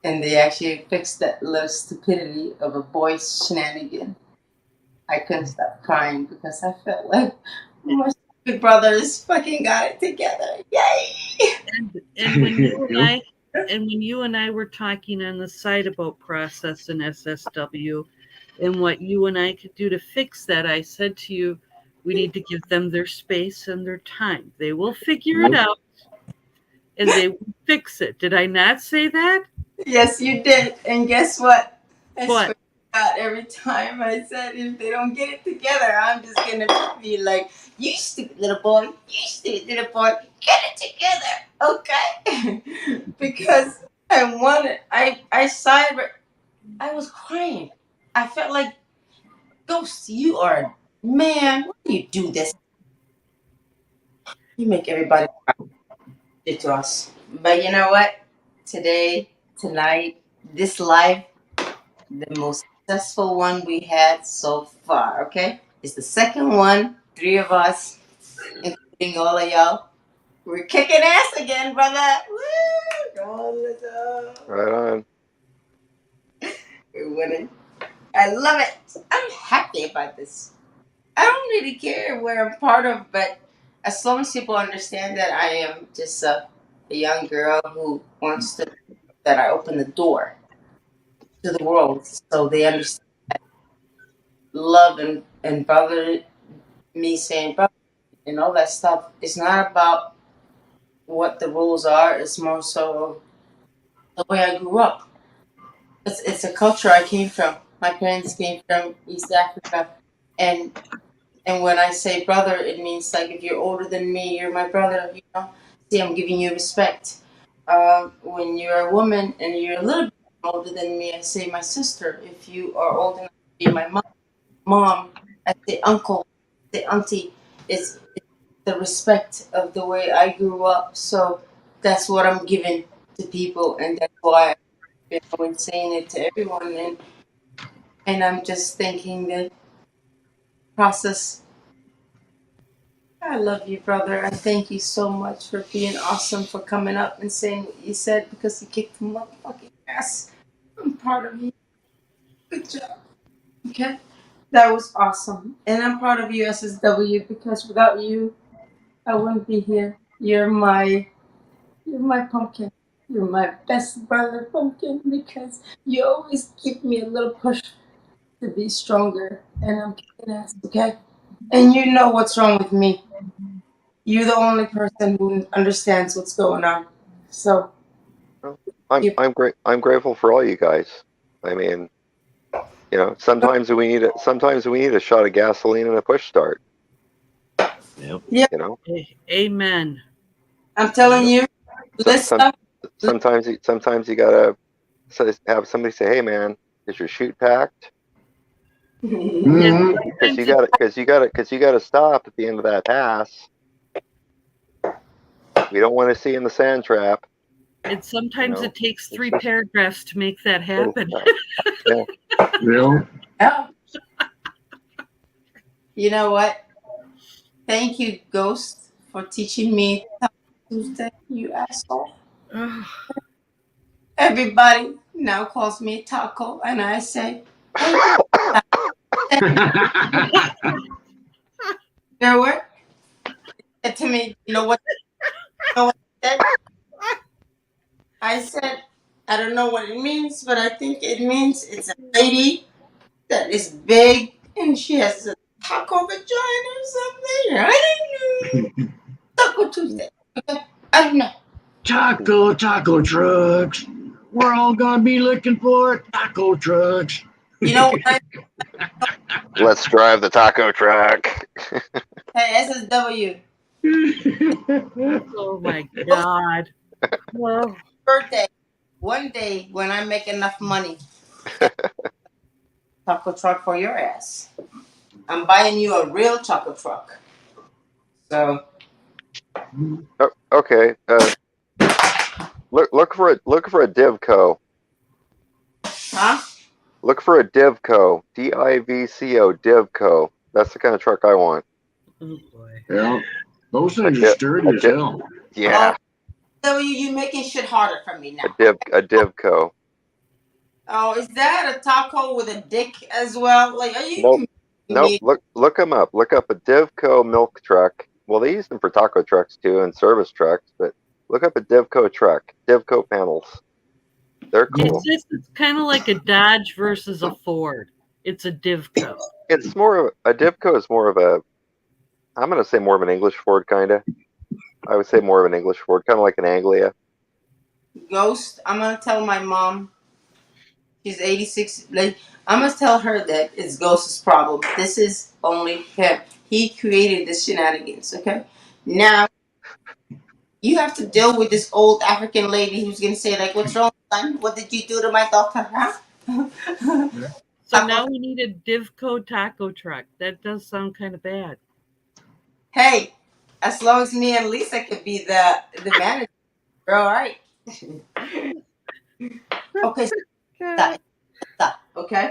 and they actually fixed that little stupidity of a boy's shenanigan, I couldn't stop crying because I felt like my stupid brothers fucking got it together. Yay! and when you and I were talking on the side about Process and SSW and what you and I could do to fix that, I said to you, we need to give them their space and their time. They will figure it out and they will fix it. Did I not say that? Yes, you did. And guess what? I swear What? to God, every time I said if they don't get it together, I'm just gonna be like, "You stupid little boy! You stupid little boy! Get it together, okay?" Because I wanted. I sighed. I was crying. I felt like, Ghost, you are man. Why do you do this? You make everybody cry to us. But you know what? Today, tonight, this live, the most successful one we had so far, okay? It's the second one, three of us, including all of y'all. We're kicking ass again, brother. Woo! Come on, let's go. Right on. We're winning. I love it. I'm happy about this. I don't really care where I'm part of, but as long as people understand that I am just a young girl who wants to, that I open the door to the world so they understand love and brother, me saying brother and all that stuff. It's not about what the rules are, it's more so the way I grew up. It's a culture I came from. My parents came from East Africa, and and when I say brother, it means like if you're older than me, you're my brother. You know, see, I'm giving you respect. When you're a woman and you're a little bit older than me, I say my sister. If you are old enough to be my mom, I say uncle, I say auntie. It's the respect of the way I grew up. So that's what I'm giving to people, and that's why I've been always saying it to everyone. And I'm just thinking that process. I love you, brother. I thank you so much for being awesome, for coming up and saying what you said because you kicked the motherfucking ass. I'm proud of you. Good job. Okay? That was awesome. And I'm proud of you, SSW, because without you, I wouldn't be here. You're my pumpkin. You're my best brother pumpkin because you always give me a little push to be stronger. And I'm kicking ass, okay? And you know what's wrong with me. You're the only person who understands what's going on. So Well, you I'm great. I'm grateful for all you guys. I mean, sometimes we need a shot of gasoline and a push start. Yep. yeah, You know, Amen. I'm telling Yep. you, some, listen some up. sometimes you gotta have somebody say, "Hey, man, is your chute packed?" And Mm-hmm. Because sometimes it you gotta stop at the end of that pass. We don't want to see in the sand trap. and You sometimes know, it takes it's 3 paragraphs to make that happen. yeah. Yeah. Yeah. You know what? Thank you, Ghost, for teaching me Tuesday, you asshole. Oh, Everybody now calls me Taco, and I say, hey, and you know what? Said to me, you know what I said? I said, I don't know what it means, but I think it means it's a lady that is big and she has a taco vagina or something. I don't know. Taco Tuesday. Okay? I don't know. Taco trucks. We're all gonna be looking for taco trucks. You know what? Let's drive the taco truck. Hey, SSW. Oh my God. Well, Birthday. One day when I make enough money, taco truck for your ass. I'm buying you a real taco truck. So Okay. Look for a Divco. huh? Look for a Divco. Divco. Divco. That's the kind of truck I want. oh boy. Yeah, those A things are div. sturdy A as div. hell. Yeah. You making shit harder for me now. A Divco. Oh, is that a taco with a dick as well? Like, are you Nope. kidding Nope. me? Look them up. Look up a Divco milk truck. Well, they use them for taco trucks too and service trucks, but look up a Divco truck. Divco panels. They're cool. It's kind of like a Dodge versus a Ford. It's a Divco. It's more of a Divco is more of a. I'm gonna say more of an English Ford kind of. I would say more of an English Ford, kind of like an Anglia. Ghost, I'm gonna tell my mom. She's 86. Like, I'm gonna tell her that it's Ghost's problem. This is only him. He created the shenanigans. Okay. Now you have to deal with this old African lady who's gonna say like, "What's wrong, son? What did you do to my daughter?" Huh? So now we need a Divco taco truck. That does sound kind of bad. Hey, as long as me and Lisa could be the manager, we're all right. Okay, God, stop. Okay,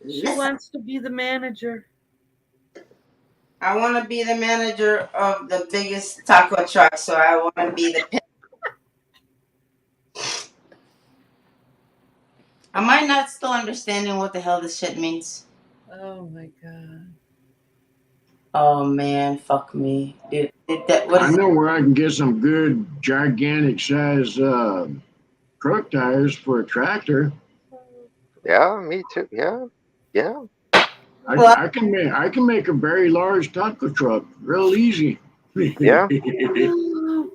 she listen. wants to be the manager. I want to be the manager of the biggest taco truck, so I want to be the pit. Am I not still understanding what the hell this shit means? Oh my God. Oh man, fuck me. What I is it? know where I can get some good gigantic size truck tires for a tractor. Yeah, me too. Yeah, yeah. Well, I can make a very large taco truck real easy. Yeah. Oh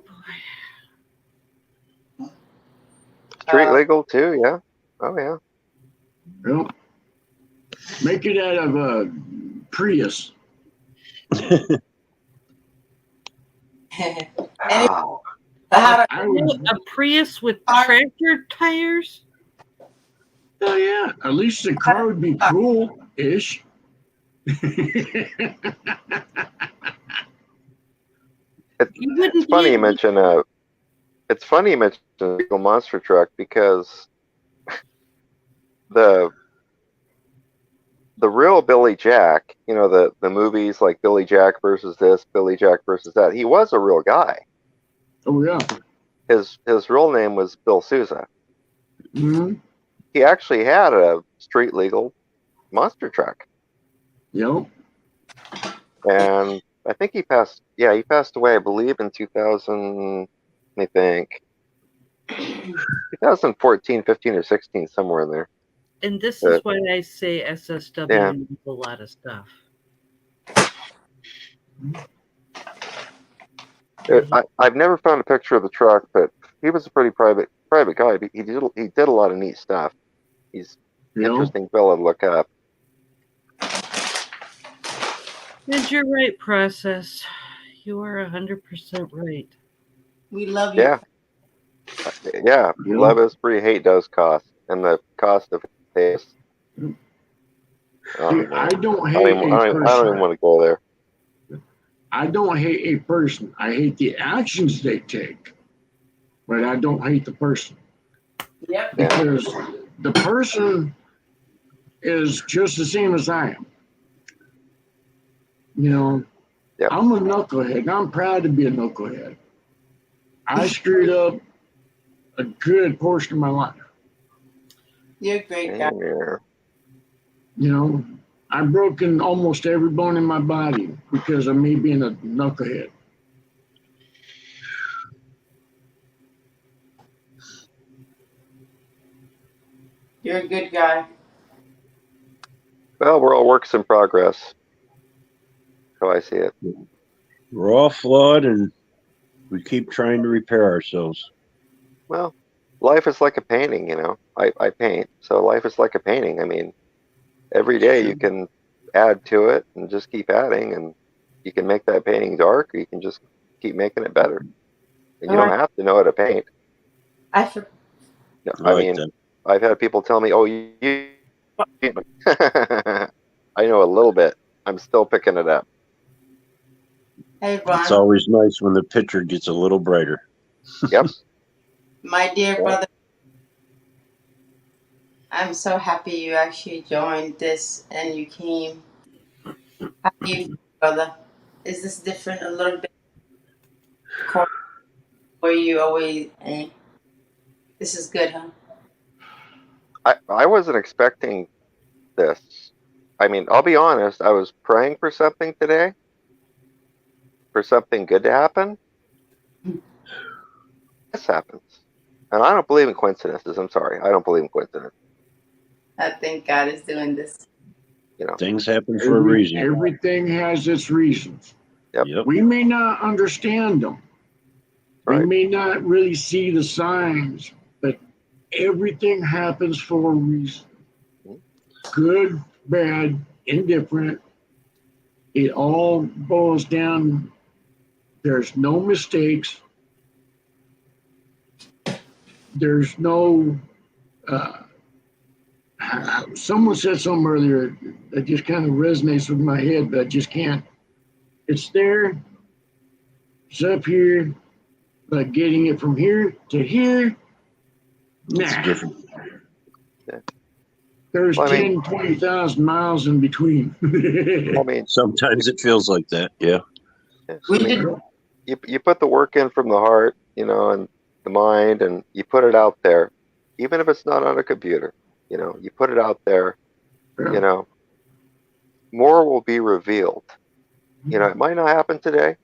Street legal too. Yeah. Oh yeah. Well, make it out of a Prius. anyway, Oh, how I boy. would, A Prius with to, tractor tires? oh yeah, at least the car would be cool-ish. You it's wouldn't be funny you able to. mention It's funny you mention a legal monster truck because the the real Billy Jack, you know, the movies like Billy Jack versus this, Billy Jack versus that. He was a real guy. Oh yeah. His real name was Bill Sousa. Mm-hmm. He actually had a street legal monster truck, Yep. and I think he passed. Yeah, he passed away, I believe, in 2000. I think 2014, 15, or 16, somewhere in there. And this is But why I say SSW yeah, means a lot of stuff. I've never found a picture of the truck, but he was a pretty private guy. He did a lot of neat stuff. He's Yep. interesting fellow to look up. And you're right, Process. You are 100% right. we love you. Yeah, yeah. Yep. Love is free, hate does cost, and the cost of hate. Oh See, man, I don't even want to go there. I don't hate a person. I hate the actions they take, but I don't hate the person Yep. Yeah, because the person is just the same as I am. You know, yep. I'm a knucklehead, and I'm proud to be a knucklehead. I screwed up a good portion of my life. You're a great guy. Yeah. You know, I've broken almost every bone in my body because of me being a knucklehead. You're a good guy. Well, we're all works in progress. How I see it. We're all flawed, and we keep trying to repair ourselves. Well, life is like a painting, you know. I paint, so life is like a painting. I mean, every day you can add to it and just keep adding, and you can make that painting dark, or you can just keep making it better. And you don't have to know how to paint. I for, I mean, I've had people tell me, "Oh, you." I know a little bit. I'm still picking it up. Hey, Ron. It's always nice when the picture gets a little brighter. Yep. My dear brother, I'm so happy you actually joined this and you came. How do you feel, brother? Is this different a little bit? Where you always, this is good, huh? I wasn't expecting this. I mean, I'll be honest, I was praying for something today, for something good to happen. This happens. And I don't believe in coincidences. I'm sorry. I don't believe in coincidences. I think God is doing this. Things happen for a reason. Everything has its reasons. Yep. We may not understand them. Right. We may not really see the signs, but everything happens for a reason. Good, bad, indifferent. It all boils down. There's no mistakes. There's no. Someone said something earlier that just kind of resonates with my head, but I just can't. It's there. It's up here, but getting it from here to here, It's different. Yeah. There's 20,000 miles in between. I mean, sometimes it feels like that. Yeah. I mean, you put the work in from the heart, and the mind, and you put it out there, even if it's not on a computer. You put it out there. Yeah. More will be revealed. It might not happen today,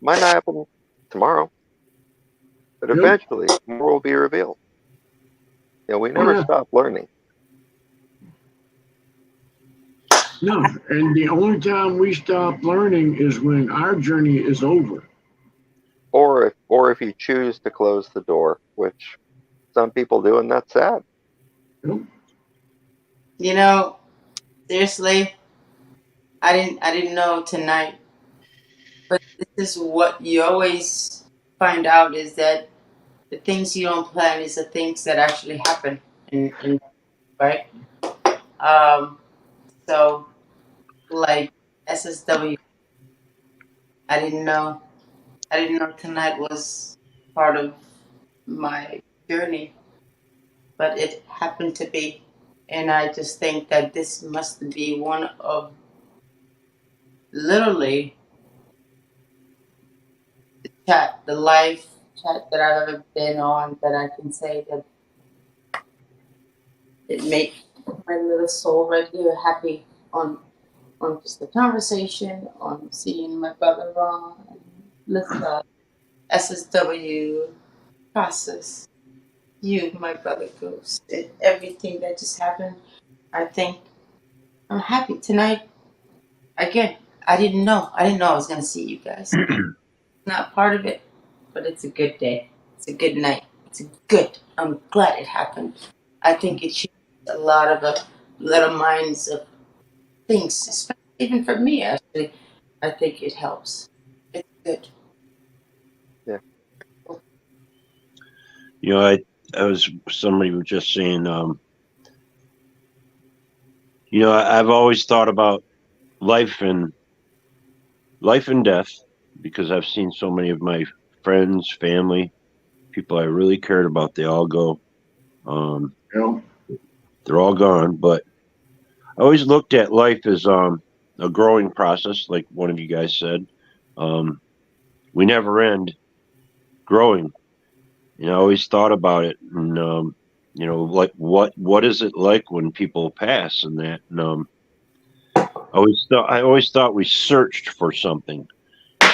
might not happen tomorrow, but eventually more will be revealed. We never stop learning. No, and the only time we stop learning is when our journey is over. Or if you choose to close the door, which some people do, and that's sad. Seriously, I didn't know tonight, but this is what you always find out, is that the things you don't plan is the things that actually happen, right? So like SSW, I didn't know tonight was part of my journey, but it happened to be. And I just think that this must be one of literally the live chat that I've ever been on, that I can say that it made my little soul right here happy on just the conversation, on seeing my brother Ron, Lisa, SSW, process, you, my brother Ghost, and everything that just happened. I think I'm happy tonight. Again, I didn't know I was gonna see you guys. Not part of it, but it's a good day. It's a good night. I'm glad it happened. I think it changed a lot of the little minds of things, especially even for me. Actually, I think it helps. It's good. Yeah. Somebody was just saying, I've always thought about life and death, because I've seen so many of my friends, family, people I really cared about, they all go. They're all gone. But I always looked at life as a growing process, like one of you guys said. We never end growing. I always thought about it, and like what is it like when people pass, and that. And I always thought we searched for something,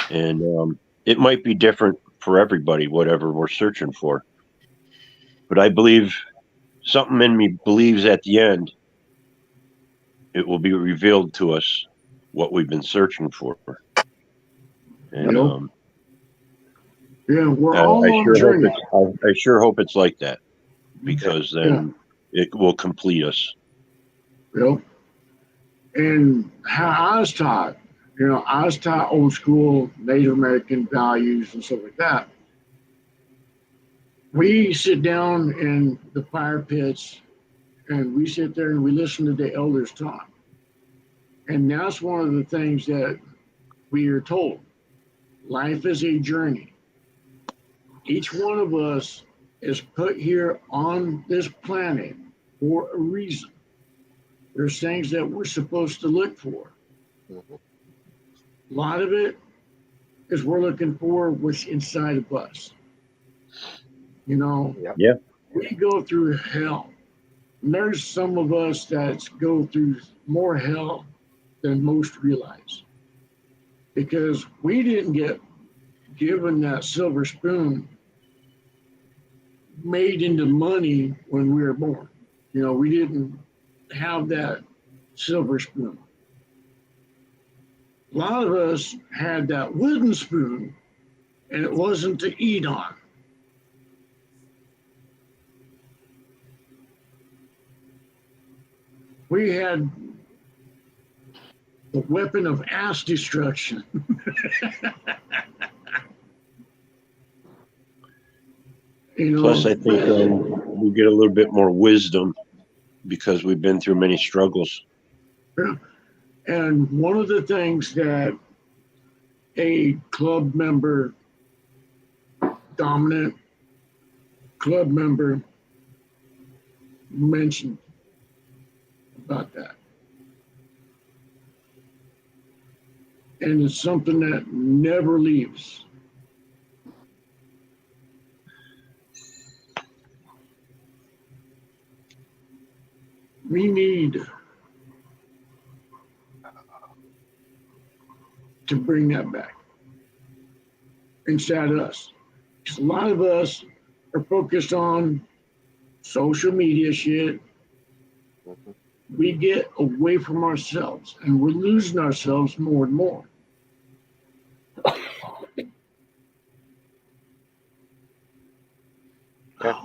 and it might be different for everybody, whatever we're searching for. But I believe, something in me believes, at the end it will be revealed to us what we've been searching for. And yeah, we're all on a journey. I sure hope it's like that, because then it will complete us. Yep. And how I was taught, I was taught old school Native American values and stuff like that. We sit down in the fire pits and we sit there and we listen to the elders talk. And that's one of the things that we are told. Life is a journey. Each one of us is put here on this planet for a reason. There's things that we're supposed to look for. Mm-hmm. A lot of it is we're looking for what's inside of us. Yeah. We go through hell. And there's some of us that go through more hell than most realize. Because we didn't get given that silver spoon made into money when we were born. We didn't have that silver spoon. A lot of us had that wooden spoon, and it wasn't to eat on. We had the weapon of ass destruction. Plus, I think we get a little bit more wisdom because we've been through many struggles. And one of the things that a club member, dominant club member, mentioned about that. And it's something that never leaves. We need to bring that back inside us. Because a lot of us are focused on social media shit. Mm-hmm. We get away from ourselves and we're losing ourselves more and more. Yeah.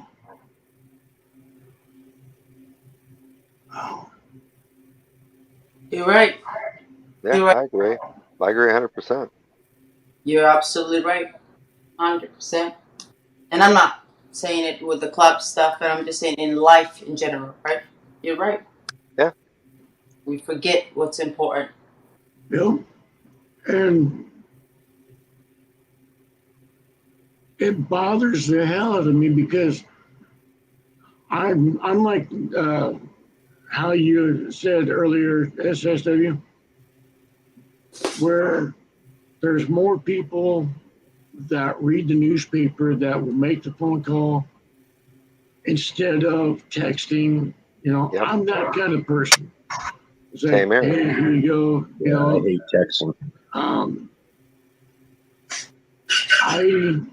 Wow. You're right. Yeah, You're right. I agree. I agree 100%. You're absolutely right. 100%. And I'm not saying it with the club stuff, but I'm just saying in life in general, right? You're right. Yeah. We forget what's important. Yep. And it bothers the hell out of me because I'm like how you said earlier, SSW, where there's more people that read the newspaper that will make the phone call instead of texting. Yep. I'm that kind of person. It's Same like, here. hey, here you go. I hate texting. I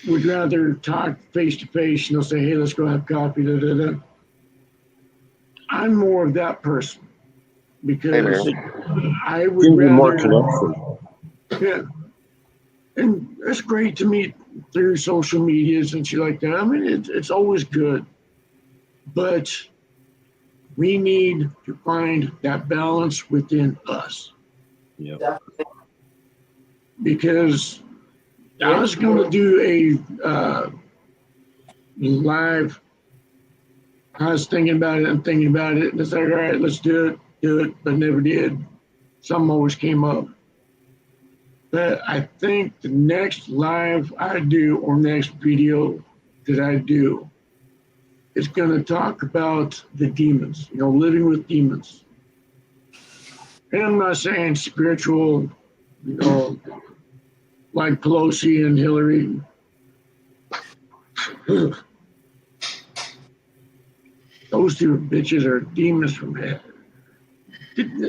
would rather talk face to face. They'll say, hey, let's go have coffee. Da, da, da. I'm more of that person because I would Gives you more rather. connection. Yeah. And it's great to meet through social medias and shit like that. I mean, it's always good. But we need to find that balance within us. Yeah. Because I was going to do a live. I was thinking about it and thinking about it. And it's like, all right, let's do it, but never did. Something always came up. But I think the next live I do or next video that I do is going to talk about the demons, living with demons. And I'm not saying spiritual, like Pelosi and Hillary. Those two bitches are demons from hell.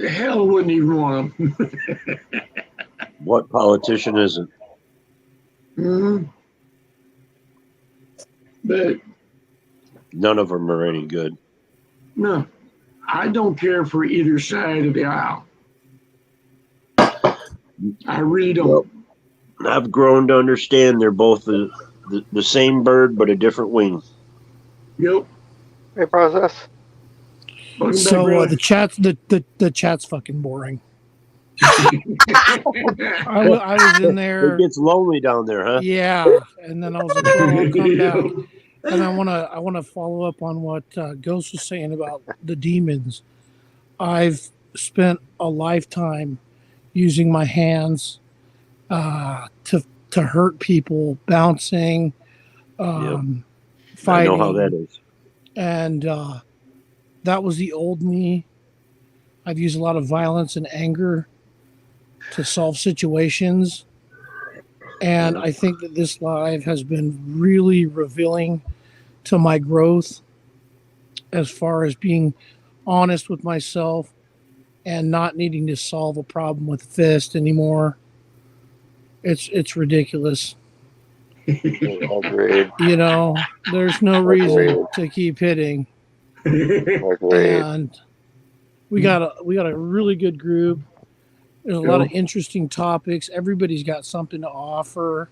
Hell wouldn't even want them. What politician isn't? Mm-hmm. But none of them are any good. No, I don't care for either side of the aisle. I really don't. Well, I've grown to understand they're both the same bird but a different wing. Yep. Hey, process. So the chat's fucking boring. I was in there. It gets lonely down there, huh? Yeah, and then I was like, well, I'll come back. And I wanna follow up on what Ghost was saying about the demons. I've spent a lifetime using my hands to hurt people, bouncing, fighting. I know how that is. And that was the old me. I've used a lot of violence and anger to solve situations. And I think that this live has been really revealing to my growth as far as being honest with myself and not needing to solve a problem with a fist anymore. It's ridiculous. Agreed. You know, there's no reason to keep hitting. Agreed. And we got a really good group. There's a lot of interesting topics. Everybody's got something to offer. A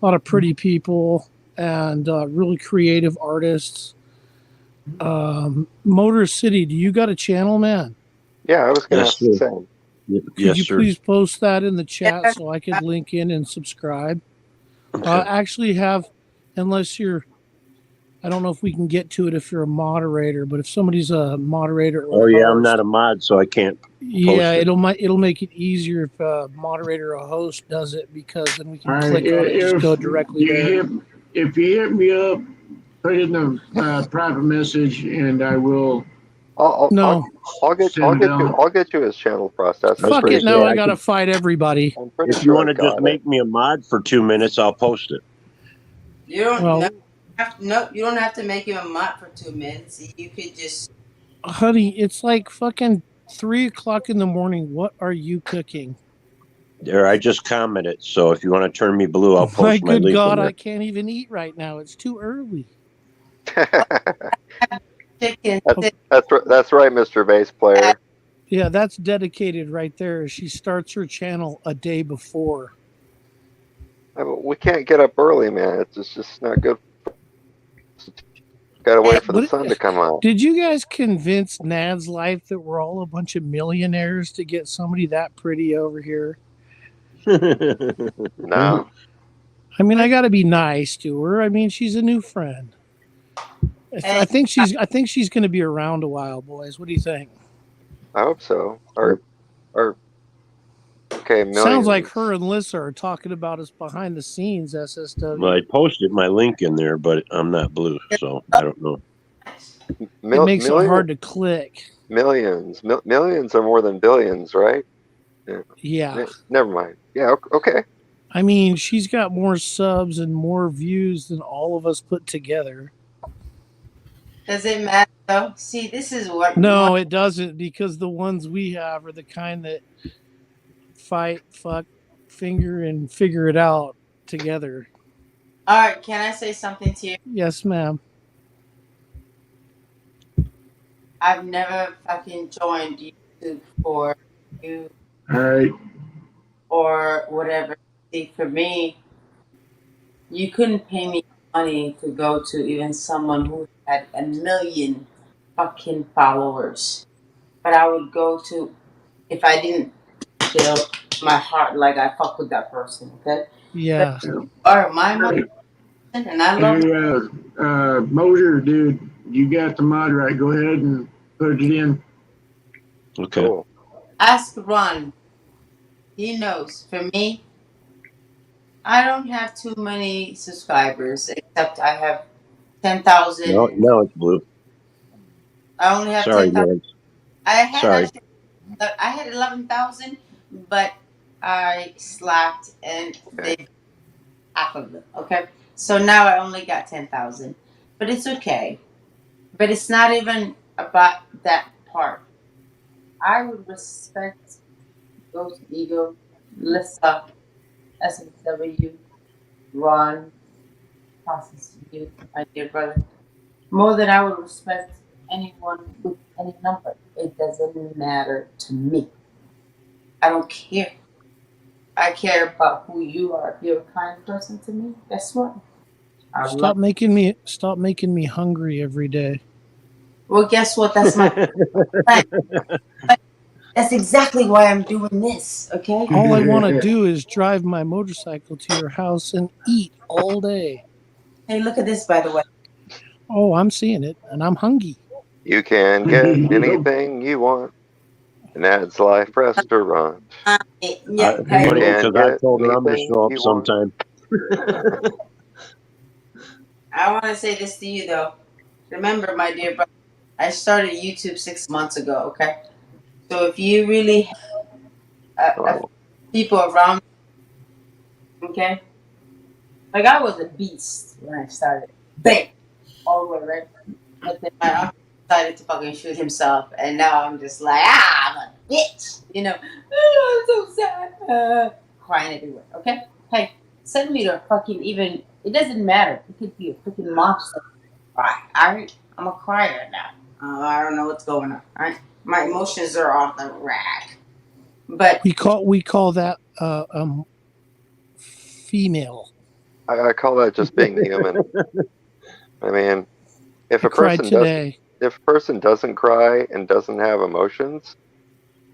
lot of pretty people and really creative artists. Motor City, do you got a channel, man? Yeah, I was going to ask the same. Could you please post that in the chat so I could link in and subscribe? I actually have, unless you're, I don't know if we can get to it if you're a moderator, but if somebody's a moderator or yeah, I'm not a mod, so I can't. Yeah, it'll make it easier if a moderator or a host does it, because then we can click on it and just go directly there. If you hit me up, put in the private message, and I will. I'll get you his channel process. Fuck it, now I gotta fight everybody. If you want to just make me a mod for 2 minutes, I'll post it. You don't you don't have to make him a mod for 2 minutes. You could just. Honey, it's like fucking 3:00 in the morning. What are you cooking? There, I just commented. So if you want to turn me blue, I'll post my link. My good God, I can't even eat right now. It's too early. That's right, Mr. Bass Player. Yeah, that's dedicated right there. She starts her channel a day before. We can't get up early, man. It's just not good. Gotta wait for the sun to come out. Did you guys convince Nad's Life that we're all a bunch of millionaires to get somebody that pretty over here? No. I mean, I got to be nice to her. I mean, she's a new friend. I think she's going to be around a while, boys. What do you think? I hope so. Or okay, millions. Sounds like her and Lissa are talking about us behind the scenes, SSW. Well, I posted my link in there, but I'm not blue, so I don't know. It makes it hard to click. Millions are more than billions, right? Yeah. Never mind. Yeah, okay. I mean, she's got more subs and more views than all of us put together. Does it matter though? See, this is what. No, it doesn't, because the ones we have are the kind that fight, fuck, finger, and figure it out together. All right, can I say something to you? Yes, ma'am. I've never fucking joined YouTube for you. All right. Or whatever. See, for me, you couldn't pay me money to go to even someone who had 1 million fucking followers. But I would go to, if I didn't feel my heart like I fuck with that person, okay? Yeah. Or my mother, and I love you. Moser, dude, you got the mod right. Go ahead and put it in. Okay. Cool. Ask Ron. He knows. For me, I don't have too many subscribers, except I have 10,000. No, it's blue. I only have 10,000. I had 11,000, but I slacked and they half of it. Okay, so now I only got 10,000, but it's okay. But it's not even about that part. I would respect Ghost Eagle, Lissa, SSW, Ron, Process you, my dear brother, more than I would respect anyone with any number. It doesn't matter to me. I don't care. I care about who you are. If you're a kind person to me, guess what? Stop making me hungry every day. Well, guess what? That's my plan. That's exactly why I'm doing this. Okay. All I want to do is drive my motorcycle to your house and eat all day. Hey, look at this, by the way. Oh, I'm seeing it, and I'm hungry. You can get anything you want, and that's Life Restaurant. Yep. Hey, You Funny can because I get told her I'm going to anything show up you want. sometime. I want to say this to you though. Remember, my dear brother, I started YouTube 6 months ago. Okay. So if you really have Oh, people around, okay, like I was a beast when I started. Bang, all the way, right? But then my uncle decided to fucking shoot himself, and now I'm just like, I'm a bitch, you know. Oh, I'm so sad, crying everywhere. Okay, hey, send me to fucking even. It doesn't matter. It could be a freaking monster. Cry. All right, I'm a crier now. I don't know what's going on. All right, my emotions are off the rack. But We call that female. I call that just being human. I mean, if I a cried person doesn't today. if a person doesn't cry and doesn't have emotions,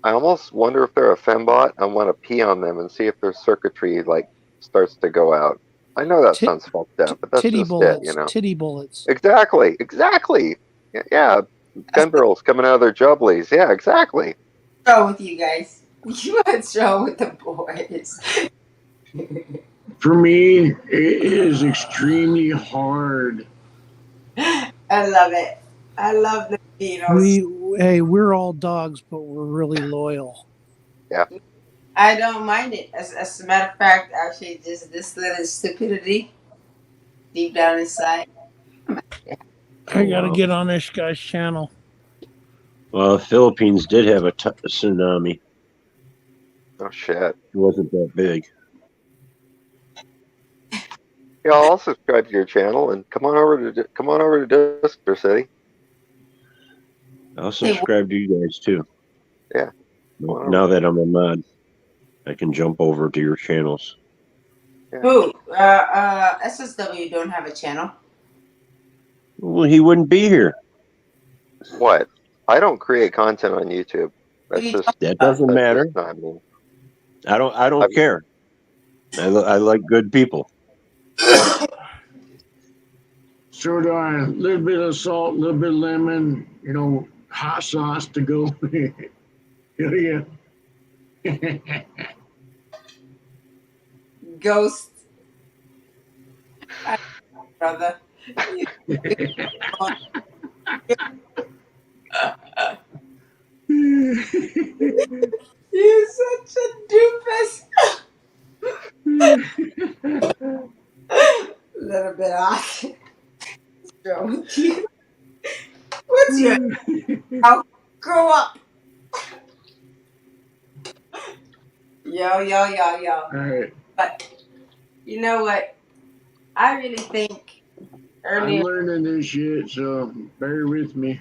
I almost wonder if they're a fembot. I want to pee on them and see if their circuitry like starts to go out. I know that Tit, sounds fucked up, but that's titty just it, you bullets. know. Titty bullets. Exactly, exactly. Yeah, gun barrels coming out of their jubblies. Yeah, exactly. what's wrong with you guys? What's wrong with the boys? For me, it is extremely hard. I love it. I love the Filipinos. We're all dogs, but we're really loyal. Yeah. I don't mind it. As a matter of fact, actually, just this little stupidity deep down inside. I gotta Wow. get on this guy's channel. Well, the Philippines did have a tsunami. Oh shit. It wasn't that big. Yeah, I'll subscribe to your channel and come on over to Discord City. I'll Say, subscribe to you guys too. Yeah. Come on Now over. that I'm a mod, I can jump over to your channels. Yeah. who? SSW don't have a channel. Well, he wouldn't be here. What? I don't create content on YouTube. What are That's you just talking That about? doesn't that's matter. just not me. I I, don't care. I like good people. So do I. A little bit of salt, a little bit of lemon, hot sauce to go. Hell yeah. Ghost, brother. You're such a doofus. Little bit off. What's wrong with you? What's your I'll grow up? Yo. All right. But you know what? I really think I'm earlier learning this shit, so bear with me.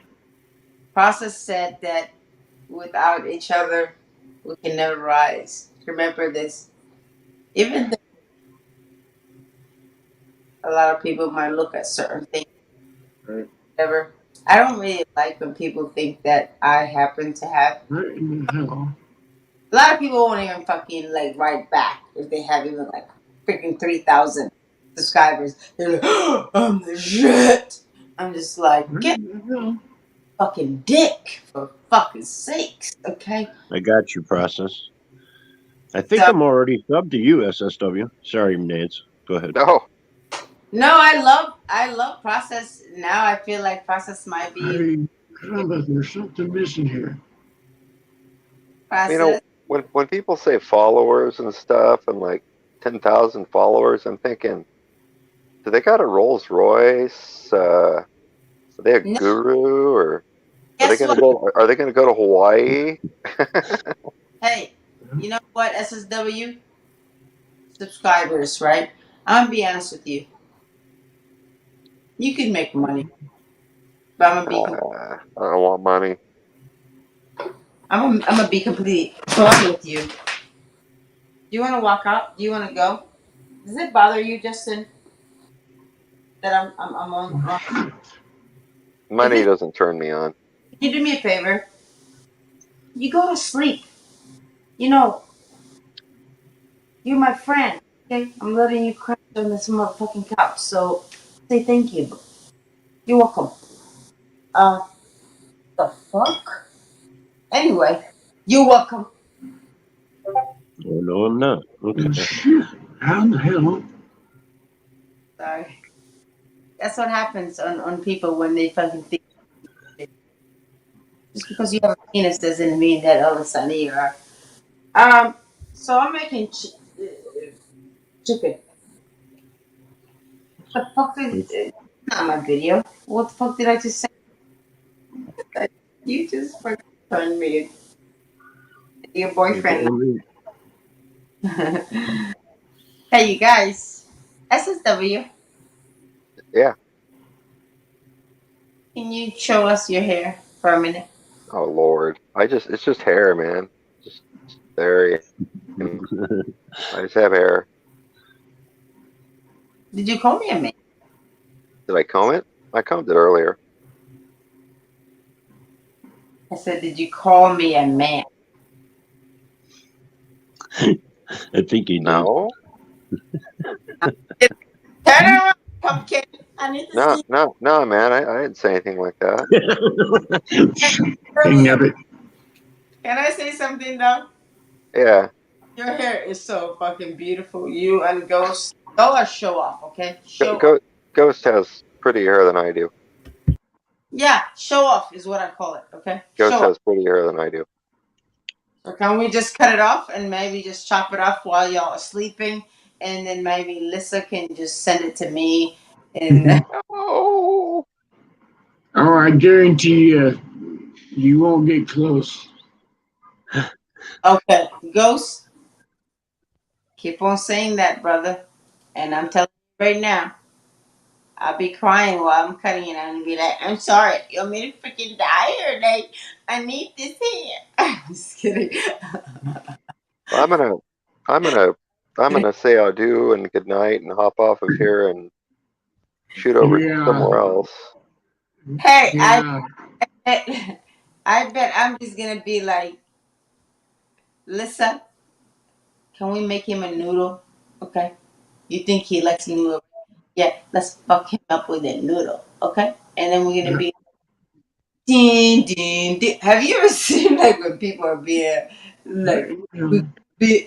Process said that without each other we can never rise. Remember this. Even though a lot of people might look at certain things, All whatever. I don't really like when people think that I happen to have. right in the hell. A lot of people won't even fucking like write back if they have even like freaking 3,000 subscribers. They're like, oh, I'm the shit. I'm just like, Right get in the hell. fucking dick for fucking sakes, okay? I got your process. I think So I'm already subbed to you, SSW. Sorry, Nance. Go ahead. no. no, I love process. Now I feel like process might be Hey, caramba, there's something missing here. You process. know, when people say followers and stuff and like 10,000 followers, I'm thinking, do they got a Rolls Royce? Are they a No, guru or guess what? are they gonna go to Hawaii? Hey, you know what, SSW? Subscribers, right? I'm gonna be honest with you. You can make money, but I don't want money. I'm gonna be completely blunt with you. Do you want to walk out? Do you want to go? Does it bother you, Justin, that I'm on? Oh, shit. Money doesn't turn me on. Can you do me a favor? You go to sleep. You know, you're my friend. Okay, I'm letting you crash on this motherfucking couch. So say thank you. You're welcome. The fuck? Anyway, you're welcome. Oh, no, I'm not. Okay. Shit. How in the hell? Sorry. That's what happens on people when they fucking think. Just because you have a penis doesn't mean that all of a sudden you are. So I'm making chicken. The fuck is not my video? What the fuck did I just say? You just fucking turned me. Your boyfriend. Hey, you guys. SSW. Yeah. Can you show us your hair for a minute? Oh Lord. It's just hair, man. Just there. I just have hair. Did you call me a man? Did I comb it? I combed it earlier. I said, did you call me a man? I think he did. No. Turn around, pumpkin. I need to see. No, man. I didn't say anything like that. Dang it. Can I say something though? Yeah. Your hair is so fucking beautiful. You and Ghost. Go or show off, okay? Show off. Ghost has prettier hair than I do. Yeah, show off is what I call it, okay? Ghost Show off. has prettier hair than I do. So can we just cut it off and maybe just chop it off while y'all are sleeping? And then maybe Lissa can just send it to me. And Oh. Oh, I guarantee you, you won't get close. okay, Ghost, keep on saying that, brother. And I'm telling you right now, I'll be crying while I'm cutting it and be like, I'm sorry, you want me to freaking die or like I need this hair. I'm just kidding. I'm gonna I'm gonna I'm gonna say adieu and good night and hop off of here and shoot over Yeah, somewhere else. Hey, yeah. I bet I'm just gonna be like, Lissa, can we make him a noodle? Okay. You think he likes noodle? Yeah, let's fuck him up with a noodle. Okay? And then we're gonna be ding ding ding. Have you ever seen like when people are being like we're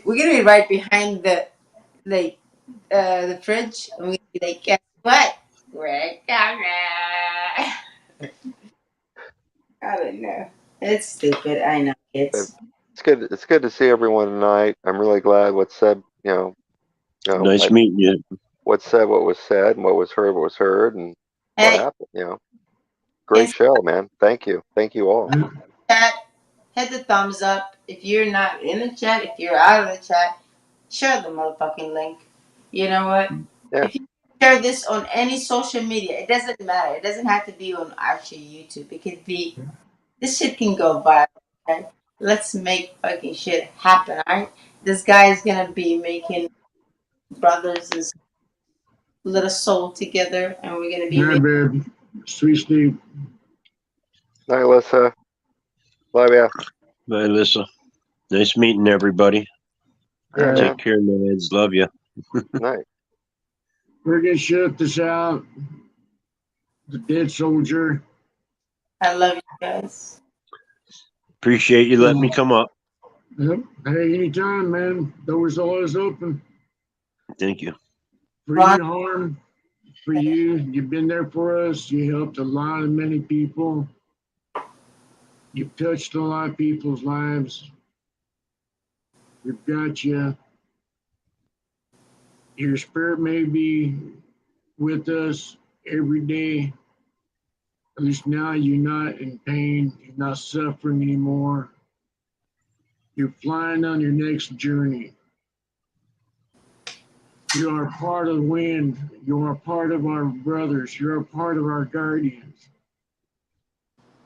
gonna be right behind the like the fridge and we're gonna be like, guess what? We're coming. I don't know. It's stupid. I know But kids. it's good to see everyone tonight. I'm really glad what said Nice meeting you. what said what was said and what was heard and what Hey, happened. in Great show, man. Thank you all. chat, hit the thumbs up. If you're not in the chat, if you're out of the chat, share the motherfucking link. You know what? Yeah. If you share this on any social media, it doesn't matter. It doesn't have to be on actually YouTube. It could be this shit can go viral. Okay? Let's make fucking shit happen. Alright? This guy is gonna be making brothers and little soul together, and we're gonna be Hi, making. babe. Sweet sleep. Night, Alyssa. Love ya. Bye, Alyssa. Nice meeting everybody. Yeah, man. Take care, Neds. Love you. Night. We're gonna shut this out. The dead soldier. I love you guys. Appreciate you letting me come up. Yep. Hey, anytime, man. Door's always open. Thank you. For Ron, you, Harm. For you. You've been there for us. You helped a lot of many people. You've touched a lot of people's lives. We've got you. Your spirit may be with us every day. At least now you're not in pain. You're not suffering anymore. You're flying on your next journey. You are part of the wind. You are part of our brothers. You're a part of our guardians.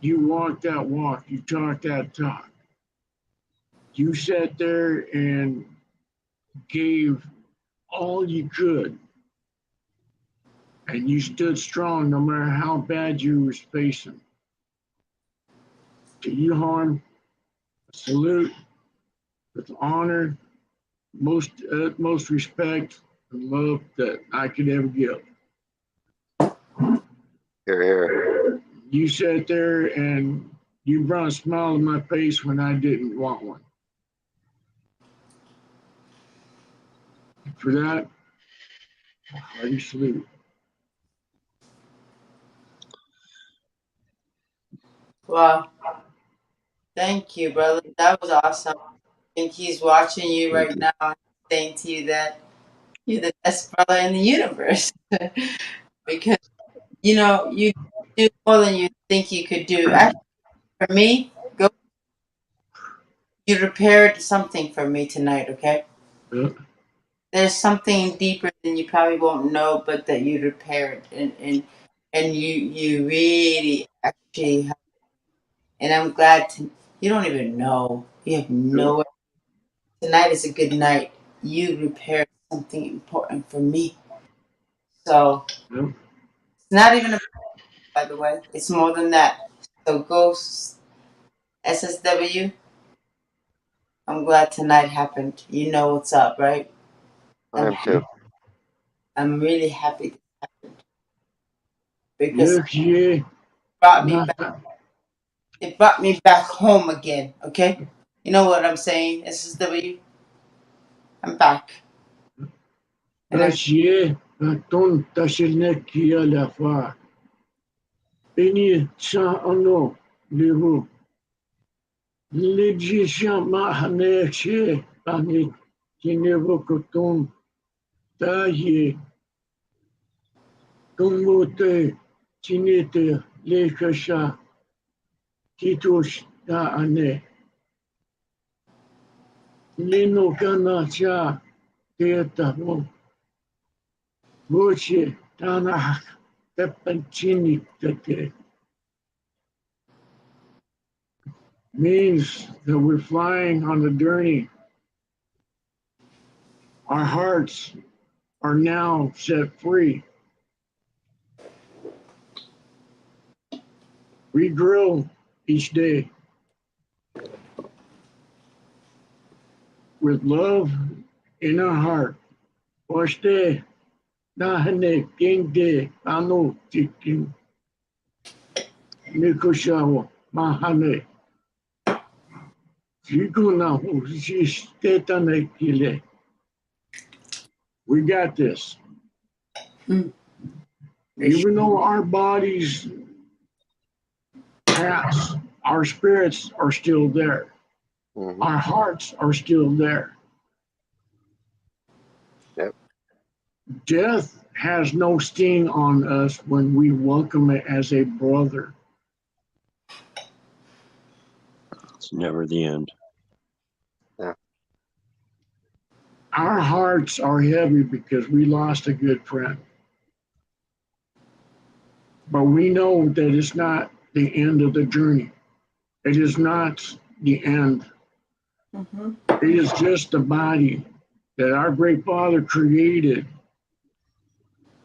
You walk that walk. You talk that talk. You sat there and gave all you could And you stood strong no matter how bad you was facing. To you, Harm, a salute with honor, most respect and love that I could ever give. Here, here. You sat there and you brought a smile to my face when I didn't want one. For that, a hearty salute. Wow. Thank you, brother. That was awesome. I think he's watching you right now and saying to you that you're the best brother in the universe. Because, you do more than you think you could do. Actually, for me, you repaired something for me tonight, okay? Yeah. There's something deeper than you probably won't know, but that you repaired. And you really actually have, and I'm glad you don't even know. You have no, tonight is a good night. You repaired something important for me. So Yeah. it's not even a, by the way, it's more than that. So Ghost SSW, I'm glad tonight happened. You know what's up, right? I am too. I'm really happy this happened because Yes, yeah. it brought me Nah, back. It brought me back home again. Okay, you know what I'm saying? SSW, I'm back, and I'm that's yeah. Ton tashilnek kia la fa. Beni cha ano levo. Leji sha ma hane che ani kinevo koton ta ye. Tumote chinete lekasha kitosh ta ane. Lino kana cha teata mo. Voce tana pepancini tete. Means that we're flying on the journey. Our hearts are now set free. We grow each day with love in our heart. Oste nahane kenge ano tikin nikushawa mahane. Jikuna husistetane kile. We got this. Even though our bodies pass, our spirits are still there. Mm-hmm. Our hearts are still there. Yep. Death has no sting on us when we welcome it as a brother. It's never the end. Yeah. Our hearts are heavy because we lost a good friend. But we know that it's not the end of the journey. It is not the end. It is just the body that our great Father created.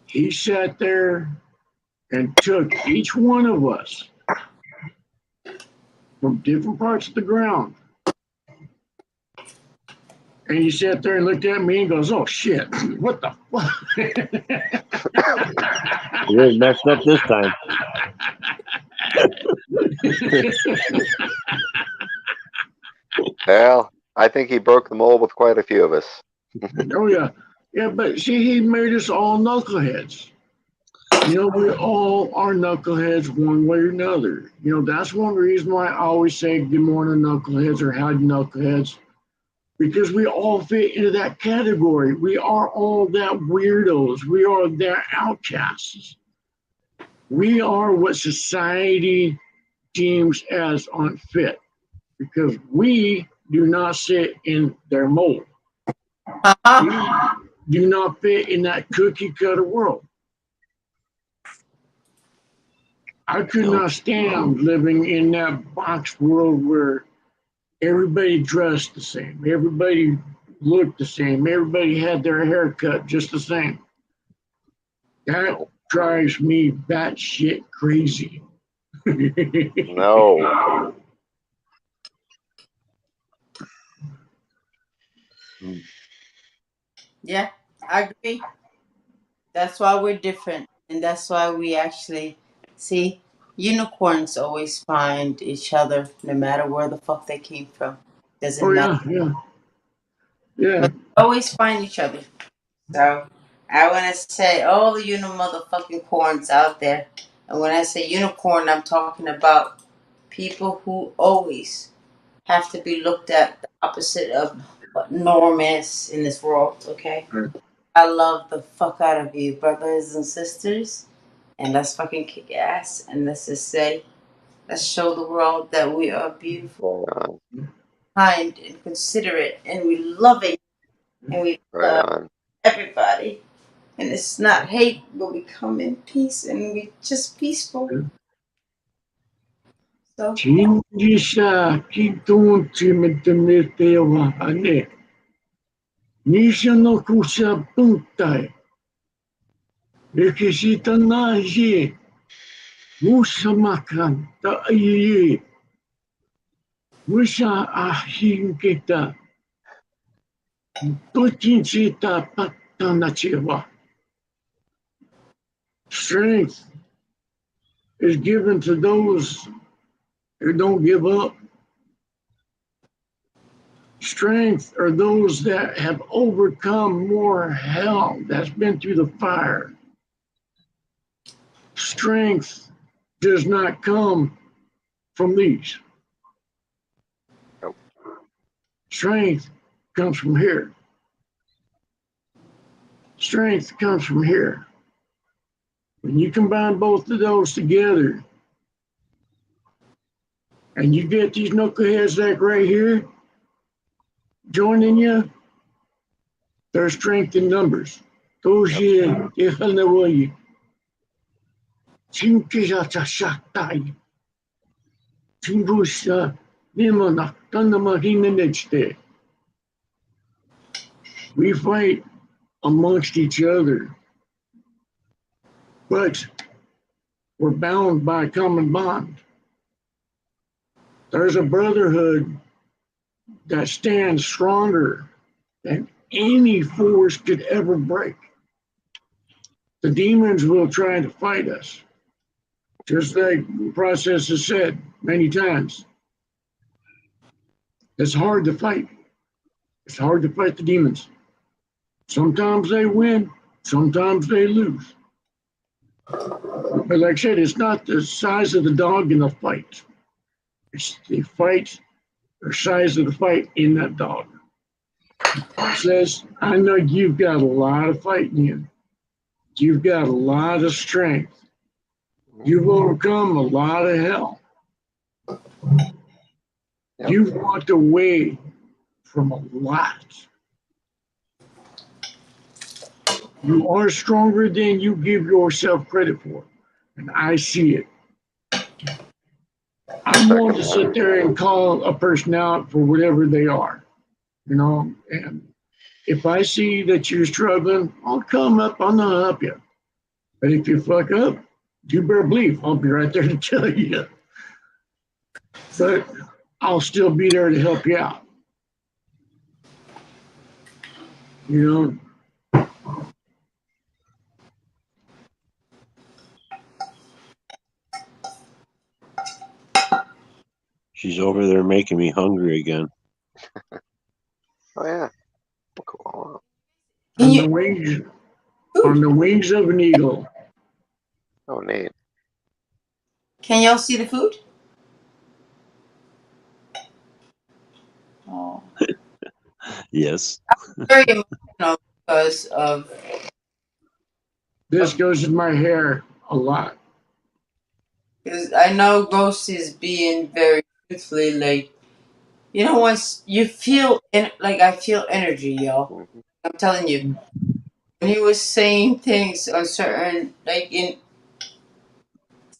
He sat there and took each one of us from different parts of the ground. And he sat there and looked at me and goes, "Oh shit, what the fuck?" You ain't messed up this time. Well, I think he broke the mold with quite a few of us. Oh yeah, yeah. But see, he made us all knuckleheads. We all are knuckleheads one way or another. That's one reason why I always say good morning, knuckleheads, or howdy, knuckleheads, because we all fit into that category. We are all that weirdos. We are that outcasts. We are what society deems as unfit because we do not sit in their mold. We do not fit in that cookie cutter world. I could not stand living in that box world where everybody dressed the same, everybody looked the same, everybody had their hair cut just the same. That drives me batshit crazy. No. Yeah, I agree. That's why we're different, and that's why we actually see unicorns always find each other, no matter where the fuck they came from. Oh Doesn't matter, yeah, yeah, yeah. but they always find each other. So I want to say all the motherfucking corns out there, and when I say unicorn, I'm talking about people who always have to be looked at the opposite of what norm is in this world. Okay, I love the fuck out of you, brothers and sisters, and let's fucking kick ass, and let's just say, let's show the world that we are beautiful, Right on. kind, and considerate, and we loving, and we Right love on. everybody. And it's not hate, but we come in peace, and we just peaceful. So Chinji sa kitunchi mitemetewa ane. Nisha no kusa puntai. Ekishita naji. Musamakan ta ayi. Musa ahinkita. Tuchinchita patanachiwa. Strength is given to those who don't give up. Strength are those that have overcome more hell, that's been through the fire. Strength does not come from these. Nope. Strength comes from here. Strength comes from here. When you combine both of those together and you get these knuckleheads like right here joining you, there's strength in numbers. Those here, Chinkisha Shatai, Chimbusha, Nimana, Tanamahinanechte. We fight amongst each other, but we're bound by a common bond. There's a brotherhood that stands stronger than any force could ever break. The demons will try to fight us, just like the process has said many times. It's hard to fight. It's hard to fight the demons. Sometimes they win, sometimes they lose. But like I said, it's not the size of the dog in the fight. It's the fight or size of the fight in that dog. It says, I know you've got a lot of fight in you. You've got a lot of strength. You've overcome a lot of hell. Yep. You've walked away from a lot. You are stronger than you give yourself credit for. And I see it. I'm willing to sit there and call a person out for whatever they are, and if I see that you're struggling, I'll come up, I'll not help you. But if you fuck up, you better believe I'll be right there to tell you. But I'll still be there to help you out. She's over there making me hungry again. Oh yeah. Cool. On the wings of an eagle. Oh, neat. can y'all see the food? Oh, Yes. very emotional because of This goes in my hair a lot. because I know Ghost is being very truthfully like once you feel like I feel energy, y'all. Mm-hmm. I'm telling you, when he was saying things on certain it's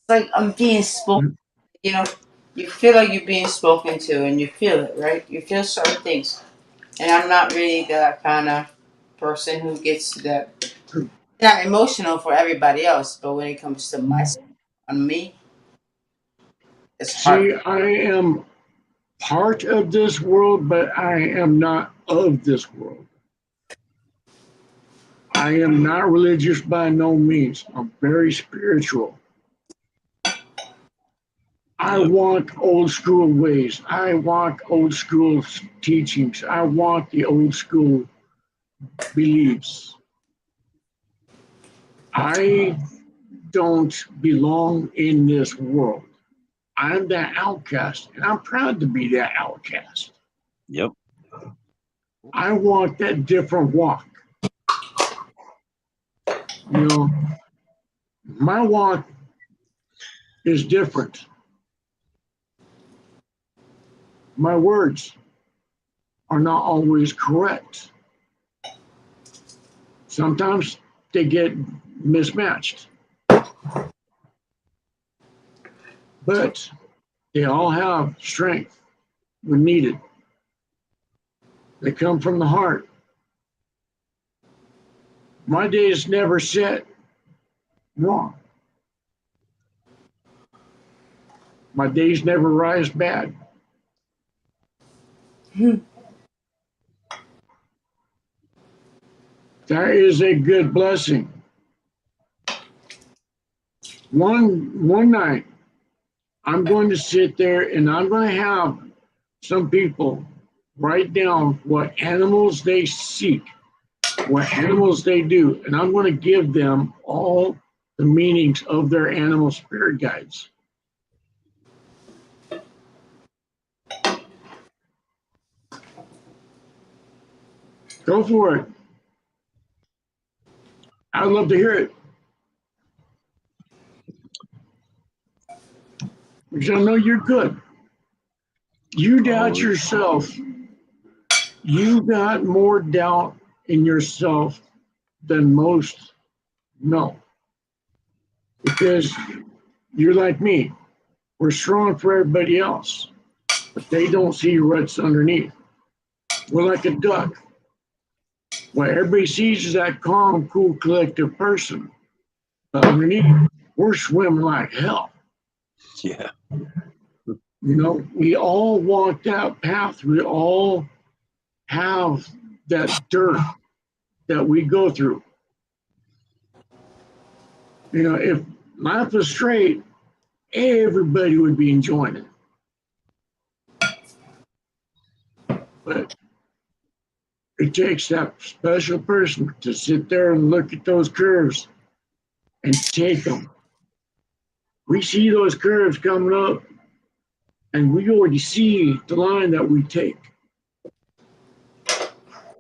like I'm being spoken. You know, you feel like you're being spoken to, and you feel it, right? You feel certain things, and I'm not really that kind of person who gets that not emotional for everybody else, but when it comes to myself, on me, it's hard. See, I am part of this world, but I am not of this world. I am not religious by no means. I'm very spiritual. I want old school ways. I want old school teachings. I want the old school beliefs. I don't belong in this world. I'm that outcast, and I'm proud to be that outcast. Yep. I want that different walk. You know, my walk is different. My words are not always correct. Sometimes they get mismatched. But they all have strength when needed. They come from the heart. My days never set wrong. My days never rise bad. That is a good blessing. One night, I'm going to sit there and I'm going to have some people write down what animals they seek, what animals they do, and I'm going to give them all the meanings of their animal spirit guides. Go for it. I'd love to hear it. Because I know you're good. You doubt yourself. You got more doubt in yourself than most know. Because you're like me. We're strong for everybody else, but they don't see what's underneath. We're like a duck. What everybody sees is that calm, cool, collective person. But underneath, we're swimming like hell. Yeah. You know, we all walk that path. We all have that dirt that we go through. You know, if life was straight, everybody would be enjoying it. But it takes that special person to sit there and look at those curves and take them. We see those curves coming up, and we already see the line that we take.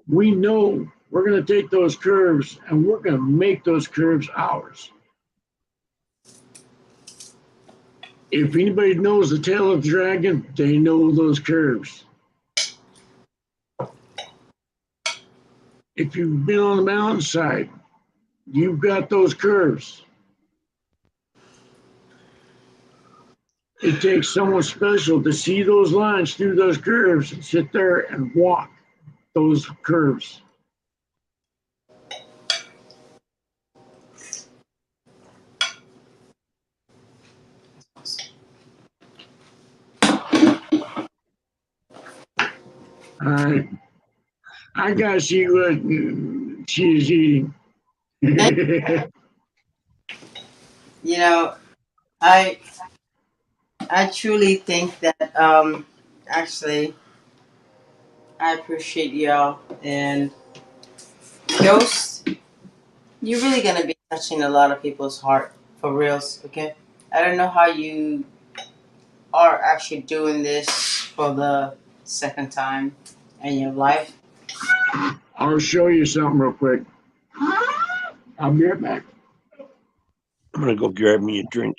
We know we're going to take those curves and we're going to make those curves ours. If anybody knows the tail of the dragon, they know those curves. If you've been on the mountainside, you've got those curves. It takes someone special to see those lines through those curves and sit there and walk those curves. All right. I gotta see what she is eating. You know, I truly think that actually I appreciate y'all and Ghost. You're really gonna be touching a lot of people's heart for reals. Okay, I don't know how you are actually doing this for the second time in your life. I'll show you something real quick. I'll be right back. I'm gonna go grab me a drink.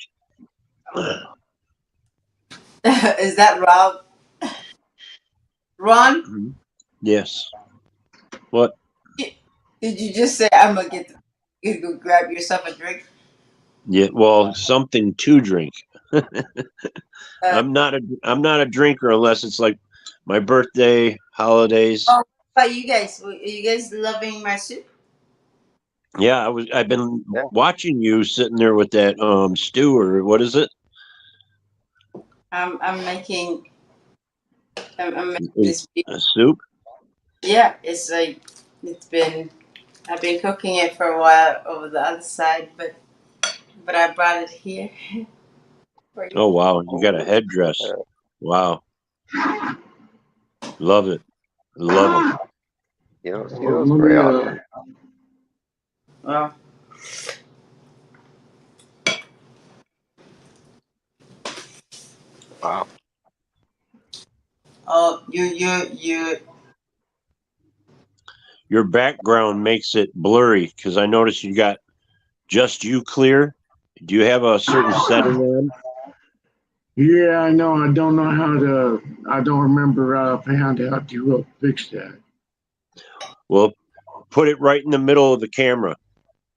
Is that Rob? Ron? Yes. What? Did you just say I'm gonna get you go grab yourself a drink? Yeah. Well, something to drink. I'm not a drinker unless it's like my birthday, holidays. Oh, how about you guys? Are you guys loving my soup? Yeah, I've been watching you sitting there with that stew, or what is it? I'm making. I'm making Is this beef. a soup? Yeah, it's like I've been cooking it for a while over the other side, but I brought it here for you. Oh wow, you got a headdress. Wow, love it. Love them. You don't see those Let very me often. Well, Wow. oh, you. Your background makes it blurry because I noticed you got just you clear. Do you have a certain setting on? Yeah, I know. I don't know how to. I don't remember offhand how to fix that. Well, put it right in the middle of the camera,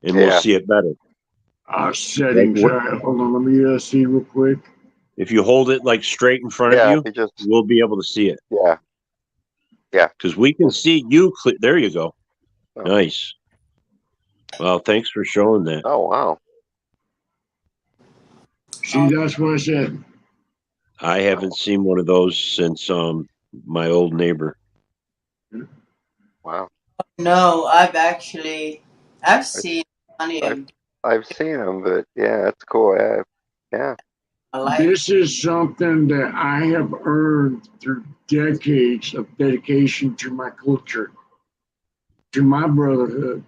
and we'll Yeah. see it better. Like Settings. All right, hold on. Let me see real quick. if you hold it like straight in front of Yeah. If you, you just. we'll be able to see it. Yeah. Yeah. Because we can see you. There you go. Oh. Nice. Well, thanks for showing that. Oh wow. See, that's what I said. I haven't seen one of those since my old neighbor. Wow. No, I've seen plenty I've of I've seen them, but yeah, that's cool. Yeah. Yeah. my life. This is something that I have earned through decades of dedication to my culture, to my brotherhood.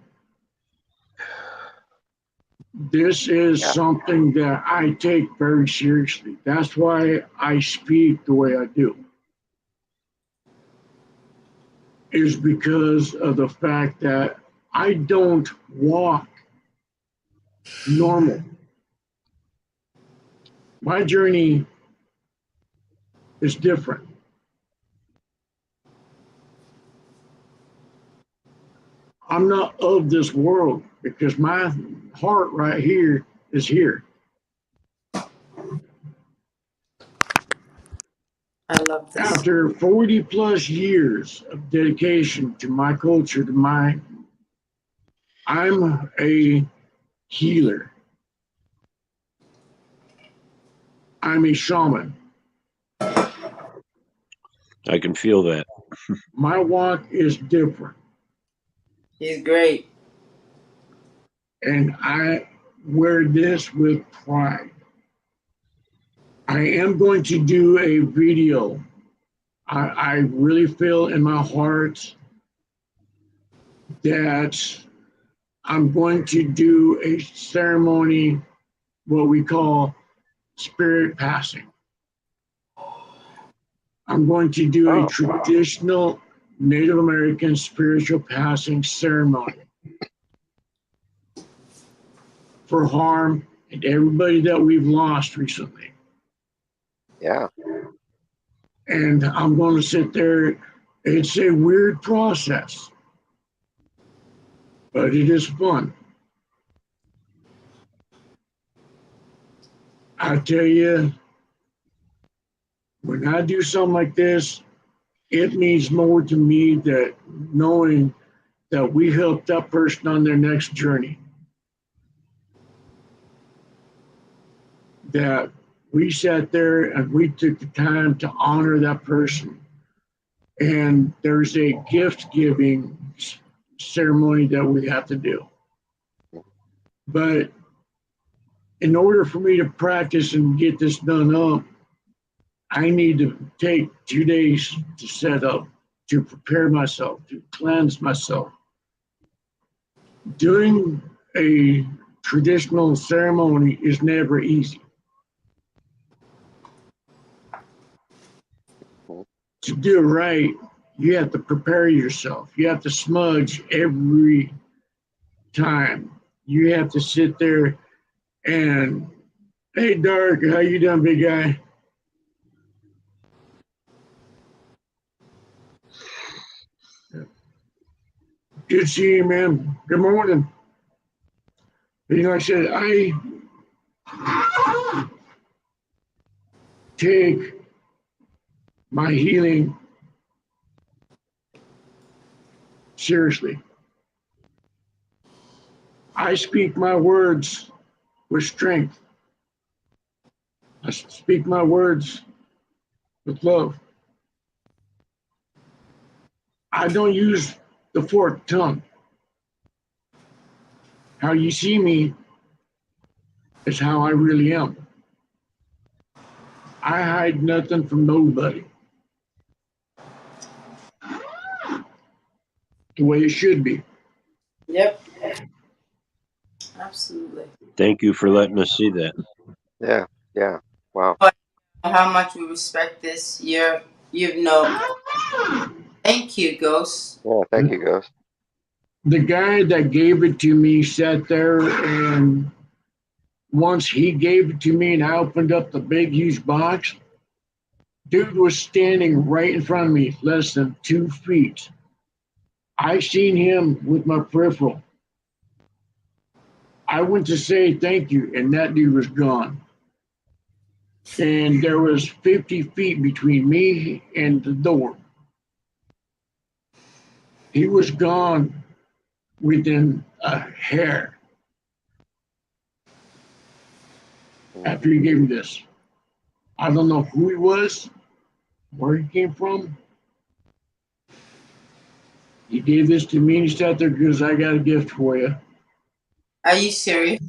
This is Yeah. something that I take very seriously. That's why I speak the way I do. Is because of the fact that I don't walk normal. My journey is different. I'm not of this world because my heart right here is here. I love this. After 40 plus years of dedication to my culture, I'm a healer. I'm a shaman. I can feel that. My walk is different. He's great. And I wear this with pride. I am going to do a video. I really feel in my heart that I'm going to do a ceremony, what we call spirit passing. I'm going to do a Oh. traditional Native American spiritual passing ceremony for harm and everybody that we've lost recently. Yeah. And I'm going to sit there. It's a weird process, but it is fun. I tell you, when I do something like this, it means more to me that knowing that we helped that person on their next journey. That we sat there and we took the time to honor that person. And there's a gift giving ceremony that we have to do. But in order for me to practice and get this done up, I need to take 2 days to set up, to prepare myself, to cleanse myself. Doing a traditional ceremony is never easy. To do it right, you have to prepare yourself. You have to smudge every time. You have to sit there and, hey, Dark, how you doing, big guy? Good to see you, man. Good morning. You know, I said, I take my healing seriously. I speak my words with strength. I speak my words with love. I don't use the forked tongue. How you see me is how I really am. I hide nothing from nobody. The way it should be. Yep. Absolutely. Thank you for letting us see that. Yeah, yeah. Wow. How much we respect this. You've no. Thank you, Ghost. Yeah, thank you, Ghost. The guy that gave it to me sat there, and once he gave it to me and I opened up the big huge box, dude was standing right in front of me, less than 2 feet. I seen him with my peripheral. I went to say thank you, and that dude was gone. And there was 50 feet between me and the door. He was gone within a hair after he gave me this. I don't know who he was, where he came from. He gave this to me and he sat there because I got a gift for you. Are you serious?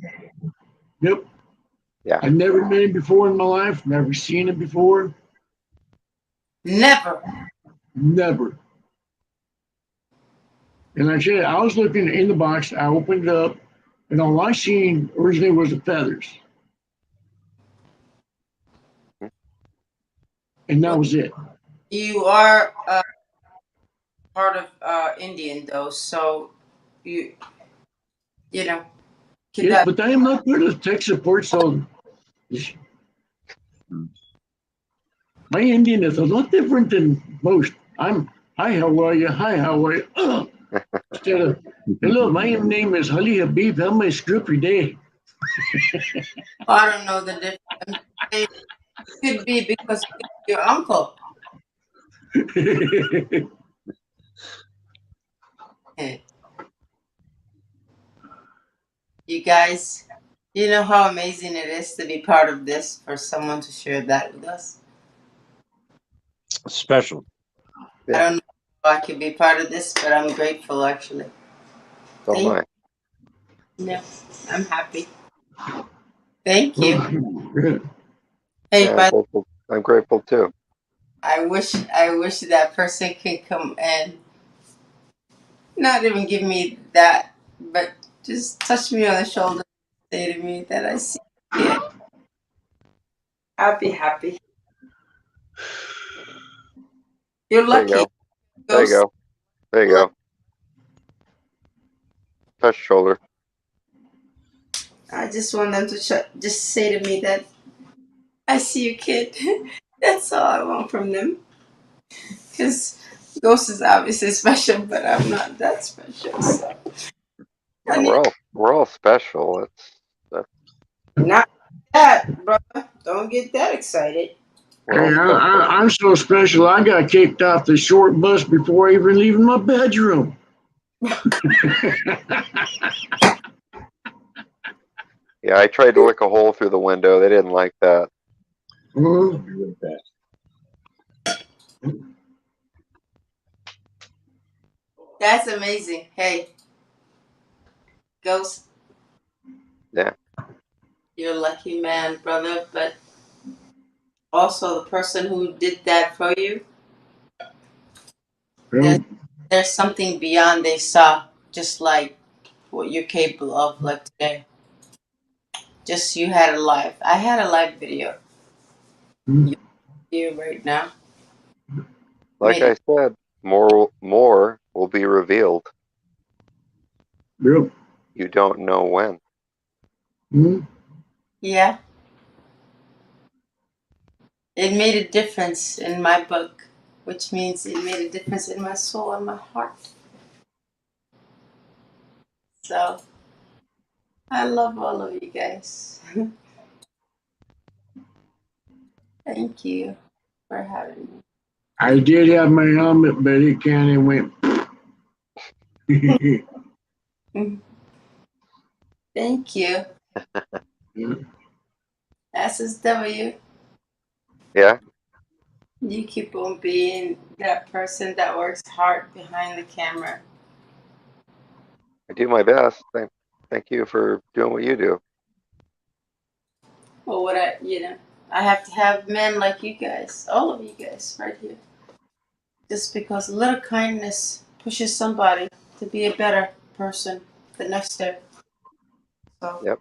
Yep. Yeah. I've never met him before in my life, never seen him before. Never. Never. And like I said, I was looking in the box, I opened it up, and all I seen originally was the feathers. And that was it. You are part of Indian, though, so you know. Yes, but I am not part of tech support, so my Indian is a lot different than most. I'm hi, how are you? Hi, how are you? Instead of hello, my name is Ali Habib. How may I screw up your day? I don't know the difference. It could be because your uncle. You guys, you know how amazing it is to be part of this, for someone to share that with us? Special. Yeah. I don't know if I could be part of this, but I'm grateful, actually. So am I. Yeah, I'm happy. Thank you. Hey, Yeah, I'm grateful too. I wish that person could come and not even give me that, but just touch me on the shoulder and say to me that I see it. I'll be happy. You're There you lucky. go. There you go. There you go. Touch shoulder. I just want them to just say to me that I see you, kid. That's all I want from them. Because Ghost is obviously special, but I'm not that special. So. Yeah, we're all special. That's Not that, brother. Don't get that excited. we're all Hey, special. I'm so special. I got kicked off the short bus before even leaving my bedroom. Yeah, I tried to lick a hole through the window. They didn't like that. Mhm. That's amazing. Hey, Ghost. Yeah. You're a lucky man, brother. But also the person who did that for you, there's something beyond they saw, just like what you're capable of, like today. Just you had a live. I had a live video. Mhm. You right now. Like I said, more will be revealed. Yep. You don't know when. Mhm. Yeah. It made a difference in my book, which means it made a difference in my soul and my heart. So I love all of you guys. Thank you for having me. I did have my helmet, but it kind of went. Thank you. Yeah. SSW. Yeah, You keep on being that person that works hard behind the camera. I do my best. Thank you for doing what you do. Well, I have to have men like you guys, all of you guys, right here. Just because a little kindness pushes somebody to be a better person the next step. So Yep.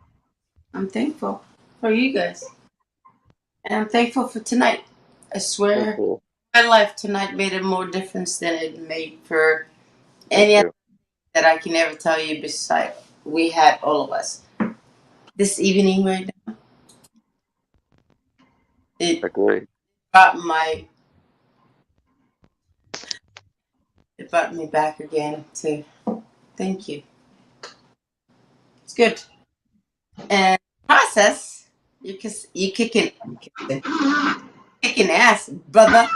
I'm thankful for you guys. And I'm thankful for tonight. I Thank swear you. my life tonight made a more difference than it made for Thank any other you. that I can ever tell you beside we had all of us. This evening right now, it Agree. brought my it brought me back again to thank you. It's good. And process, you kicking ass, brother.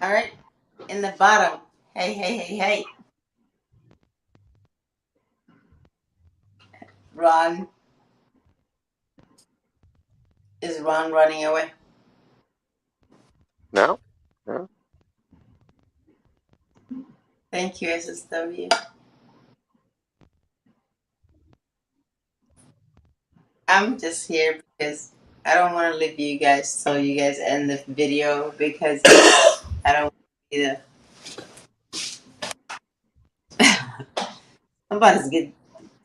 All right, in the bottom. Hey, hey, hey, hey, Ron. Is Ron running away? No? No? Thank you, SSW. I'm just here because I don't want to leave you guys so you guys end the video because I don't want to be the somebody's get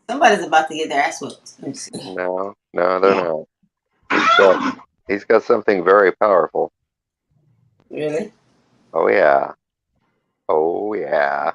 somebody's about to get their ass whooped. Let me see. No. No, they're not. He's got something very powerful. Really? Oh yeah. Oh yeah.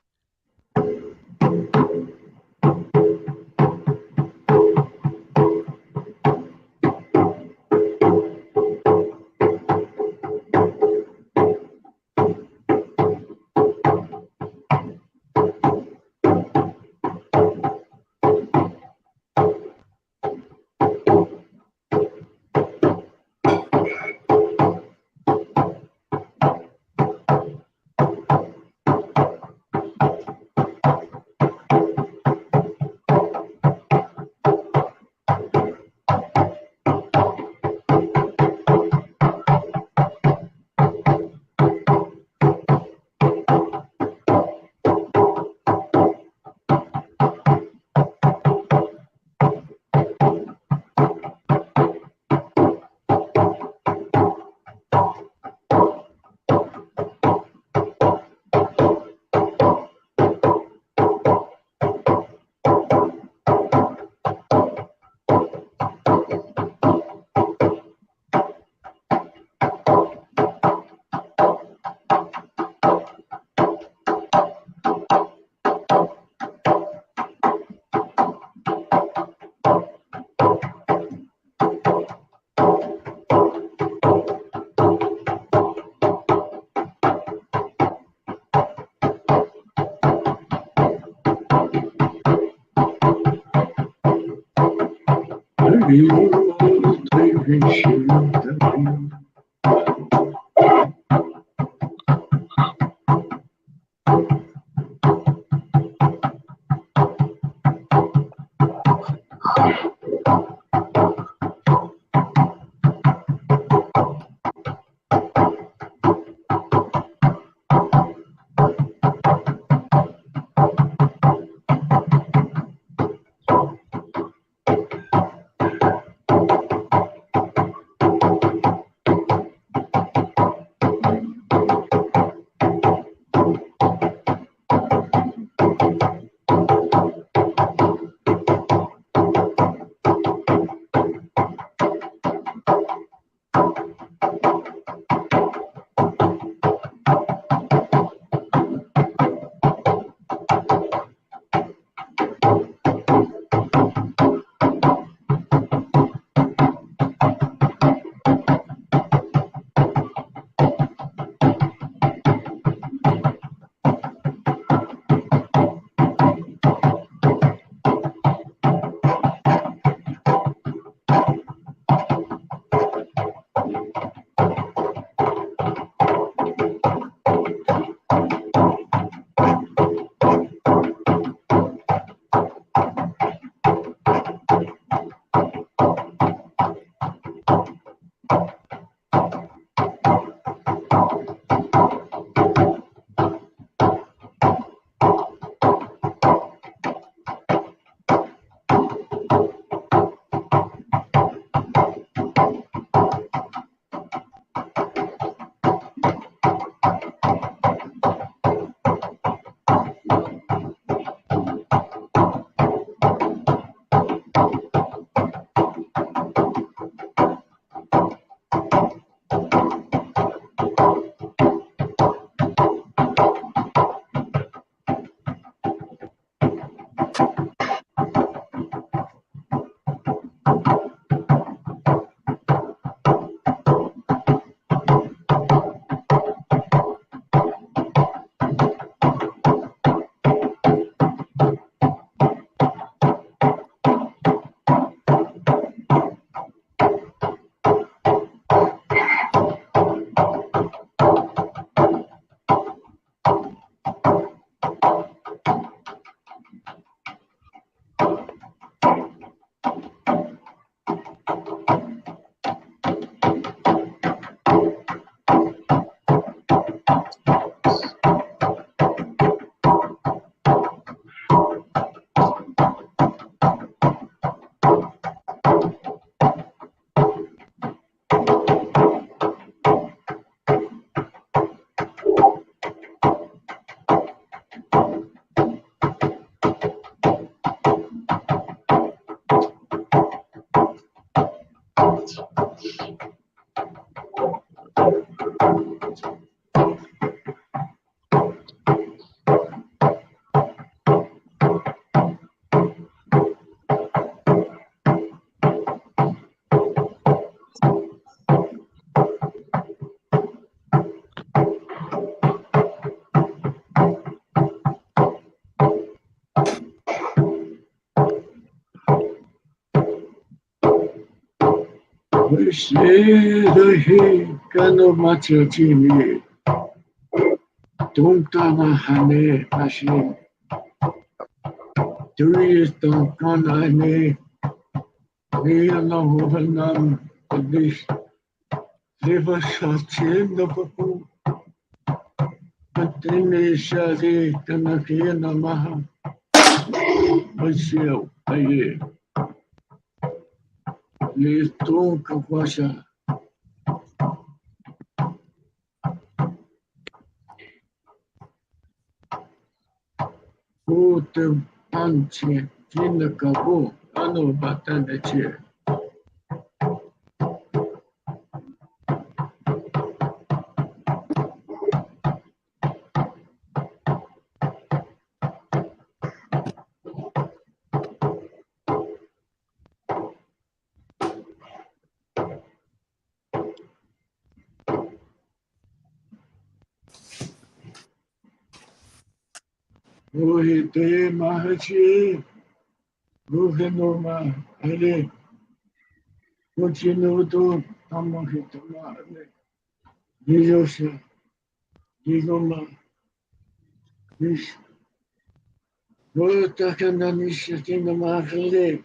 Rhe kano machachini. Tongtama hane pashin. Turius tongkanane. Niyana huvanam. Kadis. Liva shachin the papu. Patini shadi tanakina maha. Bashil. Aye. Listung kapasha. Putem panche. Tina kapu. Ano batanda che. Rohite Mahachi, Ruhenoma, Ale, Uchinuto, Tamohitama, Niyosha, Nigoma, Nish, Rotakana Nishatina Mahale,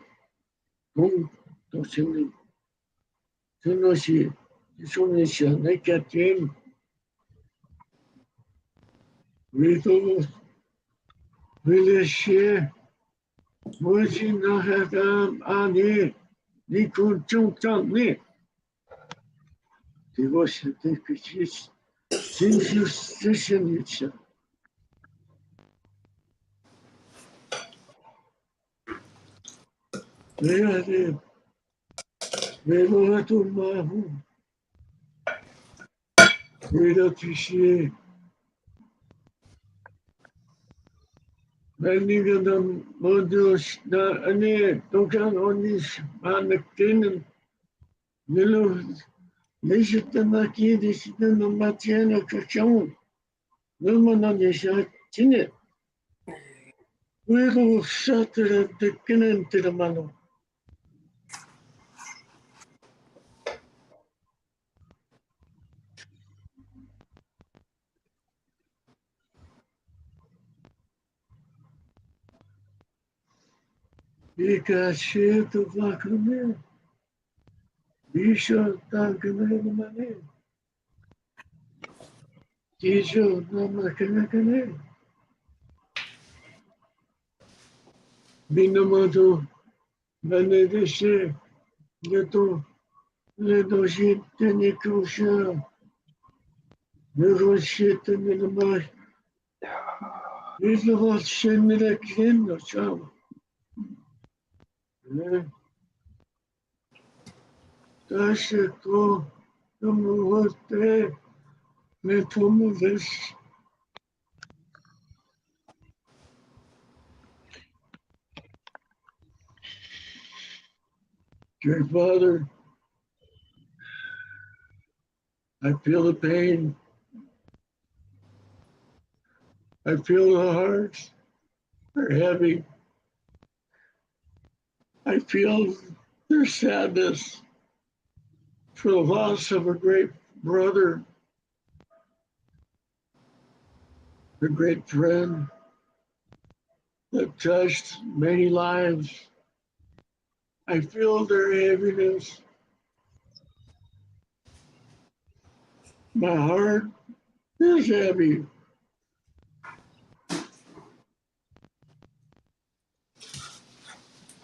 Hum, Toshini, Tunoshi, Sunisha, Nekatim, Rito, Vilishe, Mujinahadam, Ani, Nikun Chungtang, Devotion, Dekachis. Since Veade, Veloatu Mahu, Vedotishi, Manigadam Modus, Na Ane, Tokan Onis, Manakin, Milo, Nishitamaki, Dishitan, Matiana Kachon, Nilmana Nisha, Tinet, Widow Satter, the Kinan to the Mano. Because she to Vakame, Bisha Tankamane, Tisha Namakane, Binamoto, Benedeshe, Leto, Ledoshit, Tenikosha, Negoshit, and the Mash, Little Shenerakin, the Chama. Tashato, Namuhote, Netomuvis. Dear Father, I feel the pain. I feel the hearts are heavy. I feel their sadness for the loss of a great brother, a great friend that touched many lives. I feel their heaviness. My heart is heavy.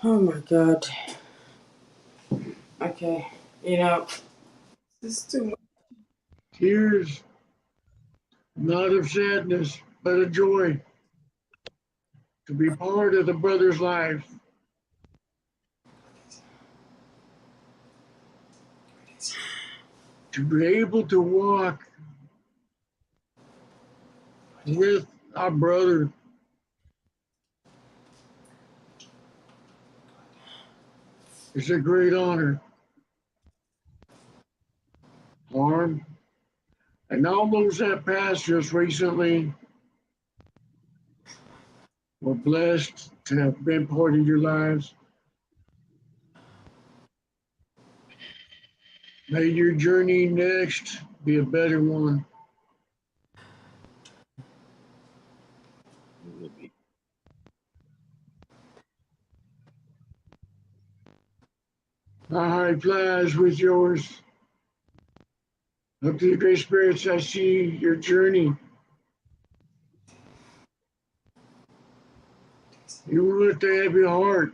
Oh my God. Okay. This is too much. Tears, not of sadness, but of joy to be part of the brother's life, to be able to walk with our brother is a great honor. Harm, and all those that passed just recently were blessed to have been part of your lives. May your journey next be a better one. My heart flies with yours. Up to the great spirits, I see your journey. You lift a heavy heart.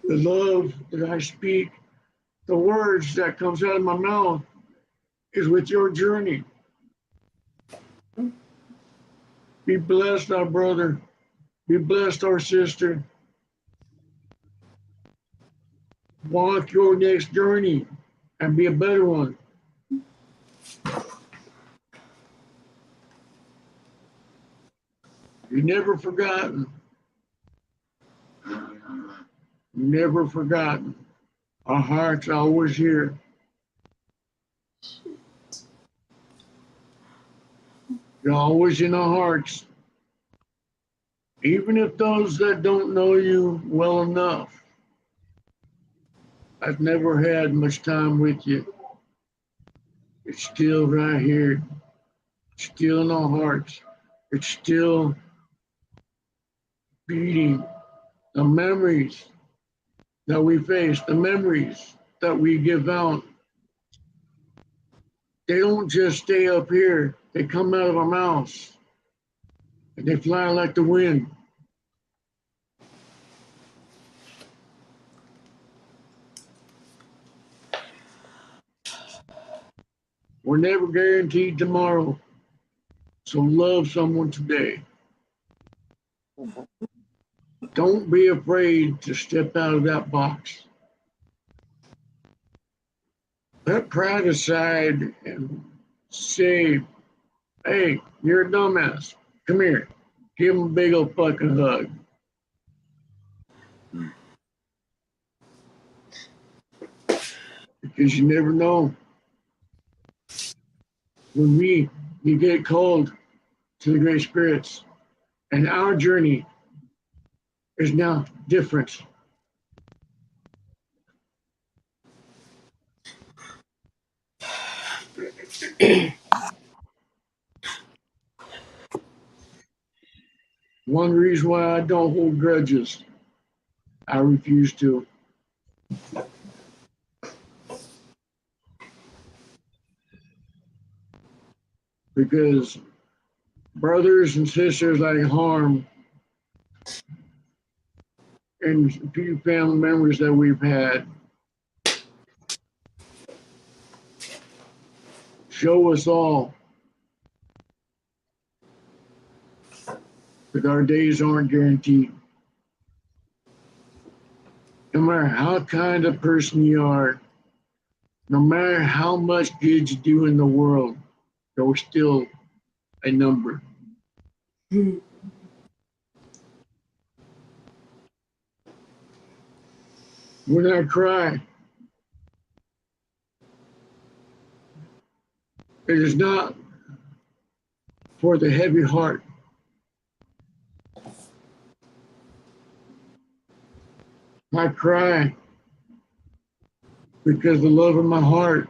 The love that I speak, the words that comes out of my mouth is with your journey. Be blessed, our brother. Be blessed, our sister. Walk your next journey and be a better one. You're never forgotten. Never forgotten. Our hearts are always here. You're always in our hearts. Even if those that don't know you well enough, I've never had much time with you. It's still right here. It's still in our hearts. It's still beating. The memories that we face, the memories that we give out, they don't just stay up here. They come out of our mouths and they fly like the wind. We're never guaranteed tomorrow. So love someone today. Don't be afraid to step out of that box. Let pride aside and say, hey, you're a dumbass. Come here. Give him a big old fucking hug. Because you never know. When you get called to the great spirits, and our journey is now different. One reason why I don't hold grudges, I refuse to. Because brothers and sisters like Harm and a few family members that we've had show us all that our days aren't guaranteed. No matter how kind of person you are, no matter how much good you do in the world, you're still a number. When I cry, it is not for the heavy heart. I cry because the love in my heart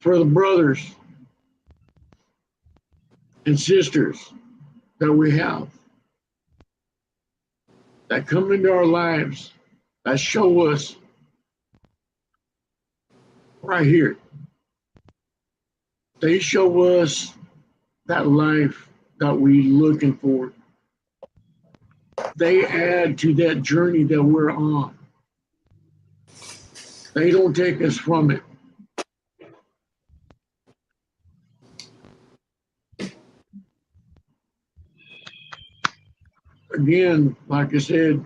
for the brothers and sisters that we have that come into our lives, that show us right here. They show us that life that we're looking for. They add to that journey that we're on. They don't take us from it. Again, like I said,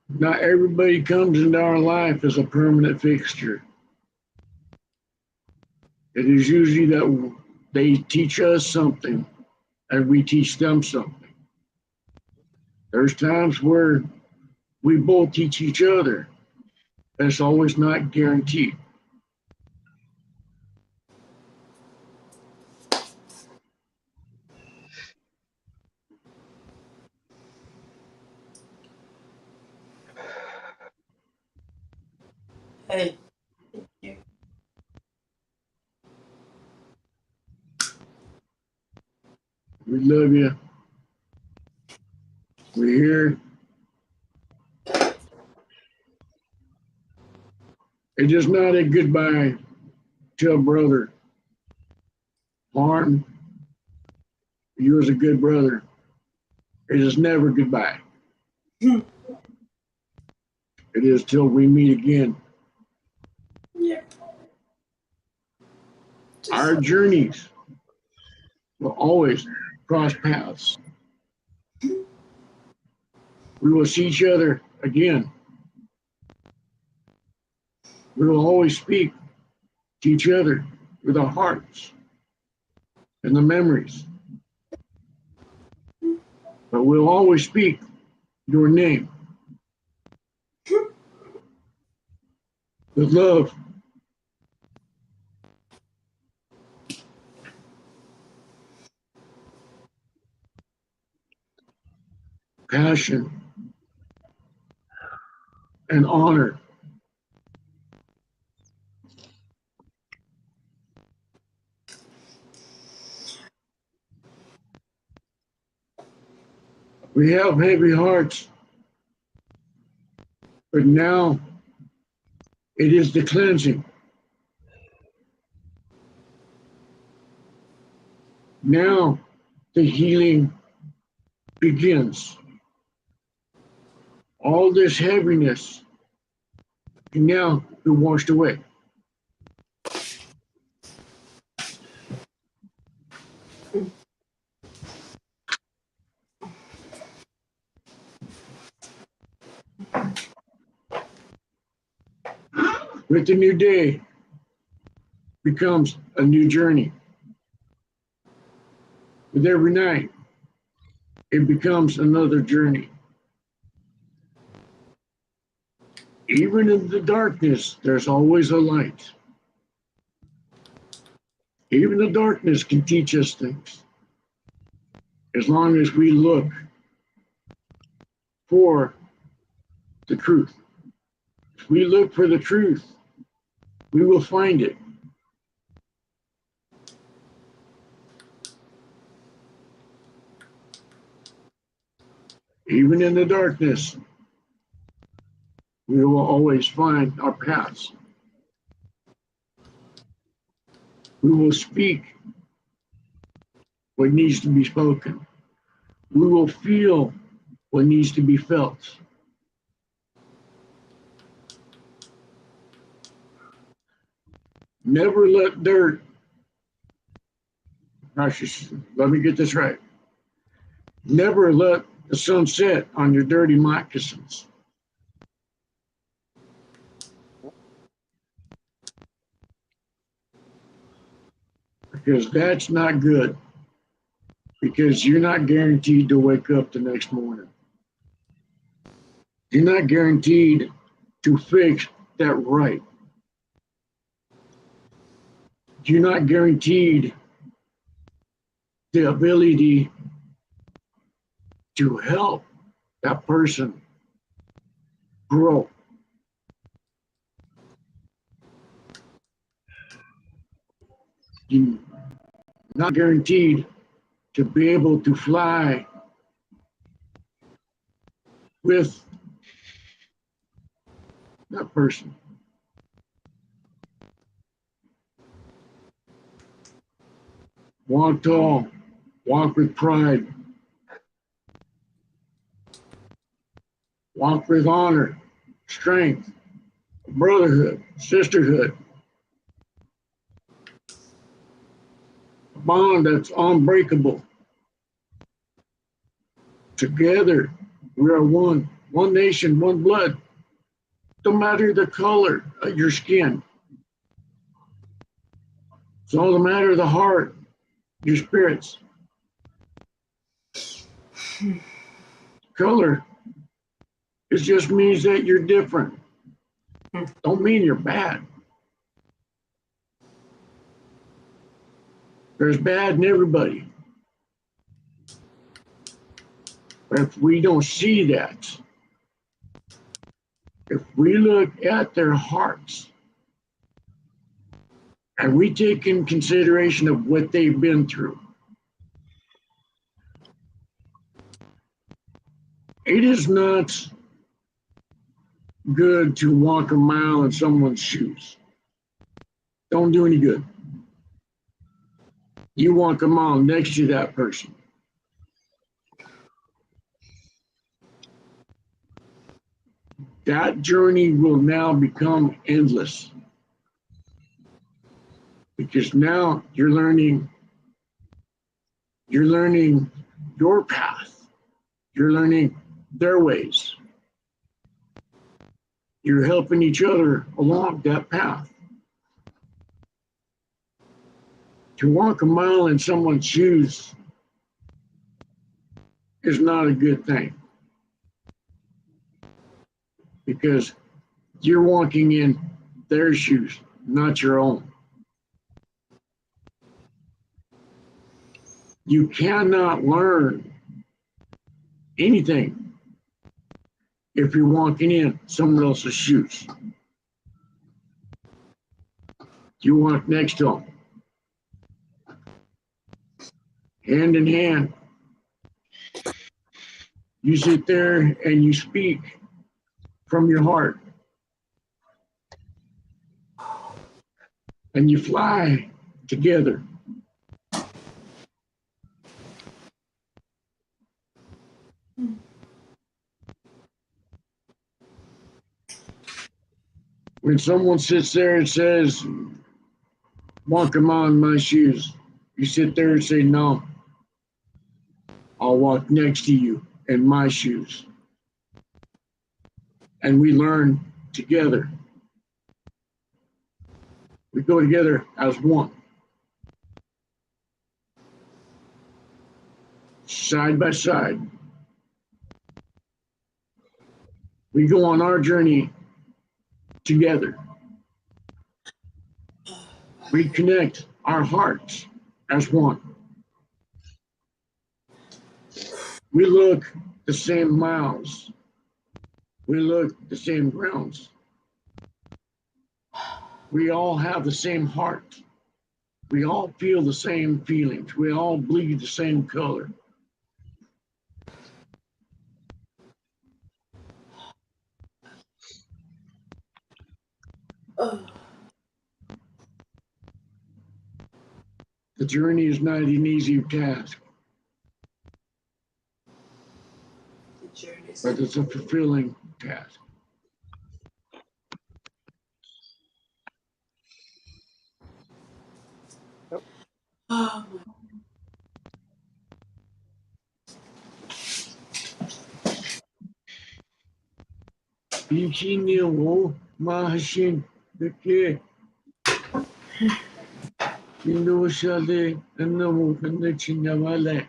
not everybody comes into our life as a permanent fixture. It is usually that they teach us something and we teach them something. There's times where we both teach each other. That's always not guaranteed. Hey, thank you. We love you. We're here. It's just not a goodbye to a brother. Harm, you was a good brother. It is never goodbye. It is till we meet again. Yeah. Our journeys will always cross paths. We will see each other again. We will always speak to each other with our hearts and the memories. But we'll always speak your name with love. Passion and honor. We have heavy hearts, but now it is the cleansing. Now the healing begins. All this heaviness can now be washed away. With the new day becomes a new journey. With every night, it becomes another journey. Even in the darkness, there's always a light. Even the darkness can teach us things. As long as we look for the truth. If we look for the truth, we will find it. Even in the darkness, we will always find our paths. We will speak what needs to be spoken. We will feel what needs to be felt. Never let dirt, let me get this right. Never let the sun set on your dirty moccasins. Because that's not good. Because you're not guaranteed to wake up the next morning. You're not guaranteed to fix that right. You're not guaranteed the ability to help that person grow. You're not guaranteed to be able to fly with that person. Walk tall, walk with pride, walk with honor, strength, brotherhood, sisterhood, a bond that's unbreakable. Together, we are one nation, one blood. No matter the color of your skin. It's all the matter of the heart, your spirits. Color, it just means that you're different. Don't mean you're bad. There's bad in everybody. But if we don't see that, If we look at their hearts and we take in consideration of what they've been through, it is not good to walk a mile in someone's shoes. Don't do any good. You walk a mile next to that person. That journey will now become endless because now you're learning your path. You're learning their ways. You're helping each other along that path. To walk a mile in someone's shoes is not a good thing because you're walking in their shoes, not your own. You cannot learn anything if you're walking in someone else's shoes. You walk next to them, hand in hand. You sit there and you speak from your heart. And you fly together. When someone sits there and says, walk them on my shoes, you sit there and say, no, I'll walk next to you in my shoes. And we learn together. We go together as one. Side by side. We go on our journey together. We connect our hearts as one. We look the same miles. We look the same grounds. We all have the same heart. We all feel the same feelings. We all bleed the same color. The journey is not an easy task, but it's a fulfilling task. Bikini mahashin deke Indoshale and the move and the Chinavale.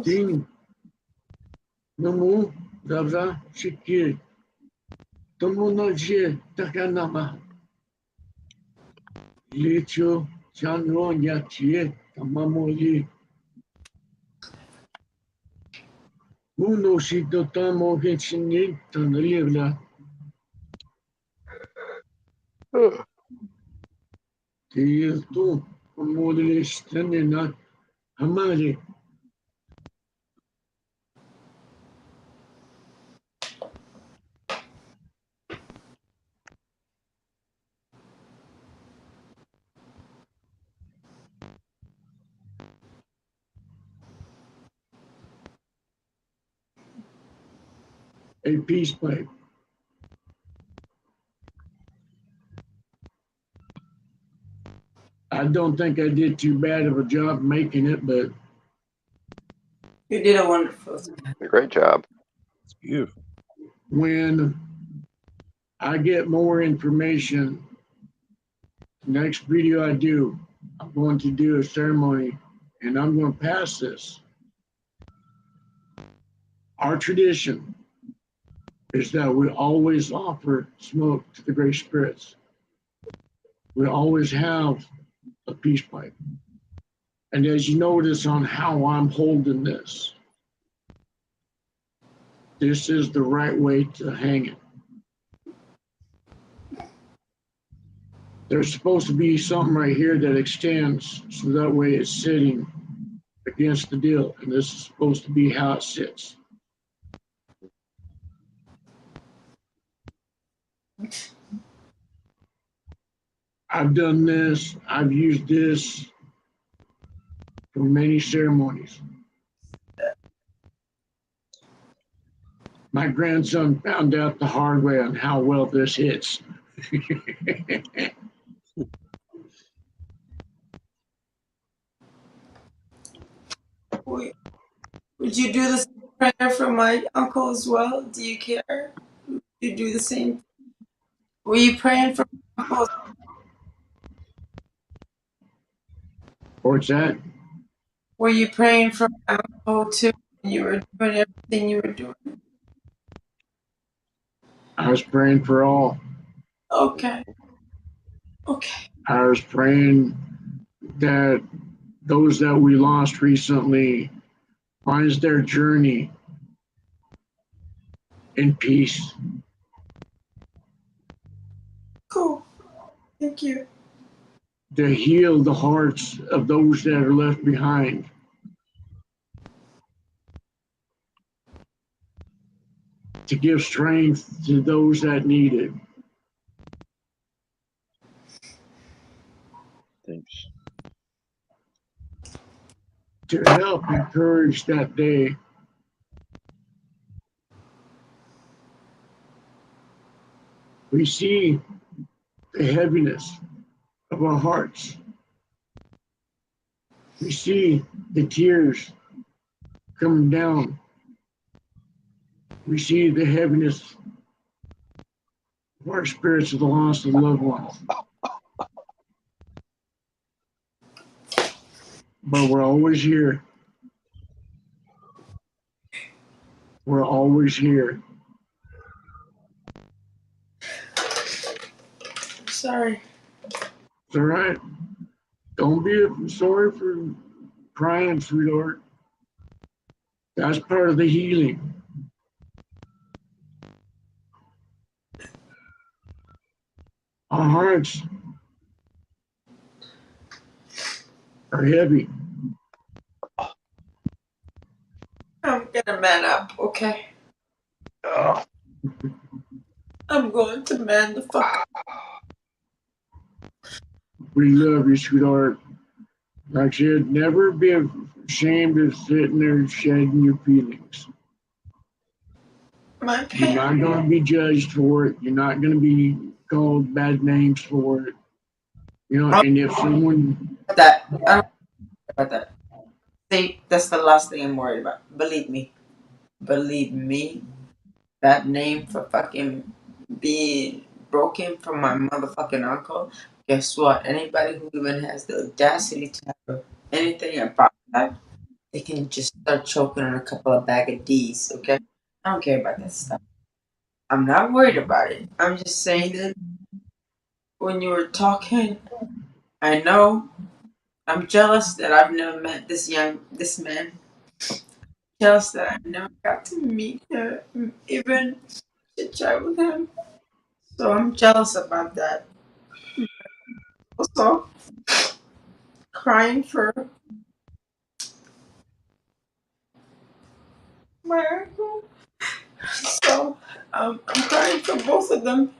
Ding Namu Dabra Shiki Tomonaji Takanama Licho Chanron Yachi Tamamoli Uno Shito Tamo Hitchini Tanalivla Tiyatu Modelistan Hamari. A peace pipe. I don't think I did too bad of a job making it, but You did a wonderful job. A great job. It's beautiful. when I get more information, next video I do, I'm going to do a ceremony and I'm going to pass this. Our tradition is that we always offer smoke to the Great Spirits. We always have a peace pipe. And as you notice on how I'm holding this This is the right way to hang it. There's supposed to be something right here that extends so that way it's sitting against the deal. And this is supposed to be how it sits. I've done this, I've used this for many ceremonies. My grandson found out the hard way on how well this hits. Would you do the same prayer for my uncle as well? Do you care? You do the same? Were you praying for my uncle? What's that? Were you praying for my uncle too when you were doing everything you were doing? I was praying for all. Okay. Okay. I was praying that those that we lost recently finds their journey in peace. Cool. Thank you. To heal the hearts of those that are left behind. To give strength to those that need it. Thanks. To help encourage that day. We see the heaviness of our hearts. We see the tears coming down. We see the heaviness of our spirits of the lost of loved ones. But we're always here. We're always here. Sorry. It's all right. Don't be sorry for crying, sweetheart. That's part of the healing. Our hearts are heavy. I'm gonna man up, okay? Oh. I'm going to man the fuck up. We love you, sweetheart. Like I said, never be ashamed of sitting there shedding your feelings. My You're parents. not going to be judged for it. You're not going to be called bad names for it. You know, and if someone. That. I don't care about that. See, that's the last thing I'm worried about. Believe me. Believe me. That name for fucking being broken from my motherfucking uncle. Guess what? Anybody who even has the audacity to have anything about that, they can just start choking on a couple of bag of D's, okay? I don't care about that stuff. I'm not worried about it. I'm just saying that when you were talking, I know I'm jealous that I've never met this man. Jealous that I never got to meet him, even to chat with him. So I'm jealous about that. Also, crying for my uncle. So I'm crying for both of them.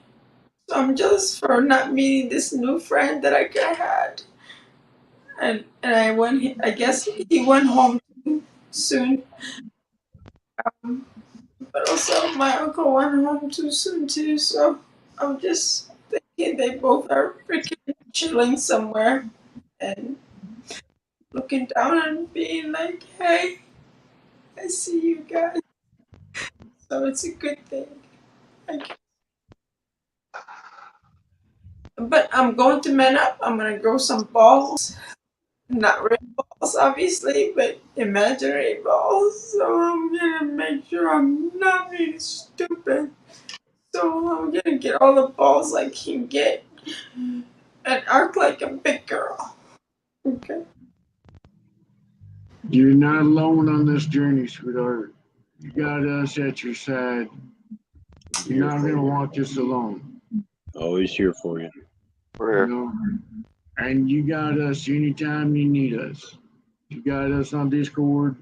So I'm jealous for not meeting this new friend that I had. And I went. I guess he went home soon. But also my uncle went home too soon too. So I'm just thinking they both are freaking chilling somewhere and looking down and being like, "Hey, I see you guys." So it's a good thing. But I'm going to man up. I'm gonna grow some balls. Not real balls, obviously, but imaginary balls. So I'm gonna make sure I'm not being stupid. So I'm gonna get all the balls I can get and act like a big girl. Okay. You're not alone on this journey, sweetheart. You got us at your side. I'm You're here not for going to you. walk this alone. Always here for you. We're You know, and you got us anytime you need us. You got us on Discord.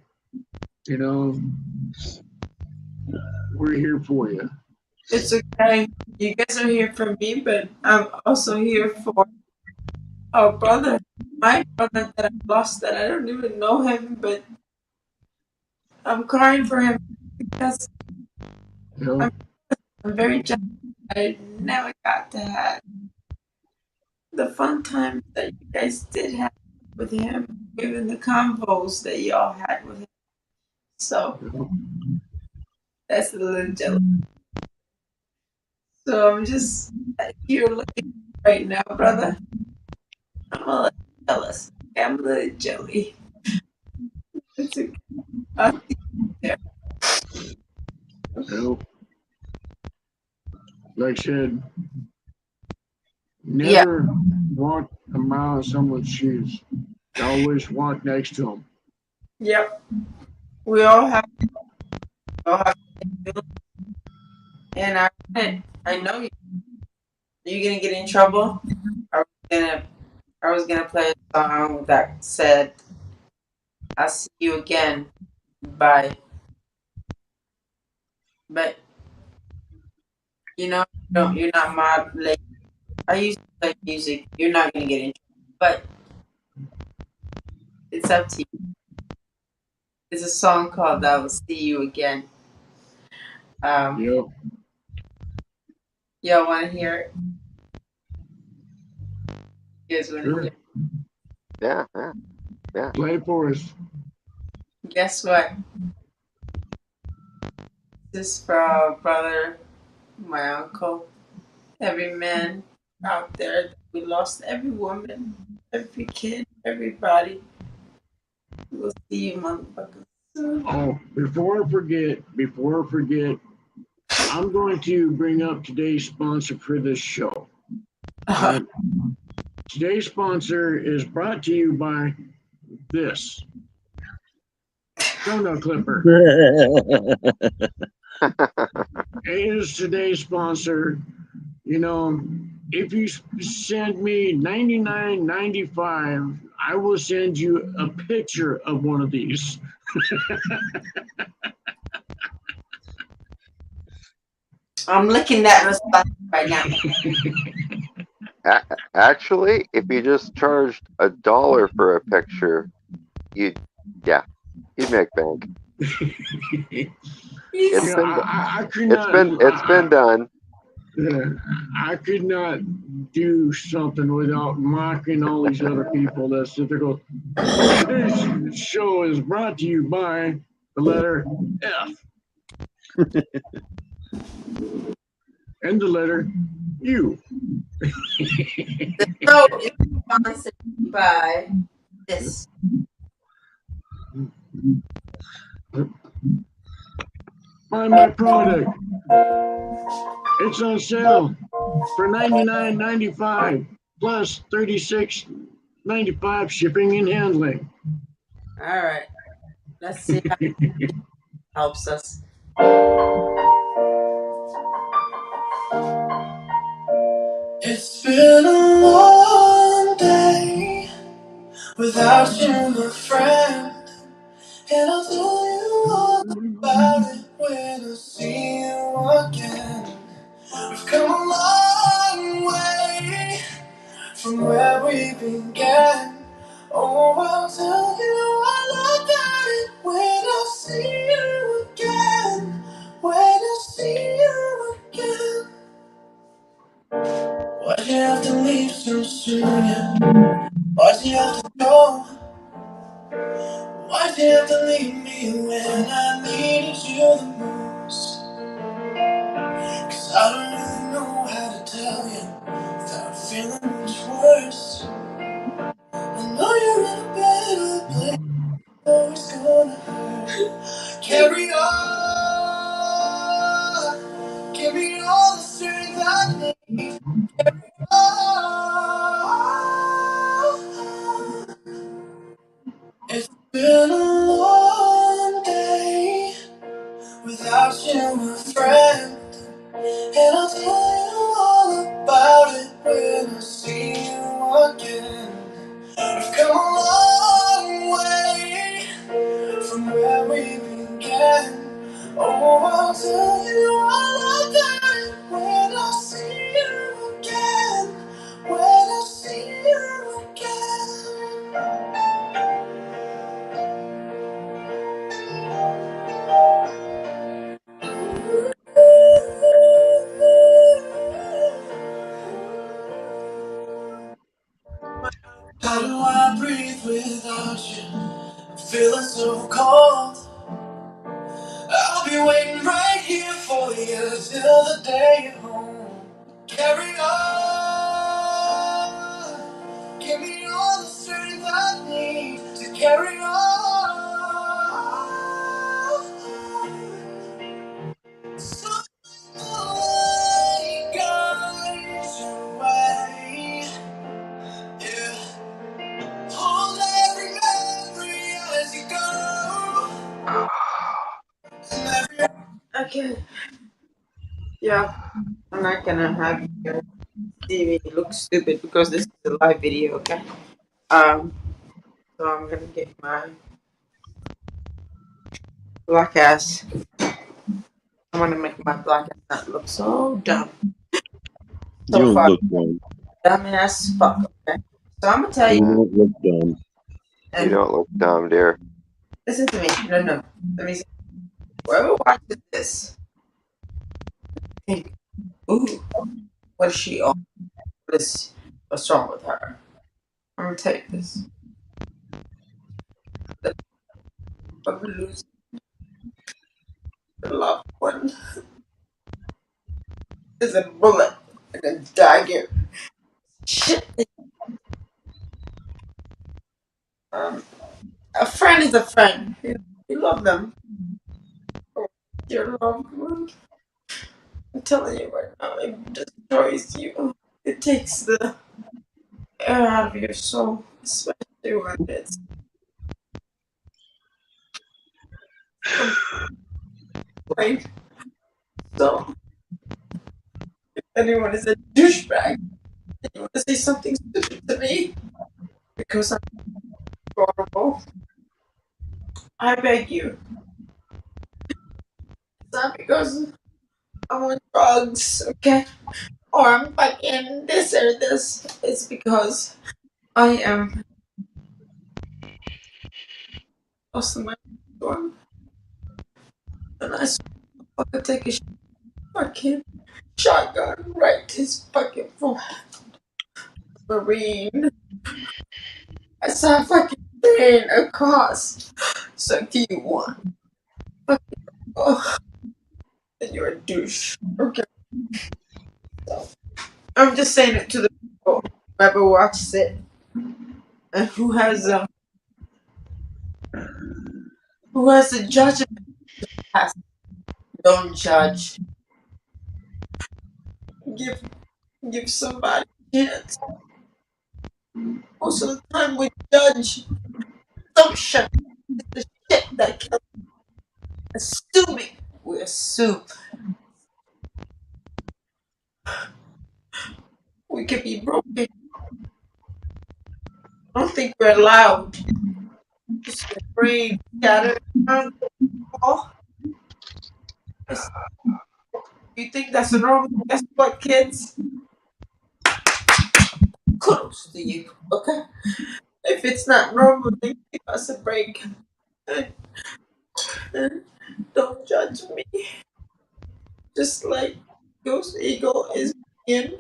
You know, we're here for you. It's okay. You guys are here for me, but I'm also here for our brother, my brother that I lost, that I don't even know him, but I'm crying for him because You know, I'm very jealous. I never got to have the fun times that you guys did have with him, even the convos that y'all had with him. So you know. that's a little jealous. So I'm just here looking right now, brother. I'm a little jealous. I'm a little jelly. It's okay. I'll see you there. You know, like I said, Yeah. never walk a mile in someone's shoes. Always walk next to them. Yep. We all have. We all have feelings. And I know you. You're gonna get in trouble. I was gonna. I was gonna play a song that said, "I'll see you again." By, but don't. You're not my like. I used to play music. You're not gonna get in trouble. But it's up to you. It's a song called "I Will See You Again." Um, Yep. y'all want to hear it? You guys want to hear Sure. it? yeah. Play it for us. Guess what? This is for our brother, my uncle, every man out there. We lost every woman, every kid, everybody. We'll see you, motherfuckers, soon. Oh, before I forget, I'm going to bring up today's sponsor for this show. All right. Today's sponsor is brought to you by this toenail clipper. It is today's sponsor. You know, if you send me $99.95, I will send you a picture of one of these. I'm looking at response right now. Actually, if you just charged $1 for a picture, you'd make bank. It's Yeah, been I could it's not. been it's been done. I could not do something without mocking all these other people that sit there go. Today's show is brought to you by the letter F and the letter U. The show is sponsored by this. Buy my product. It's on sale for $99.95 plus $36.95 shipping and handling. All right. Let's see how it helps us. It's been a long day without you, my friend. And I'll tell you all about it when I see you again. We've come a long way from where we began. Oh, I'll tell you all about it when I see you again. When I see you again. Why'd you have to leave so soon? Yeah? Why'd you have to go? Why'd you have to leave me when I needed you the most? 'Cause I don't really know how to tell you without feeling much worse. I know you're in a better place, so it's gonna hurt. Carry on, give me all the strength I need. Carry on. It's been a long day you, my friend, and I'll tell you all about it when I see you again. We've come a long way from where we began. Oh, I'll tell you all about it when I see you again. When I see you again. How do I breathe without you? I'm feeling so cold. I'll be waiting right here for you till the day you're home. Carry on. Give me all the strength I need to carry on. So guide your way. Yeah. Hold every memory as you go. Okay. Yeah, I'm not gonna have you see me look stupid because this is a live video, okay? So I'm gonna get my black ass. I'm gonna make my black ass not look so dumb. You So don't far, look dumb. dumb as fuck, okay? So I'm gonna tell you, You don't look dumb. You and don't look dumb, dear. listen to me. No. Let me see. Whoever watches this, think, ooh, what is she on? What's wrong with her? I'm gonna tell you this. The of losing a loved one is a bullet and a dagger. Shit. Um, a friend is a friend. You love them. Your loved one. I'm telling you right now, it destroys you. It takes the air out of your soul, especially when it's complaint. So, if anyone is a douchebag and you want to say something stupid to me because I'm adorable, I beg you. It's not because I'm on drugs, okay? Or I'm fucking this or this. It's because I am also my one. And I fucking take a fucking shotgun right to his fucking Marine. I saw a fucking train across. So do you want? Oh, and you're a douche. Okay. So I'm just saying it to the people who ever watches it and who has a judgment pass. Don't judge. Give somebody a chance. Most of the time we judge assumption. It's the shit that kills. Assuming. We assume. We could be broken. I don't think we're allowed. Just your brain scattered around the wall. You think that's a normal? Guess what, kids? Kudos to you, okay? If it's not normal, then give us a break. And don't judge me. Just like Ghost Eagle is in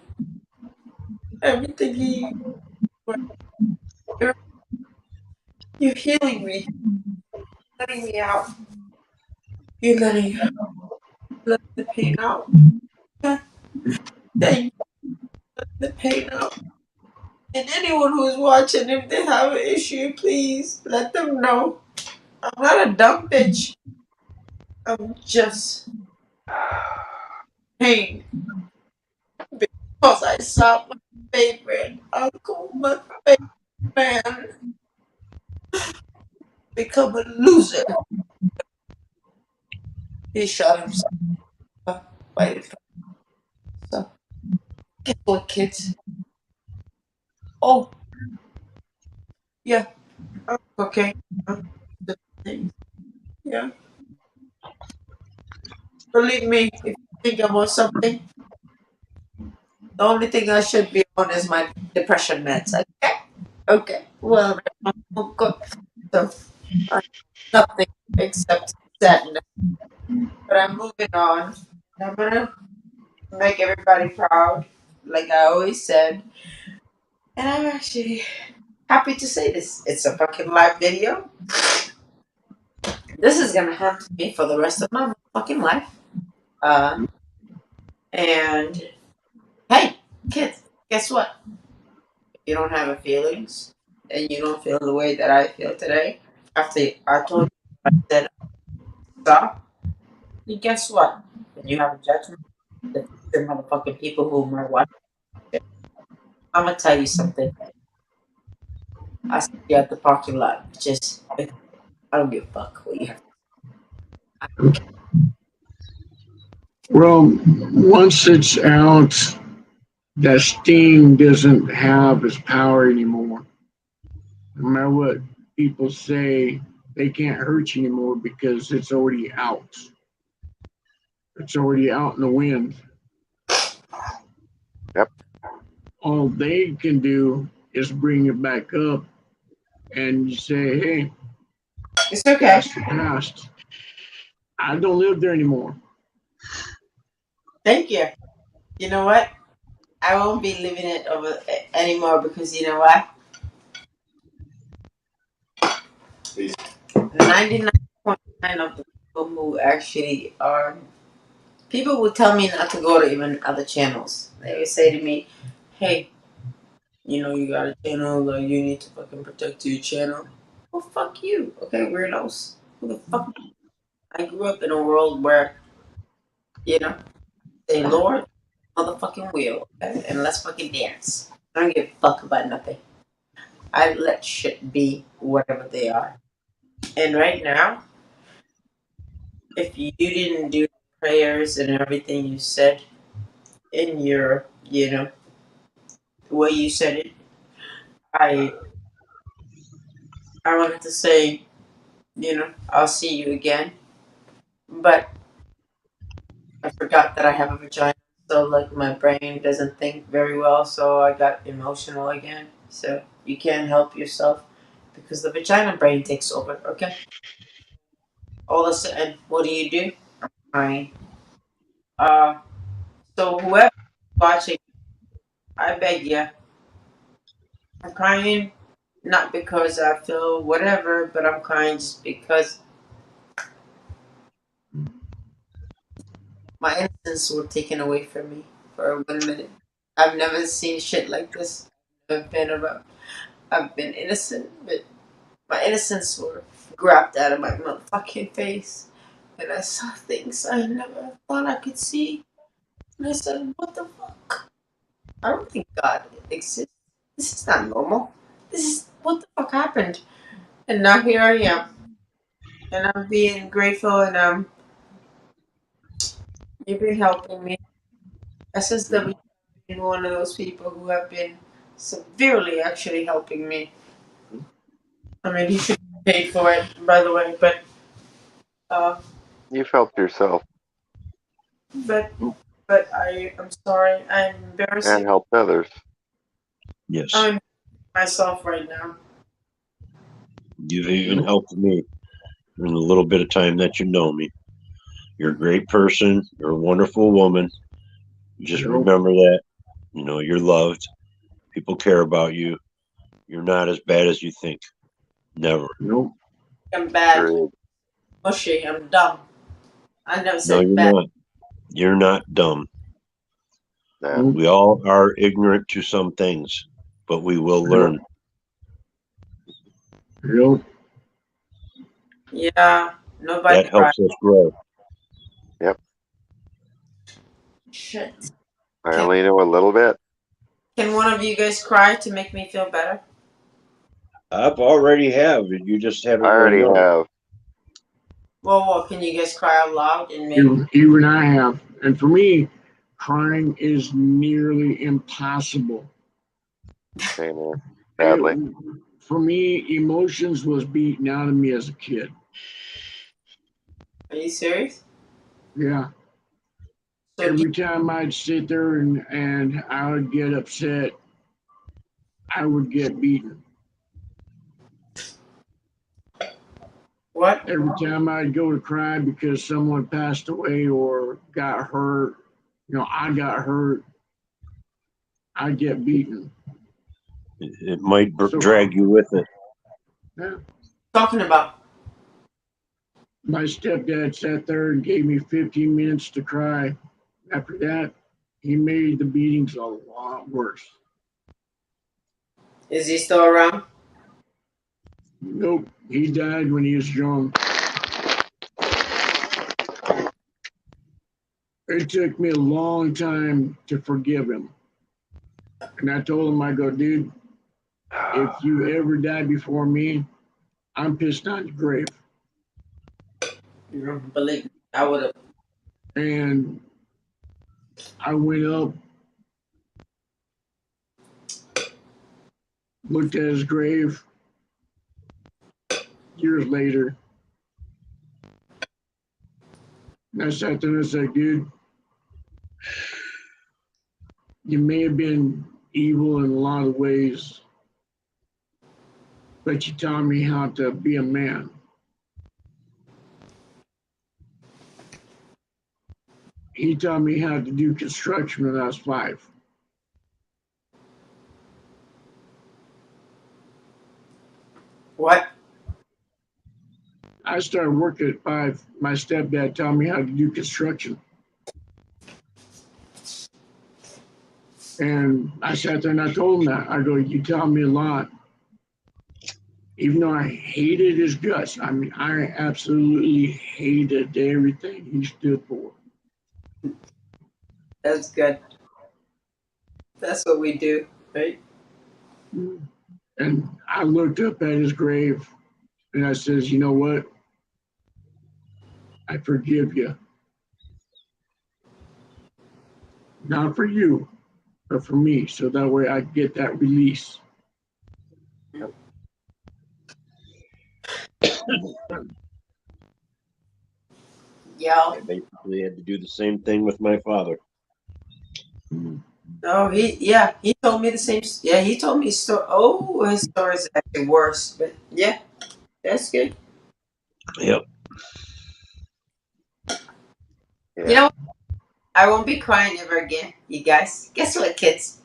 everything you're healing me, letting me out. You're let the pain out. Okay? Thank you. Let the pain out. And anyone who's watching, if they have an issue, please let them know. I'm not a dumb bitch. I'm just pain because I saw my favorite uncle, my favorite man, become a loser. He shot himself by the. So guess what, kids? Oh yeah, okay. The thing. Yeah, believe me, if you think I'm on something, the only thing I should be on is my depression meds. Okay, okay. Well, oh God. So nothing except sadness. But I'm moving on. I'm gonna make everybody proud, like I always said. And I'm actually happy to say this. It's a fucking live video. This is gonna haunt me for the rest of my fucking life. Uh, and hey, kids, guess what? If you don't have a feelings and you don't feel the way that I feel today, after I told you, I said stop. Then guess what? When you have a judgment, the future motherfucking people who might watch it, I'm gonna tell you something. I see you at the parking lot. Just I don't give a fuck what you have. I don't care. Well, once it's out, that steam doesn't have its power anymore. No matter what people say, they can't hurt you anymore because it's already out. It's already out in the wind. Yep. All they can do is bring it back up and you say, hey, It's okay. that's the past. I don't live there anymore. Thank you. You know what? I won't be living it over anymore because you know what? 99.9 of the people who actually are people will tell me not to go to even other channels. They would say to me, "Hey, you know you got a channel, like you need to fucking protect your channel." Well, fuck you, okay, weirdos. Who the fuck? I grew up in a world where you know, say Lord, motherfucking will, okay, and let's fucking dance. I don't give a fuck about nothing. I let shit be whatever they are. And right now, if you didn't do prayers and everything you said in your, the way you said it, I I wanted to say, I'll see you again, but I forgot that I have a vagina, so like my brain doesn't think very well, so I got emotional again. So you can't help yourself because the vagina brain takes over. Okay, all of a sudden, what do? Crying. Uh, so whoever watching, I beg you, I'm crying not because I feel whatever, but I'm crying just because my innocence were taken away from me for 1 minute. I've never seen shit like this. I've been around. I've been innocent, but my innocence were grabbed out of my motherfucking face, and I saw things I never thought I could see. And I said, "What the fuck? I don't think God exists. This is not normal. This is what the fuck happened." And now here I am, and I'm being grateful, and you've been helping me. SSW been one of those people who have been severely actually helping me. I mean, he should be paid for it, by the way, uh, You've helped yourself but but I'm sorry. I'm and embarrassing. helped others. Yes. I'm myself right now. You've even helped me in the little bit of time that you know me. You're a great person. You're a wonderful woman. Just Nope. remember that. You're loved. People care about you. You're not as bad as you think. Never. Nope. I'm bad, Period. mushy. I'm dumb. I never No, said you're bad. not. You're not dumb. Nah. Nope. We all are ignorant to some things, but we will Yep. learn. Yep. Yeah, nobody That cried. helps us grow. Yep. Shit. I Can only know a little bit. can one of you guys cry to make me feel better? I've already have. You just I haven't really already known. have. Well, can you guys cry out loud and make? Even I have. And for me, crying is nearly impossible. Same, sadly. For me, emotions was beaten out of me as a kid. Are you serious? Yeah. So Every time I'd sit there and I would get upset, I would get beaten. what? Every time I'd go to cry because someone passed away or got hurt, I got hurt, I'd get beaten. It might drag you with it. Yeah. Talking about? My stepdad sat there and gave me 15 minutes to cry. After that, he made the beatings a lot worse. Is he still around? Nope, he died when he was young. It took me a long time to forgive him. And I told him, I go, dude, if you ever die before me, I'm pissed on your grave. You don't believe me. I would have. And I went up, looked at his grave years later. And I sat there and I said, dude, you may have been evil in a lot of ways, but you taught me how to be a man. He taught me how to do construction when I was 5. What? I started working at 5. My stepdad taught me how to do construction. And I sat there and I told him that. I go, you taught me a lot. Even though I hated his guts. I mean, I absolutely hated everything he stood for. That's good. That's what we do, right? And I looked up at his grave and I says, you know what? I forgive you. Not for you, but for me. So that way I get that release. Yeah. I basically had to do the same thing with my father. Oh, he told me the same. Yeah, he told me his story. Oh, his story is actually worse, but yeah, that's good. Yep. Yeah. You know what? I won't be crying ever again, you guys. Guess what, kids?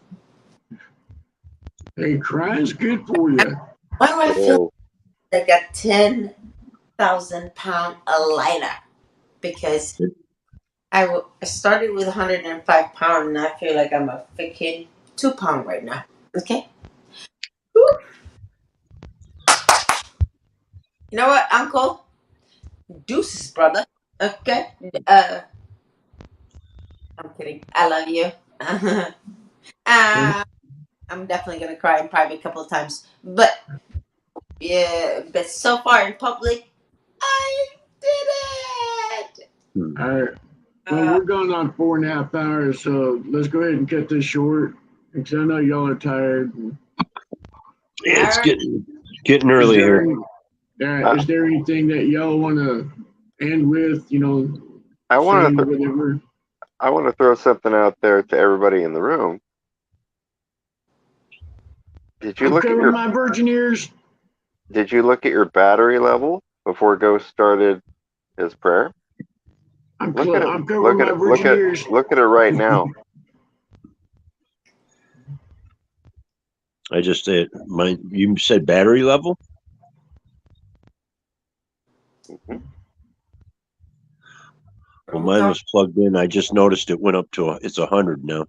Hey, crying's good for you. Why do I feel Whoa. like a 10,000-pound lighter? Because I started with 105 pounds, and I feel like I'm a freaking 2 pound right now. Okay. Woo. You know what, Uncle? Deuces, brother. Okay. I'm kidding. I love you. I'm definitely gonna cry in private a couple of times, but yeah, but so far in public, I did it. All right. Well, we're going on 4.5 hours, so let's go ahead and cut this short because I know y'all are tired. It's getting Is early there, here. is there anything that y'all want to end with? I want to. whatever. I want to throw something out there to everybody in the room. Did you I'm look at covering your my virgin ears. Did you look at your battery level before Ghost started his prayer? I'm Look at it. covering Look at my it. Look virgin at ears. Look at it right now. I just said you said battery level? Mhm. Well, mine was plugged in. I just noticed it went up to it's 100 now.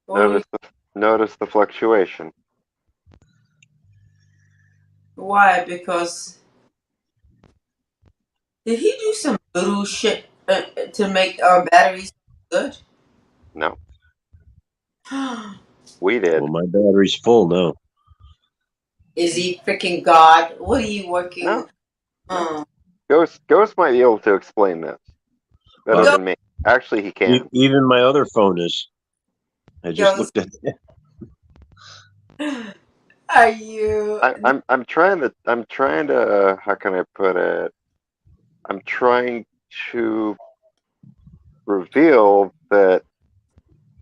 Notice the fluctuation. Why? Because did he do some voodoo shit to make our batteries good? No, we did. Well, my battery's full now. Is he freaking God? What are you working No, no. Ghost might be able to explain this better than me. Actually, he can. Even my other phone is. I just looked at it. Are you? I'm trying to how can I put it? I'm trying to reveal that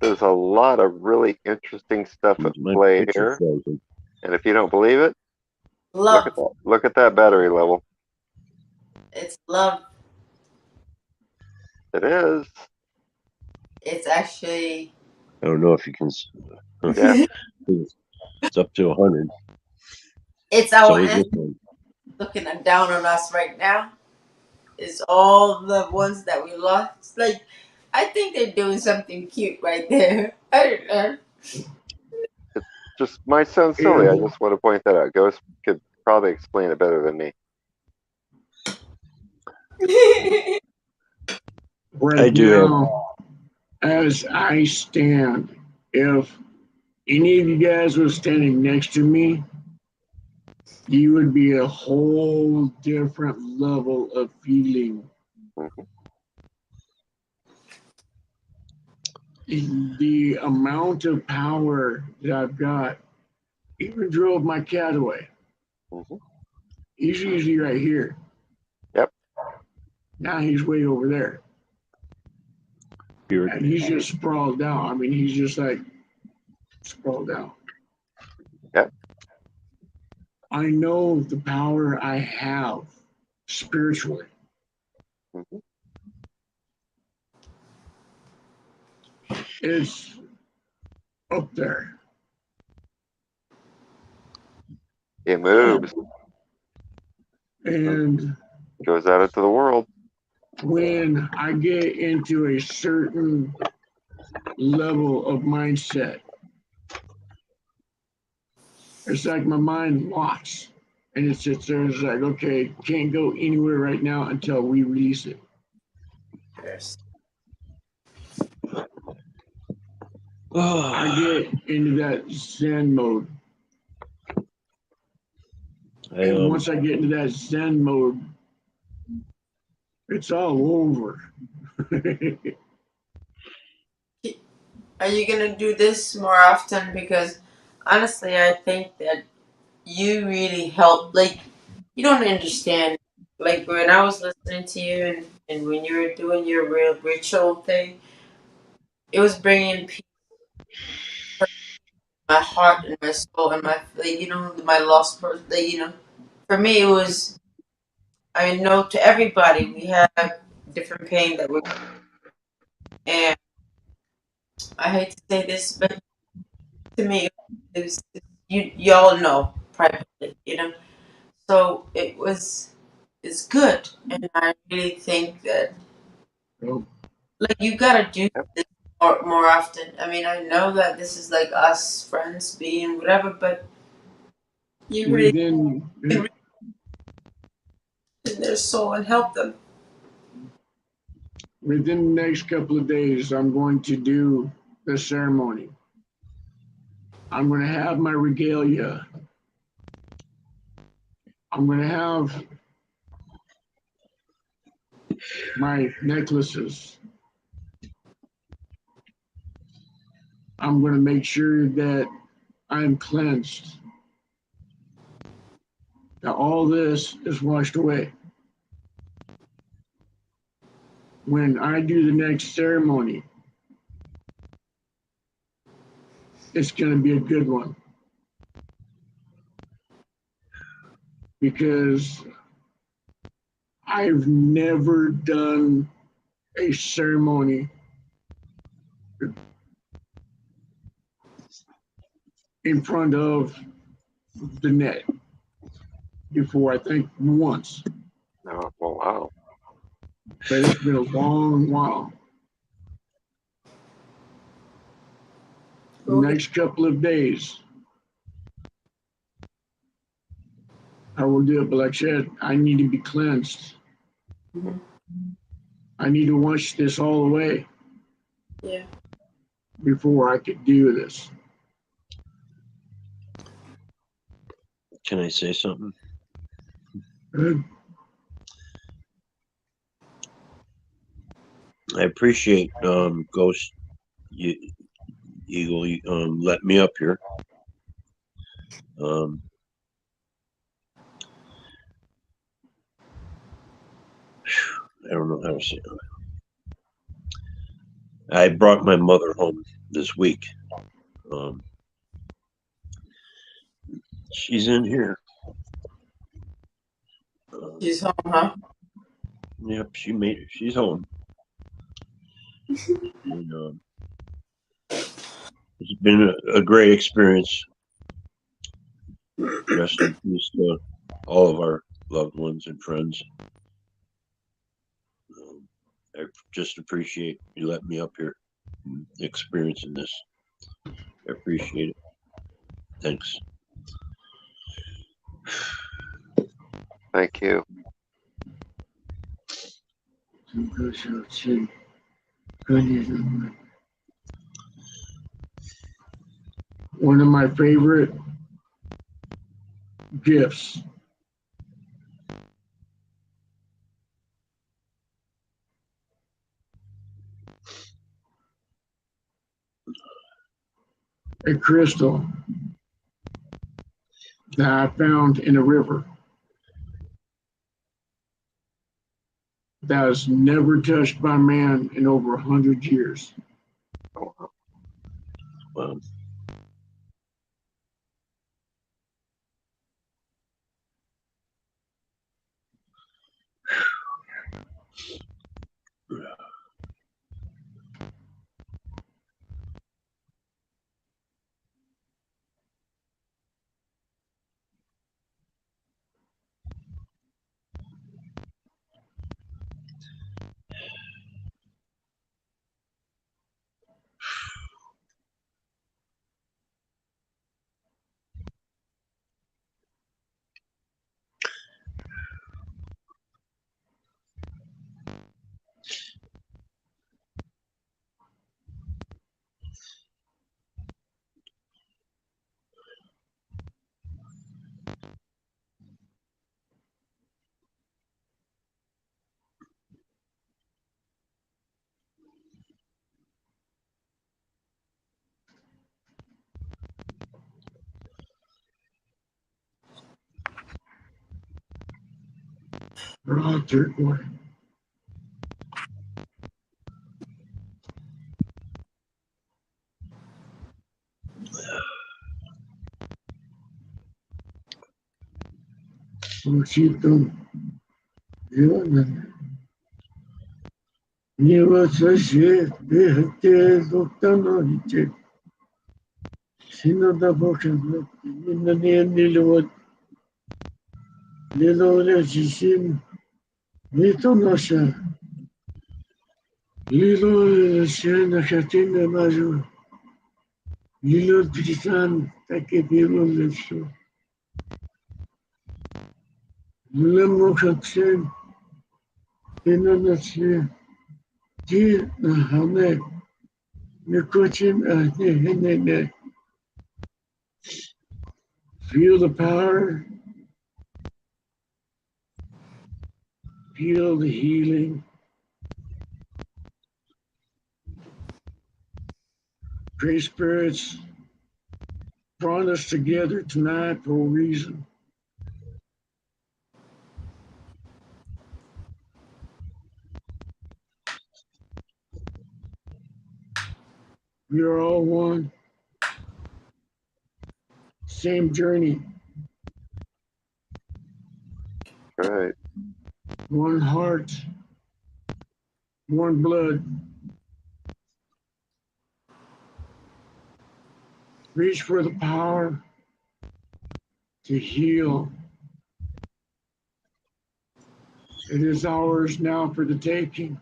there's a lot of really interesting stuff at My play picture's here. frozen. And if you don't believe it, Love. look at that battery level. It's love. It is. It's actually. I don't know if you can. Yeah. It's up to 100. It's our So is this ancestors one. looking down on us right now. It's all the ones that we lost. Like, I think they're doing something cute right there. I don't know. It just might sound silly. I just want to point that out. Ghost could probably explain it better than me. Right I do have. now, as I stand, if any of you guys was standing next to me, you would be a whole different level of feeling. Mhm. The amount of power that I've got even drove my cat away. Mhm. He's usually right here. Yep. Now he's way over there. Here. And he's just sprawled out. I mean, he's just like sprawled out. Yep. I know the power I have spiritually. Mhm. It's up there. It moves. And Goes out into the world. when I get into a certain level of mindset, it's like my mind locks and it sits there and it's like, okay, can't go anywhere right now until we release it. I get into that Zen mode. And once I get into that Zen mode, it's all over. Are you gonna do this more often? Because honestly, I think that you really help. Like, you don't understand. Like, when I was listening to you and when you were doing your real ritual thing, it was bringing peace to my heart and my soul and my, like, my lost person. Like, for me, it was. I know to everybody we have different pain that we're, and I hate to say this, but to me, it was, y'all know privately, So it's good, and I really think that like you gotta do Yep. this more often. I mean, I know that this is like us friends being whatever, but you really Within in their soul and help them. within the next couple of days, I'm going to do the ceremony. I'm going to have my regalia. I'm going to have my necklaces. I'm going to make sure that I'm cleansed, that all this is washed away. When I do the next ceremony, it's going to be a good one because I've never done a ceremony in front of the net before, I think once, Oh, well, wow. but it's been a long while. The next couple of days, I will do it, but like I said, I need to be cleansed. Mm-hmm. I need to wash this all away. Yeah. Before I could do this. Can I say something? Good. I appreciate Ghost Eagle let me up here. I don't know how to say it. I brought my mother home this week. She's in here. She's home, huh? Yep, she made it. She's home. And, it's been a great experience. Rest in peace to all of our loved ones and friends. I just appreciate you letting me up here and experiencing this. I appreciate it. Thanks. Thank you. One of my favorite gifts. A crystal that I found in a river that was never touched by man in over 100 years. Wow. They're all turquoise. Не возвращает, бегает, доктор, Sino da boken, innan nilot, lilola sisim, nito nasha, lilo siya nakatinda majo, lilo tritan, take pilo leso. Limo kaksen, inanasya, di na hame, nikochin ne. Feel the power, feel the healing. Great spirits brought us together tonight for a reason. We are all one, same journey, Right. one heart, one blood. Reach for the power to heal. It is ours now for the taking.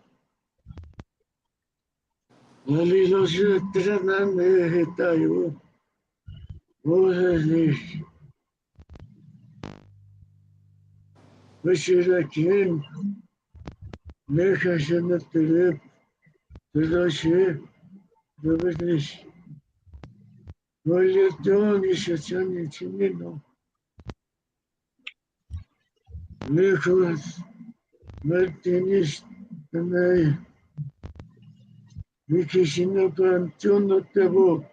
Nicholas Martinez and Mikishinokan Chunotebo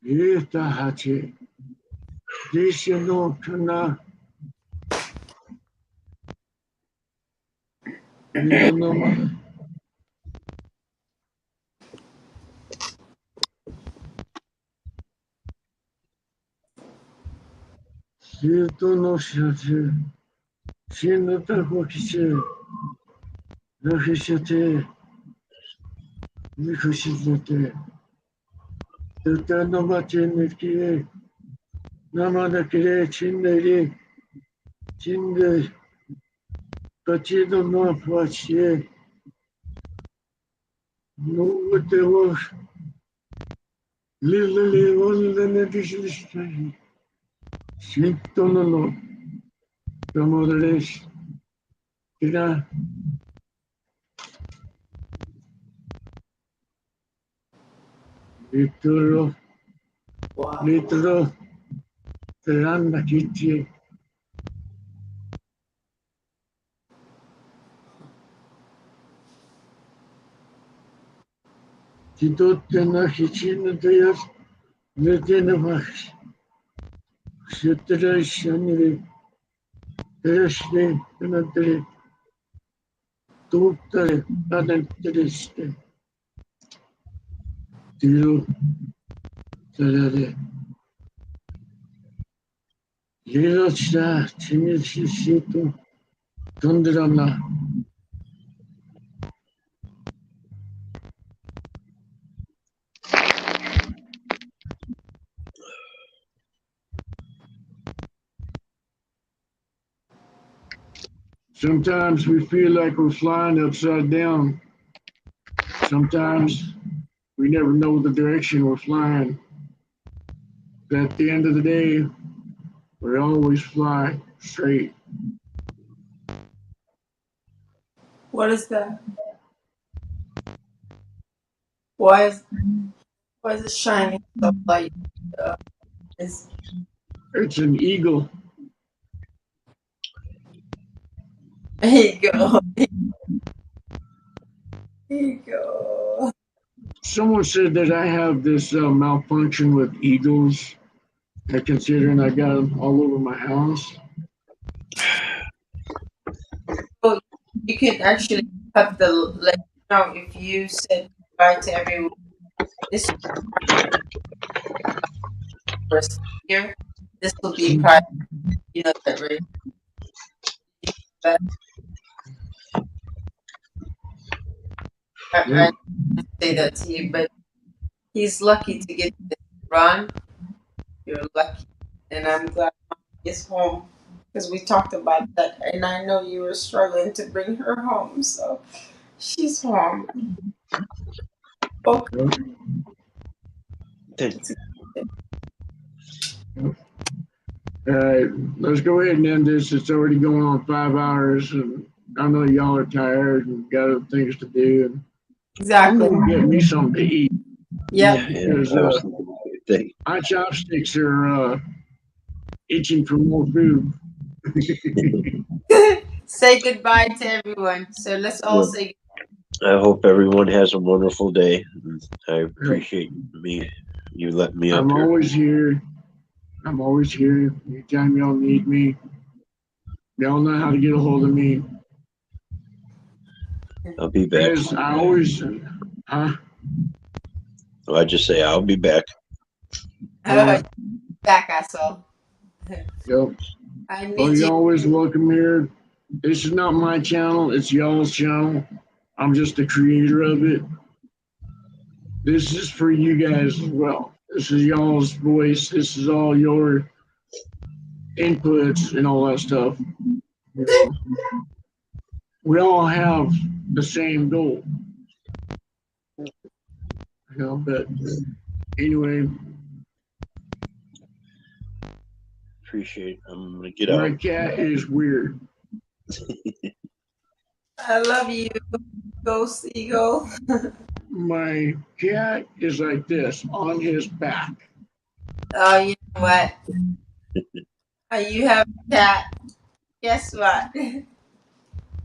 Yeta Hachi Dishino Kana Minonoma Sito no Shachi Shinota Hokichi Rahishate Mikushite Tutanobati Niki Namada Kire Chinderi Chinde Kachido no Pachie no Tewo Lily Lily Dishishtai Shintono no Tomodaresh Kira Litoro Litoro Teranda Kichi Titotena Hichina Dias Letenavax Shitra Shaniri Tereshne Penatre Tutare Padantriste Tiro Tarare Lilo Shra Chimisito Tundrana Sometimes we feel like we're flying upside down. Sometimes we never know the direction we're flying. But at the end of the day, we always fly straight. What is that? Why is it shining so light? It's It's an eagle. There you go. There you go. Someone said that I have this malfunction with eagles. Considering I got them all over my house. Oh, you can actually have the let you know if you said goodbye to everyone. This first year, this will be private. You know that, right? But I didn't say that to you, but he's lucky to get this run. You're lucky, and I'm glad he's home because we talked about that, and I know you were struggling to bring her home, so she's home. Okay. All right, let's go ahead and end this. It's already going on 5 hours, and I know y'all are tired and got other things to do. And Exactly. I'm gonna get me something to eat. Yep. Because my chopsticks are itching for more food. Say goodbye to everyone. So let's all say. I hope everyone has a wonderful day. I appreciate you letting me up I'm here. always here. I'm always here. Anytime y'all need me, y'all know how to get a hold of me. I'll be back. Because I always, Well, I just say I'll be back. Back, asshole. Yep. Well, you're always welcome here. This is not my channel. It's y'all's channel. I'm just the creator of it. This is for you guys as well. This is y'all's voice. This is all your inputs and all that stuff. You know, we all have the same goal. You know, but anyway. Appreciate it. I'm gonna get out. My cat is weird. I love you, Ghost Eagle. My cat is like this on his back. Oh, you know what? You have a cat. Guess what?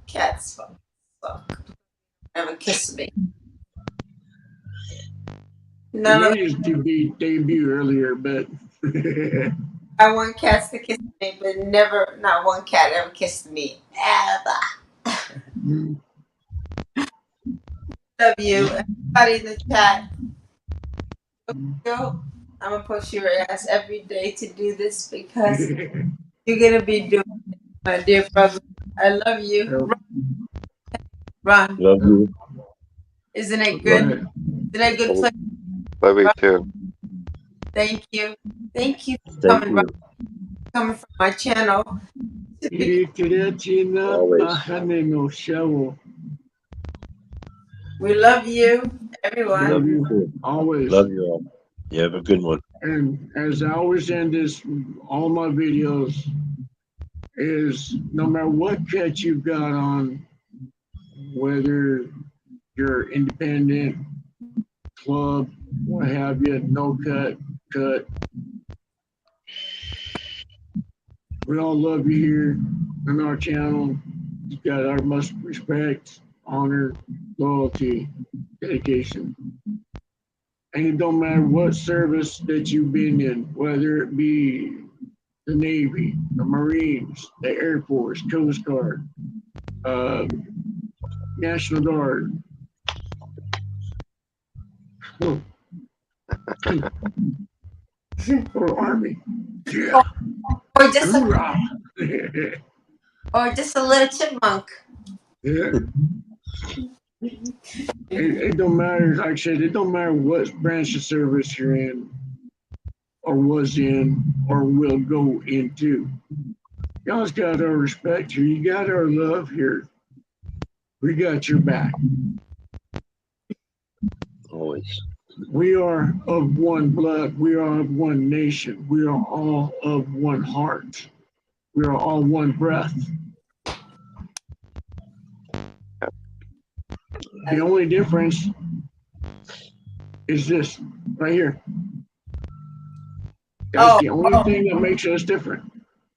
Cats suck. ever kiss me. I None know of you debut earlier, but I want cats to kiss me, but never, not one cat ever kissed me. Ever. Love you. Everybody in the chat. Go. I'm gonna push your ass every day to do this because you're gonna be doing it, my dear brother. I love you. Ron, Love you. isn't it good? right. Isn't it a good place? Love you Ron? too. Thank you. Thank you for Thank coming, Ron, you. coming from my channel. Always. We love you, We everyone. love you too. Always. Love you all. You have a good one. And as I always end all my videos, is no matter what cut you've got on, whether you're independent, club, what have you, no cut, we all love you here on our channel. You got our must respect, honor, loyalty, dedication. And it don't matter what service that you've been in, whether it be the Navy, the Marines, the Air Force, Coast Guard, National Guard, or Army. Yeah. Or just a, Hoorah. or just a little chipmunk. Yeah. It don't matter, like I said, it don't matter what branch of service you're in, or was in, or will go into. Y'all's got our respect here. You got our love here. We got your back. Always. We are of one blood. We are of one nation. We are all of one heart. We are all one breath. The only difference is this right here. That's the only thing that makes us different.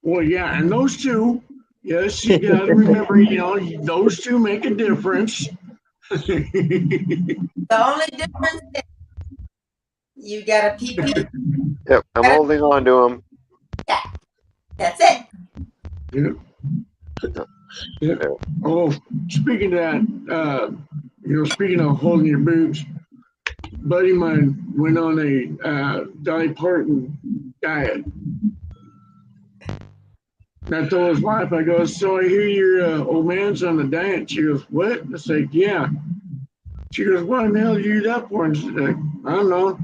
Well, yeah, and those two, yes, you got to remember, those two make a difference. The only difference is you got a pee-pee. Yep, I'm holding on to him. Yeah, that's it. Yep. Yep. Oh, speaking of that, speaking of holding your boobs, buddy of mine went on a Dolly Parton diet. And I told his wife, I go, so I hear your old man's on the diet. She goes, what? I said, yeah. She goes, why in the hell did you do that for? And she's like, I don't know.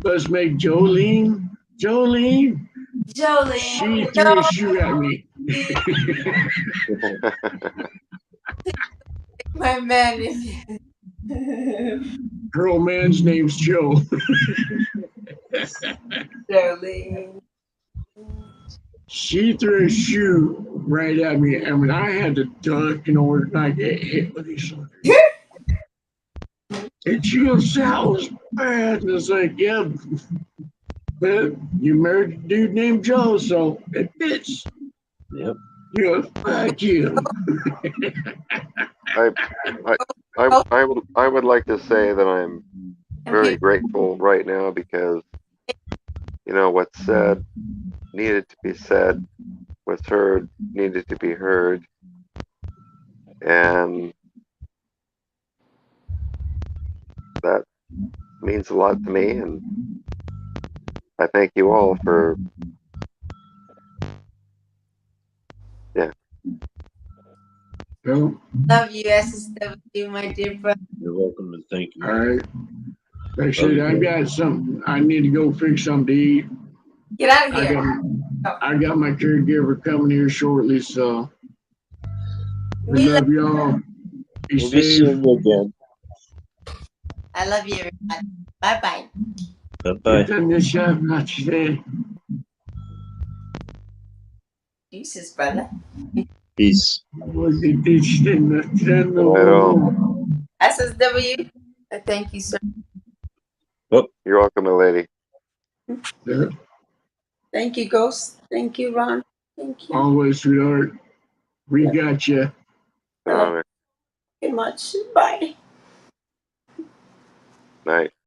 Let's make Jolene. She threw a shoe at me. My man is. Her old man's name's Joe. Jolene. She threw a shoe right at me. I mean, I had to duck in order not to get hit with these suckers. And she goes, that was bad. And it's like, yeah, but you married a dude named Joe, so it fits. Yep. You know, fuck you. I would like to say that I'm very grateful right now because what's said needed to be said, what's heard needed to be heard, and that means a lot to me, and I thank you all for Love you, SSW, my dear brother. You're welcome, and thank you. All right. Like I said, I got something. I need to go fix something to eat. Get out of here. I got my caregiver coming here shortly, so we love y'all. Be We'll be safe. seeing you again. I love you, everybody. Bye-bye. Bye-bye. Deuces, brother. Peace. SSW, thank you, sir. Oh, you're welcome, my lady. Yeah. Thank you, Ghost. Thank you, Ron. Thank you. Always, sweetheart. We got you. Honor. Very much. Bye. Nice.